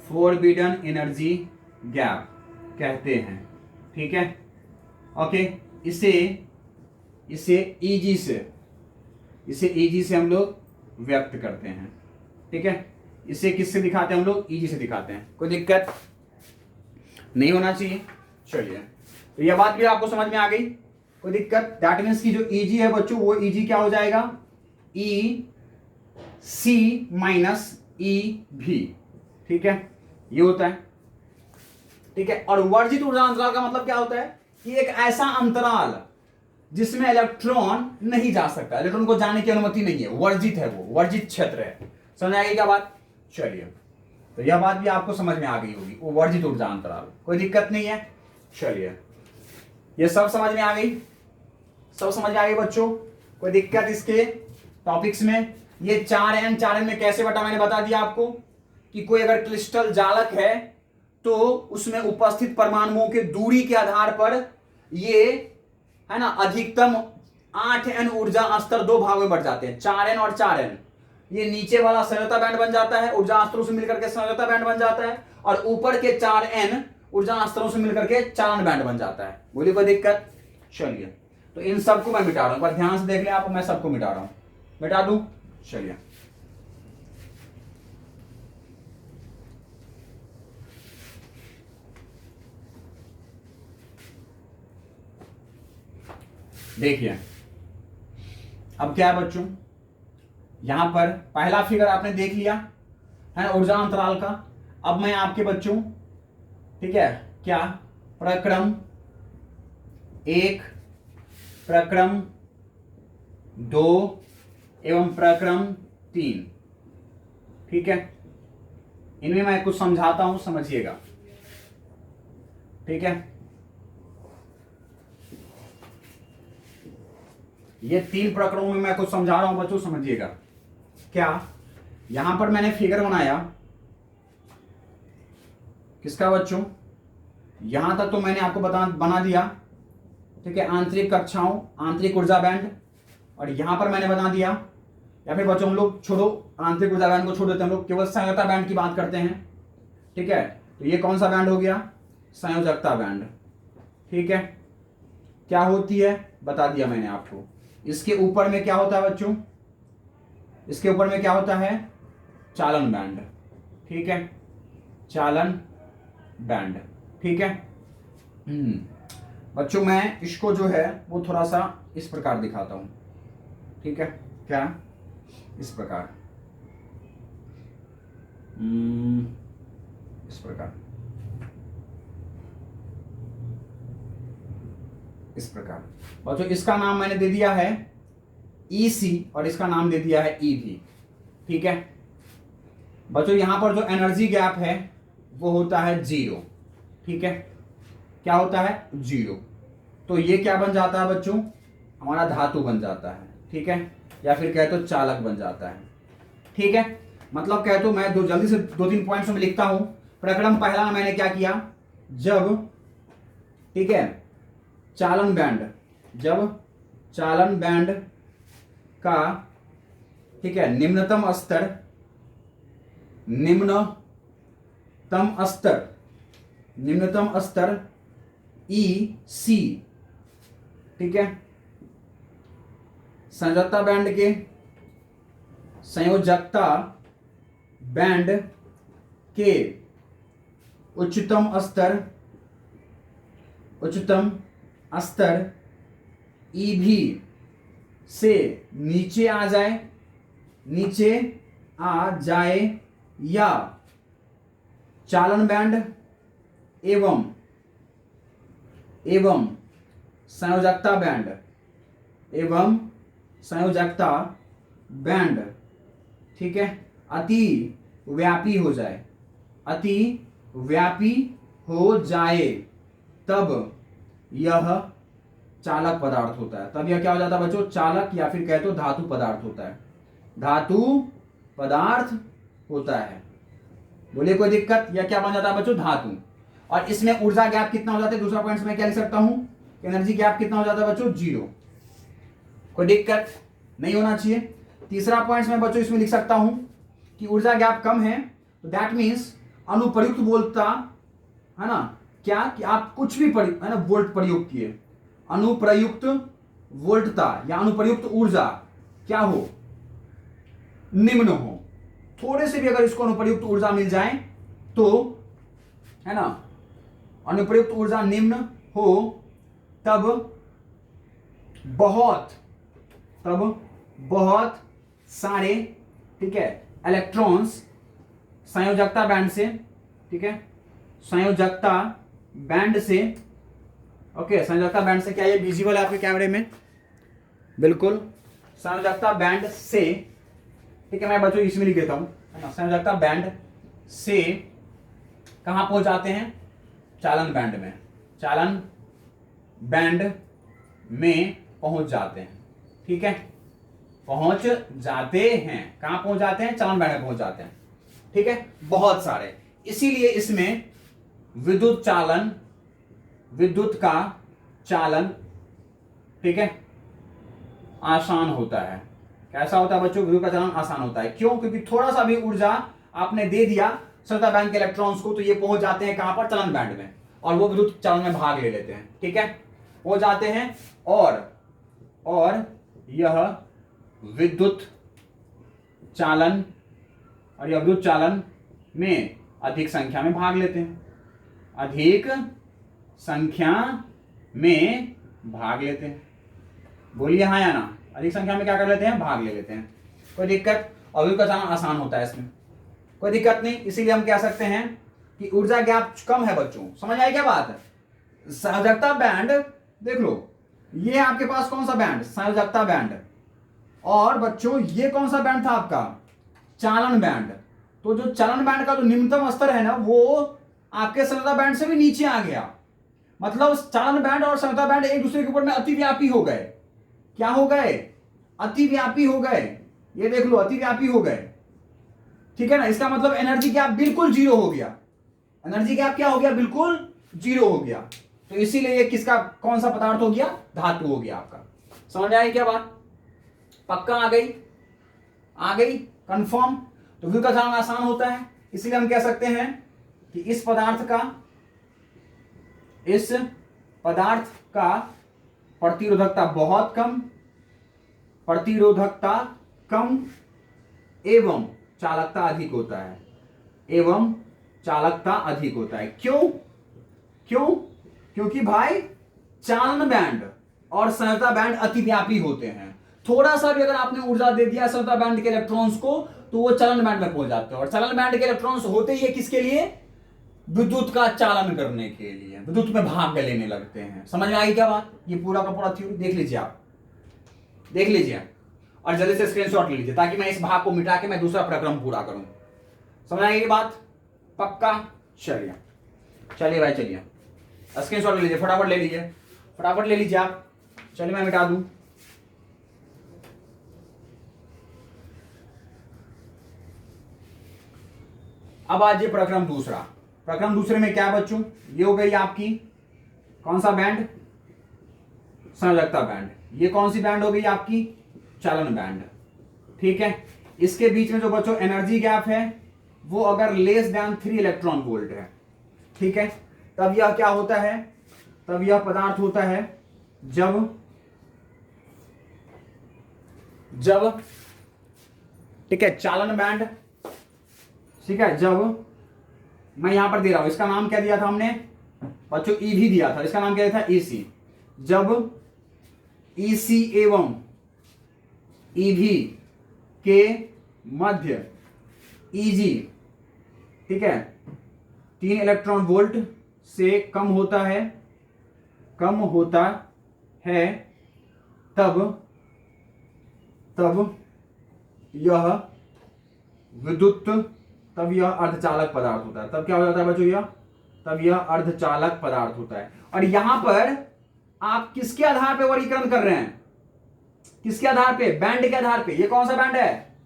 forbidden energy gap कहते हैं। ठीक है, ओके। इसे ईजी से इसे Eg से हम लोग व्यक्त करते हैं, ठीक है। इसे किससे दिखाते हैं हम लोग? Eg से दिखाते हैं। कोई दिक्कत नहीं होना चाहिए। चलिए, तो यह बात भी आपको समझ में आ गई, कोई दिक्कत? दैट मीन्स की जो Eg है बच्चों, वो Eg क्या हो जाएगा? EC माइनस EV, ठीक है, ये होता है, ठीक है। और वर्जित ऊर्जा अंतराल का मतलब क्या होता है? कि एक ऐसा अंतराल जिसमें इलेक्ट्रॉन नहीं जा सकता, इलेक्ट्रॉन को जाने की अनुमति नहीं है, वर्जित है, वो वर्जित क्षेत्र है। समझ आएगी क्या बात? चलिए, तो यह बात भी आपको समझ में आ गई होगी, वो वर्जित ऊर्जा अंतराल, कोई दिक्कत नहीं है। चलिए, ये सब समझ में आ गई, सब समझ में आ गई बच्चों? कोई दिक्कत इसके टॉपिक्स में? ये 4n में कैसे बटा, मैंने बता दिया आपको कि कोई अगर क्रिस्टल जालक है तो उसमें उपस्थित परमाणुओं के दूरी के आधार पर ये है ना अधिकतम 8n ऊर्जा स्तर दो भागों में बढ़ जाते हैं, 4n और 4n। ये नीचे वाला संयोजकता बैंड बन जाता है, ऊर्जा स्तरों से मिलकर के संयोजकता बैंड बन जाता है, और ऊपर के 4n ऊर्जा स्तरों से मिलकर के चालन बैंड बन जाता है। बोलिए कोई दिक्कत? चलिए, तो इन सबको मैं मिटा रहा हूं, पर ध्यान से देख लें आप, मैं सबको मिटा रहा हूं, मिटा दूं? चलिए, देखिए अब क्या है बच्चों, यहां पर पहला फिगर आपने देख लिया है ना ऊर्जा अंतराल का। अब मैं आपके बच्चों, ठीक है, क्या प्रक्रम 1, प्रक्रम 2 एवं प्रक्रम 3, ठीक है, इनमें मैं कुछ समझाता हूं, समझिएगा, ठीक है। ये 3 प्रकरणों में मैं कुछ समझा रहा हूं बच्चों, समझिएगा। क्या यहां पर मैंने फिगर बनाया किसका बच्चों? यहां तक तो मैंने आपको बना दिया, ठीक है, आंतरिक कक्षाओं, आंतरिक ऊर्जा बैंड, और यहां पर मैंने बना दिया, या फिर बच्चों हम लोग छोड़ो, आंतरिक ऊर्जा बैंड को छोड़ देते हैं, हम लोग केवल संयोजकता बैंड की बात करते हैं, ठीक है। तो ये कौन सा बैंड हो गया? संयोजकता बैंड, ठीक है। क्या होती है बता दिया मैंने आपको। इसके ऊपर में क्या होता है बच्चों? इसके ऊपर में क्या होता है? चालन बैंड, ठीक है, चालन बैंड, ठीक है। बच्चों मैं इसको जो है वो थोड़ा सा इस प्रकार दिखाता हूं, ठीक है, क्या इस प्रकार, इस प्रकार, इस प्रकार बच्चों। इसका नाम मैंने दे दिया है EC और इसका नाम दे दिया है EV, ठीक है बच्चों। यहां पर जो एनर्जी गैप है वो होता है 0, ठीक है, क्या होता है? 0। तो ये क्या बन जाता है बच्चों? हमारा धातु बन जाता है, ठीक है, या फिर कहे तो चालक बन जाता है, ठीक है। मतलब कहे तो मैं जल्दी से 2-3 पॉइंट्स में लिखता हूं। प्रकरण पहला मैंने क्या किया, जब, ठीक है, चालन बैंड, जब चालन बैंड का, ठीक है, निम्नतम स्तर, निम्नतम स्तर EC, ठीक है, संयोजकता बैंड के, संयोजकता बैंड के उच्चतम स्तर EV से नीचे आ जाए, या चालन बैंड एवं संयोजकता बैंड, ठीक है, अति व्यापी हो जाए, तब यह चालक पदार्थ होता है। तब यह क्या हो जाता है बच्चों? चालक, या फिर कहे तो धातु पदार्थ होता है, धातु पदार्थ होता है। बोलिए कोई दिक्कत? या क्या बन जाता है बच्चों? धातु। और इसमें ऊर्जा गैप कितना हो जाता है? दूसरा पॉइंट मैं क्या लिख सकता हूं? एनर्जी गैप कितना हो जाता है बच्चों? 0। कोई दिक्कत नहीं होना चाहिए। तीसरा पॉइंट मैं बच्चों इसमें लिख सकता हूं कि ऊर्जा गैप कम है, तो दैट मीन्स अनुप्रयुक्त वोल्टता, है ना, क्या कि आप कुछ भी है ना वोल्ट प्रयोग किए, अनुप्रयुक्त वोल्टता या अनुप्रयुक्त ऊर्जा क्या हो, निम्न हो। थोड़े से भी अगर इसको अनुप्रयुक्त ऊर्जा मिल जाए तो, है ना, अनुप्रयुक्त ऊर्जा निम्न हो तब बहुत सारे, ठीक है, इलेक्ट्रॉन्स संयोजकता बैंड से, ठीक है, संयोजकता बैंड से, ओके, संयोजकता बैंड से, क्या ये विजिबल है आपके कैमरे में? बिल्कुल, संयोजकता बैंड से, ठीक है, मैं बच्चों इसमें लिख देता हूं, है ना, संयोजकता बैंड से कहां पहुंच जाते हैं? चालन बैंड में, चालन बैंड में पहुंच जाते हैं, ठीक है, पहुंच जाते हैं। कहां पहुंच जाते हैं? चालन बैंड में पहुंच जाते हैं, ठीक है, बहुत सारे। इसीलिए इसमें विद्युत का चालन, ठीक है, आसान होता है। कैसा होता है बच्चों? विद्युत का चालन आसान होता है। क्यों? क्योंकि थोड़ा सा भी ऊर्जा आपने दे दिया संयोजकता बैंड के इलेक्ट्रॉन्स को, तो ये पहुंच जाते हैं कहां पर? चालन बैंड में, और वो विद्युत चालन में भाग ले लेते हैं, ठीक है, हो जाते हैं, और यह विद्युत चालन में अधिक संख्या में भाग लेते हैं, अधिक संख्या में भाग लेते हैं। बोलिए हाँ या ना? अधिक संख्या में क्या कर लेते हैं? भाग ले लेते हैं। कोई दिक्कत? और विद्युत का चालन आसान होता है, इसमें कोई दिक्कत नहीं। इसीलिए हम कह सकते हैं कि ऊर्जा गैप कम है बच्चों। समझ आई क्या बात? संयोजकता बैंड देख लो, ये आपके पास कौन सा बैंड? संयोजकता बैंड। और बच्चों ये कौन सा बैंड था आपका? चालन बैंड। तो जो चालन बैंड का जो निम्नतम स्तर है ना, वो आपके संयोजकता बैंड से भी नीचे आ गया। मतलब चालन बैंड और संयोजकता बैंड एक दूसरे के ऊपर में अतिव्यापी हो गए। क्या हो गए? अतिव्यापी हो गए। ये देख लो, अतिव्यापी हो गए, ठीक है ना। इसका मतलब एनर्जी गैप बिल्कुल जीरो हो गया। एनर्जी गैप क्या हो गया? बिल्कुल जीरो हो गया। तो इसीलिए ये किसका, कौन सा पदार्थ हो गया? धातु हो गया आपका। समझ आई क्या बात? पक्का आ गई? आ गई कंफर्म? तो विद्युत का चालन आसान होता है, इसलिए हम कह सकते हैं कि इस पदार्थ का प्रतिरोधकता बहुत कम, एवं चालकता अधिक होता है, क्यों? क्योंकि भाई चालन बैंड और संयोजकता बैंड अतिव्यापी होते हैं। थोड़ा सा भी अगर आपने ऊर्जा दे दिया संयोजकता बैंड के इलेक्ट्रॉन्स को, तो वो चालन बैंड में पहुंच जाते हैं। और चालन बैंड के इलेक्ट्रॉन्स होते ही किसके लिए? विद्युत का चालन करने के लिए, विद्युत में भाग लेने लगते हैं। समझ में आई क्या बात? ये पूरा का पूरा थ्योरी देख लीजिए, आप देख लीजिए और जल्दी से स्क्रीनशॉट ले लीजिए, ताकि मैं इस भाग को मिटा के मैं दूसरा प्रक्रम पूरा करूं। समझ आई ये बात? पक्का? चलिए भाई, चलिए स्क्रीनशॉट ले लीजिए, फटाफट ले लीजिए आप। चलिए मैं मिटा दूं। अब आज ये प्रक्रम दूसरे में क्या बच्चों? ये हो गई आपकी कौन सा बैंड? संयोजकता बैंड। ये कौन सी बैंड हो गई आपकी? चालन बैंड, ठीक है। इसके बीच में जो बच्चों एनर्जी गैप है, वो अगर लेस देन 3 इलेक्ट्रॉन वोल्ट है, ठीक है, तब यह क्या होता है? तब यह पदार्थ होता है जब ठीक है, चालन बैंड, ठीक है, जब मैं यहां पर दे रहा हूं, इसका नाम क्या दिया था हमने बच्चों? ईवी दिया था। इसका नाम क्या दिया था? ईसी। जब ईसी एवं ईवी के मध्य ईजी, ठीक है, 3 इलेक्ट्रॉन वोल्ट से कम होता है, तब यह विद्युत, तब यह अर्धचालक पदार्थ होता है। तब क्या हो जाता है बच्चों? तब यह अर्धचालक पदार्थ होता है। और यहां पर आप किसके आधार पर वर्गीकरण कर रहे हैं? किसके आधार पे? बैंड के आधार पे। ये कौन सा बैंड है?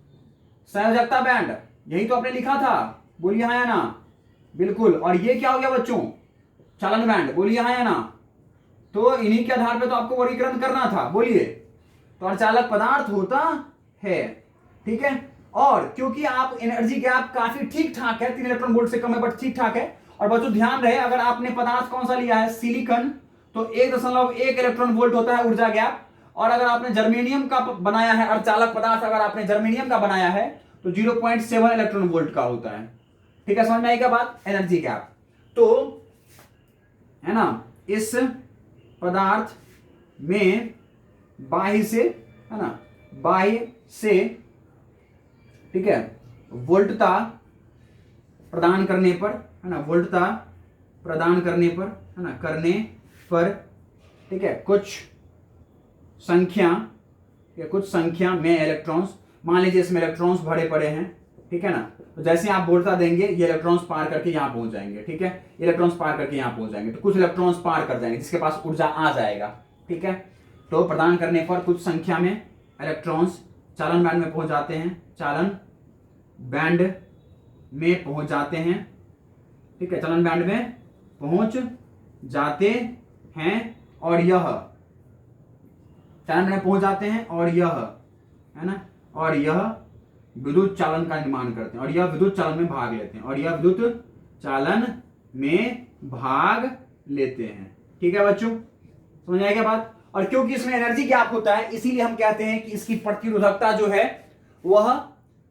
संयोजकता बैंड। यही तो आपने लिखा था। बोलिए हाँ या ना? बिल्कुल। और ये क्या हो गया बच्चों? चालन बैंड। बोलिए हाँ या ना? तो इन्हीं के आधार पे तो आपको वर्गीकरण करना था। बोलिए। तो अर्धचालक पदार्थ होता है, ठीक है। और क्योंकि आप एनर्जी गैप काफी ठीक ठाक है, 3 इलेक्ट्रॉन वोल्ट से कम है, बट ठीक ठाक है। और बच्चों ध्यान रहे, अगर आपने पदार्थ कौन सा लिया है? सिलिकॉन, तो 1.1 इलेक्ट्रॉन वोल्ट होता है ऊर्जा गैप। और अगर आपने जर्मेनियम का बनाया है, अर्धचालक पदार्थ अगर आपने जर्मेनियम का बनाया है तो 0.7 इलेक्ट्रॉन वोल्ट का होता है। ठीक है, समझ में आई क्या बात? Energy gap. तो है ना, इस पदार्थ में बाह्य से, है ना, बाह्य से, ठीक है, वोल्टता प्रदान करने पर, है ना, वोल्टता प्रदान करने पर, है ना, करने पर, ठीक है, कुछ संख्या या कुछ संख्या में इलेक्ट्रॉन्स, मान लीजिए इसमें इलेक्ट्रॉन्स भरे पड़े हैं, ठीक है ना, तो जैसे आप वोल्टता देंगे ये इलेक्ट्रॉन्स पार करके यहां पहुंच जाएंगे। ठीक है, इलेक्ट्रॉन्स पार करके यहां पहुंच जाएंगे, तो कुछ इलेक्ट्रॉन्स पार कर जाएंगे जिसके पास ऊर्जा आ जाएगा। ठीक है, तो प्रदान करने पर कुछ संख्या में इलेक्ट्रॉन्स चालन बैंड में पहुंच जाते हैं, चालन बैंड में पहुंच जाते हैं। ठीक है, चालन बैंड में पहुंच जाते हैं और यह चालन बैंड में पहुंच जाते हैं और यह, है ना, और यह विद्युत चालन का निर्माण करते हैं, और यह विद्युत चालन में भाग लेते हैं, और यह विद्युत चालन में भाग लेते हैं। ठीक है बच्चों, समझ आएगा बात? और क्योंकि इसमें एनर्जी गैप होता है इसीलिए हम कहते हैं कि इसकी प्रतिरोधकता जो है वह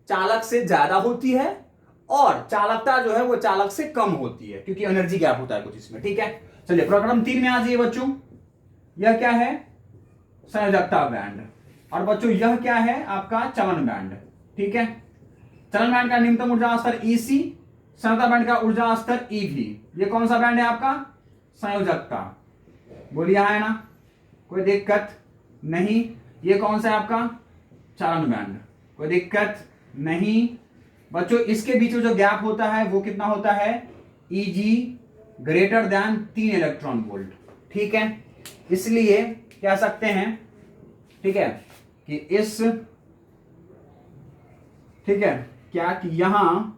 चालक से ज्यादा होती है और चालकता जो है वो चालक से कम होती है, क्योंकि एनर्जी गैप होता है कुछ इसमें। ठीक है, चलिए प्रकरण 3 में आ जाइए बच्चों। यह क्या है? संयोजकता बैंड। और बच्चों यह क्या है? आपका चलन बैंड। ठीक है, चलन बैंड का न्यूनतम ऊर्जा स्तर ईसी, संयोजकता बैंड का ऊर्जा स्तर ईवी। ये कौन सा बैंड है आपका? संयोजकता। बोलिए है ना, कोई दिक्कत नहीं। ये कौन सा है आपका? चालन बैंड। कोई दिक्कत नहीं बच्चों। इसके बीच में जो गैप होता है वो कितना होता है? Eg greater than 3 electron volt. ठीक है, इसलिए कह सकते हैं, ठीक है, कि इस, ठीक है, क्या कि यहां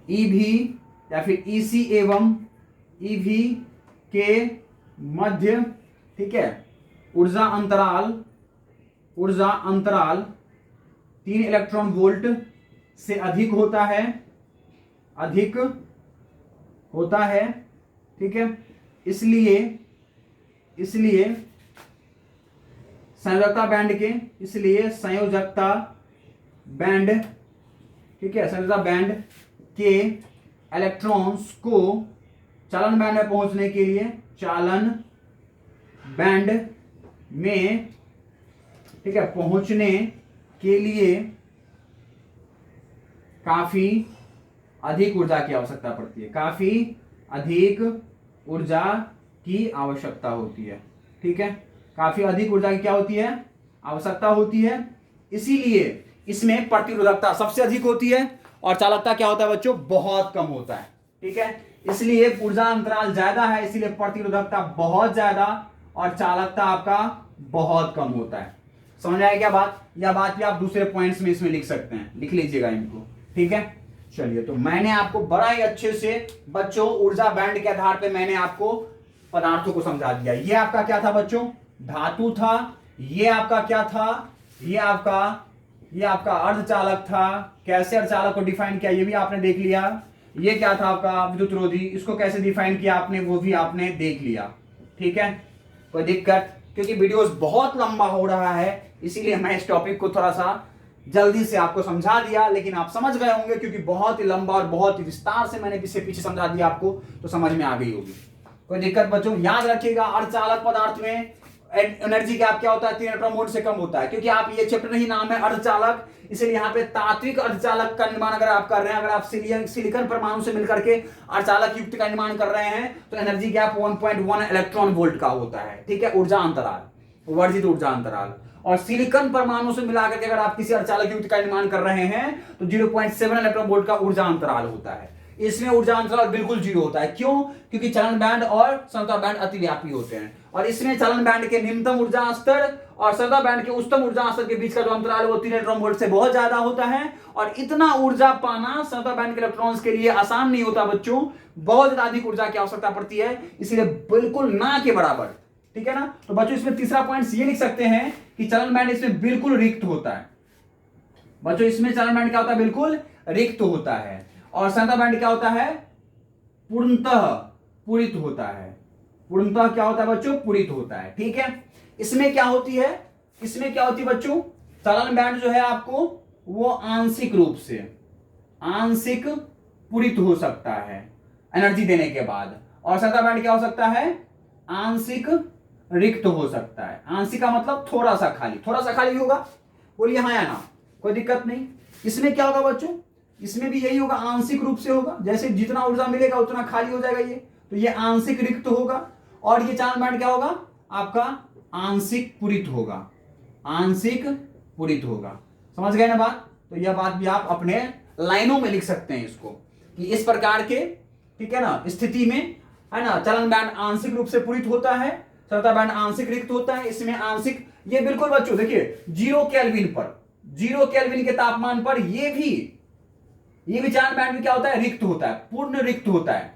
Ev या फिर Ec एवं Ev के मध्य, ठीक है, ऊर्जा अंतराल 3 इलेक्ट्रॉन वोल्ट से अधिक होता है, अधिक होता है। ठीक है, इसलिए संयोजकता बैंड के, इसलिए संयोजकता बैंड, ठीक है, संयोजकता बैंड के इलेक्ट्रॉन्स को चालन बैंड में पहुंचने के लिए, चालन बैंड में, ठीक है, पहुंचने के लिए काफी अधिक ऊर्जा की आवश्यकता पड़ती है, काफी अधिक ऊर्जा की आवश्यकता होती है। ठीक है, काफी अधिक ऊर्जा की क्या होती है? आवश्यकता होती है। इसीलिए इसमें प्रतिरोधकता सबसे अधिक होती है और चालकता क्या होता है बच्चों? बहुत कम होता है। ठीक है, इसलिए ऊर्जा अंतराल ज्यादा है, इसलिए प्रतिरोधकता बहुत ज्यादा और चालकता आपका बहुत कम होता है। समझ आया क्या बात? या बात भी आप दूसरे पॉइंट्स में इसमें लिख सकते हैं, लिख लीजिएगा इनको। ठीक है, चलिए, तो मैंने आपको बड़ा ही अच्छे से बच्चों ऊर्जा बैंड के आधार पे मैंने आपको पदार्थों को समझा दिया। ये आपका क्या था बच्चों? धातु था। ये आपका क्या था? ये आपका अर्धचालक था। कैसे अर्धचालक को डिफाइन किया ये भी आपने देख लिया। ये क्या था आपका? विद्युत रोधी। इसको कैसे डिफाइन किया आपने वो भी आपने देख लिया। ठीक है, कोई दिक्कत? क्योंकि वीडियोस बहुत लंबा हो रहा है इसीलिए मैं इस टॉपिक को थोड़ा सा जल्दी से आपको समझा दिया, लेकिन आप समझ गए होंगे क्योंकि बहुत ही लंबा और बहुत ही विस्तार से मैंने पीछे समझा दिया आपको, तो समझ में आ गई होगी। कोई दिक्कत बच्चों? याद रखिएगा अर्धचालक पदार्थ में एनर्जी गैप क्या होता है? 3 इलेक्ट्रॉन वोल्ट से कम होता है। क्योंकि आप ये चैप्टर ही नाम है अर्धचालक, इसलिए यहाँ पे तात्विक अर्धचालक का निर्माण अगर आप कर रहे हैं, अगर आप सिलिकॉन परमाणु से मिलकर के अर्धचालक युक्त का निर्माण कर रहे हैं तो एनर्जी गैप 1.1 इलेक्ट्रॉन वोल्ट का होता है। ठीक है, ऊर्जा अंतराल, वर्जित ऊर्जा अंतराल। और सिलिकॉन परमाणु से मिलाकर के अगर आप किसी अर्धचालक युक्त का निर्माण कर रहे हैं तो 0.7 इलेक्ट्रॉन वोल्ट का ऊर्जा अंतराल होता है। इसमें ऊर्जा अंतराल बिल्कुल 0 होता है। क्यों? क्योंकि चलन बैंड और समता बैंड अतिव्यापी होते हैं और इसमें चलन बैंड के निम्नतम ऊर्जा स्तर और समता बैंड के उच्चतम ऊर्जा स्तर के बीच का जो अंतराल है वो 3 इलेक्ट्रॉन वोल्ट से बहुत ज्यादा होता है। और इतना ऊर्जा पाना समता बैंड के इलेक्ट्रॉन्स के लिए आसान नहीं होता बच्चों, बहुत ज्यादा अधिक ऊर्जा की आवश्यकता पड़ती है, इसलिए बिल्कुल ना के बराबर। ठीक है ना, तो बच्चों इसमें तीसरा पॉइंट ये लिख सकते हैं कि चलन बैंड इसमें बिल्कुल रिक्त होता है। बच्चों इसमें चलन बैंड क्या होता है? बिल्कुल रिक्त होता है। और समता बैंड क्या होता है? पूर्णतः पूरित होता है। पूर्णतः क्या होता है बच्चों? पूरित होता है। ठीक है, इसमें क्या होती है, इसमें क्या होती है बच्चों, चालन बैंड जो है आपको वो आंशिक रूप से आंशिक पूरित हो सकता है एनर्जी देने के बाद, और सतह बैंड क्या हो सकता है, आंशिक रिक्त हो सकता है। आंशिक का मतलब थोड़ा सा खाली, थोड़ा सा खाली होगा, बोलिए हाँ या ना, कोई दिक्कत नहीं। इसमें क्या होगा बच्चों, इसमें भी यही होगा, आंशिक रूप से होगा, जैसे जितना ऊर्जा मिलेगा उतना खाली हो जाएगा ये, तो ये आंशिक रिक्त होगा। और ये चालन बैंड क्या होगा आपका, आंशिक पूरित होगा, आंशिक पूरित होगा। समझ गए ना बात। तो यह बात भी आप अपने लाइनों में लिख सकते हैं इसको, कि इस प्रकार के, ठीक है ना, स्थिति में, है ना, चालन बैंड आंशिक रूप से पूरित होता है, सतह बैंड आंशिक रिक्त होता है। इसमें आंशिक, ये बिल्कुल बच्चों देखिए 0 केल्विन पर, 0 केल्विन के तापमान पर ये भी चालन बैंड में क्या होता है, रिक्त होता है, पूर्ण रिक्त होता है,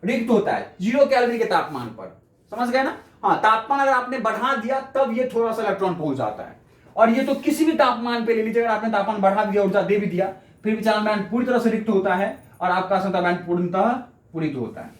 रिक्त होता है 0 केल्विन के तापमान पर। समझ गए ना। हाँ, तापमान अगर आपने बढ़ा दिया तब ये थोड़ा सा इलेक्ट्रॉन पहुंच जाता है, और ये तो किसी भी तापमान पे ले लीजिए, अगर आपने तापमान बढ़ा दिया, ऊर्जा दे भी दिया, फिर भी चालन बैंड पूरी तरह से रिक्त होता है और आपका सतह बैंड पूर्णतः पूरित होता है।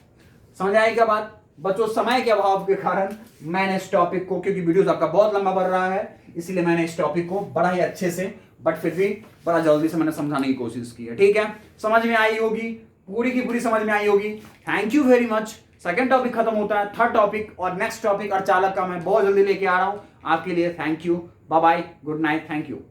समझ आएगी क्या बात बच्चों। समय के अभाव के कारण मैंने इस टॉपिक को, क्योंकि वीडियोस आपका बहुत लंबा बढ़ रहा है, इसलिए मैंने इस टॉपिक को बड़ा ही अच्छे से, बट फिर भी बड़ा जल्दी से मैंने समझाने की कोशिश की है। ठीक है, समझ में आई होगी, पूरी की पूरी समझ में आई होगी। Thank you very much. Second topic खत्म होता है, थर्ड टॉपिक और नेक्स्ट टॉपिक और चालक का मैं बहुत जल्दी लेके आ रहा हूं आपके लिए। Thank you, bye bye, good night, thank you.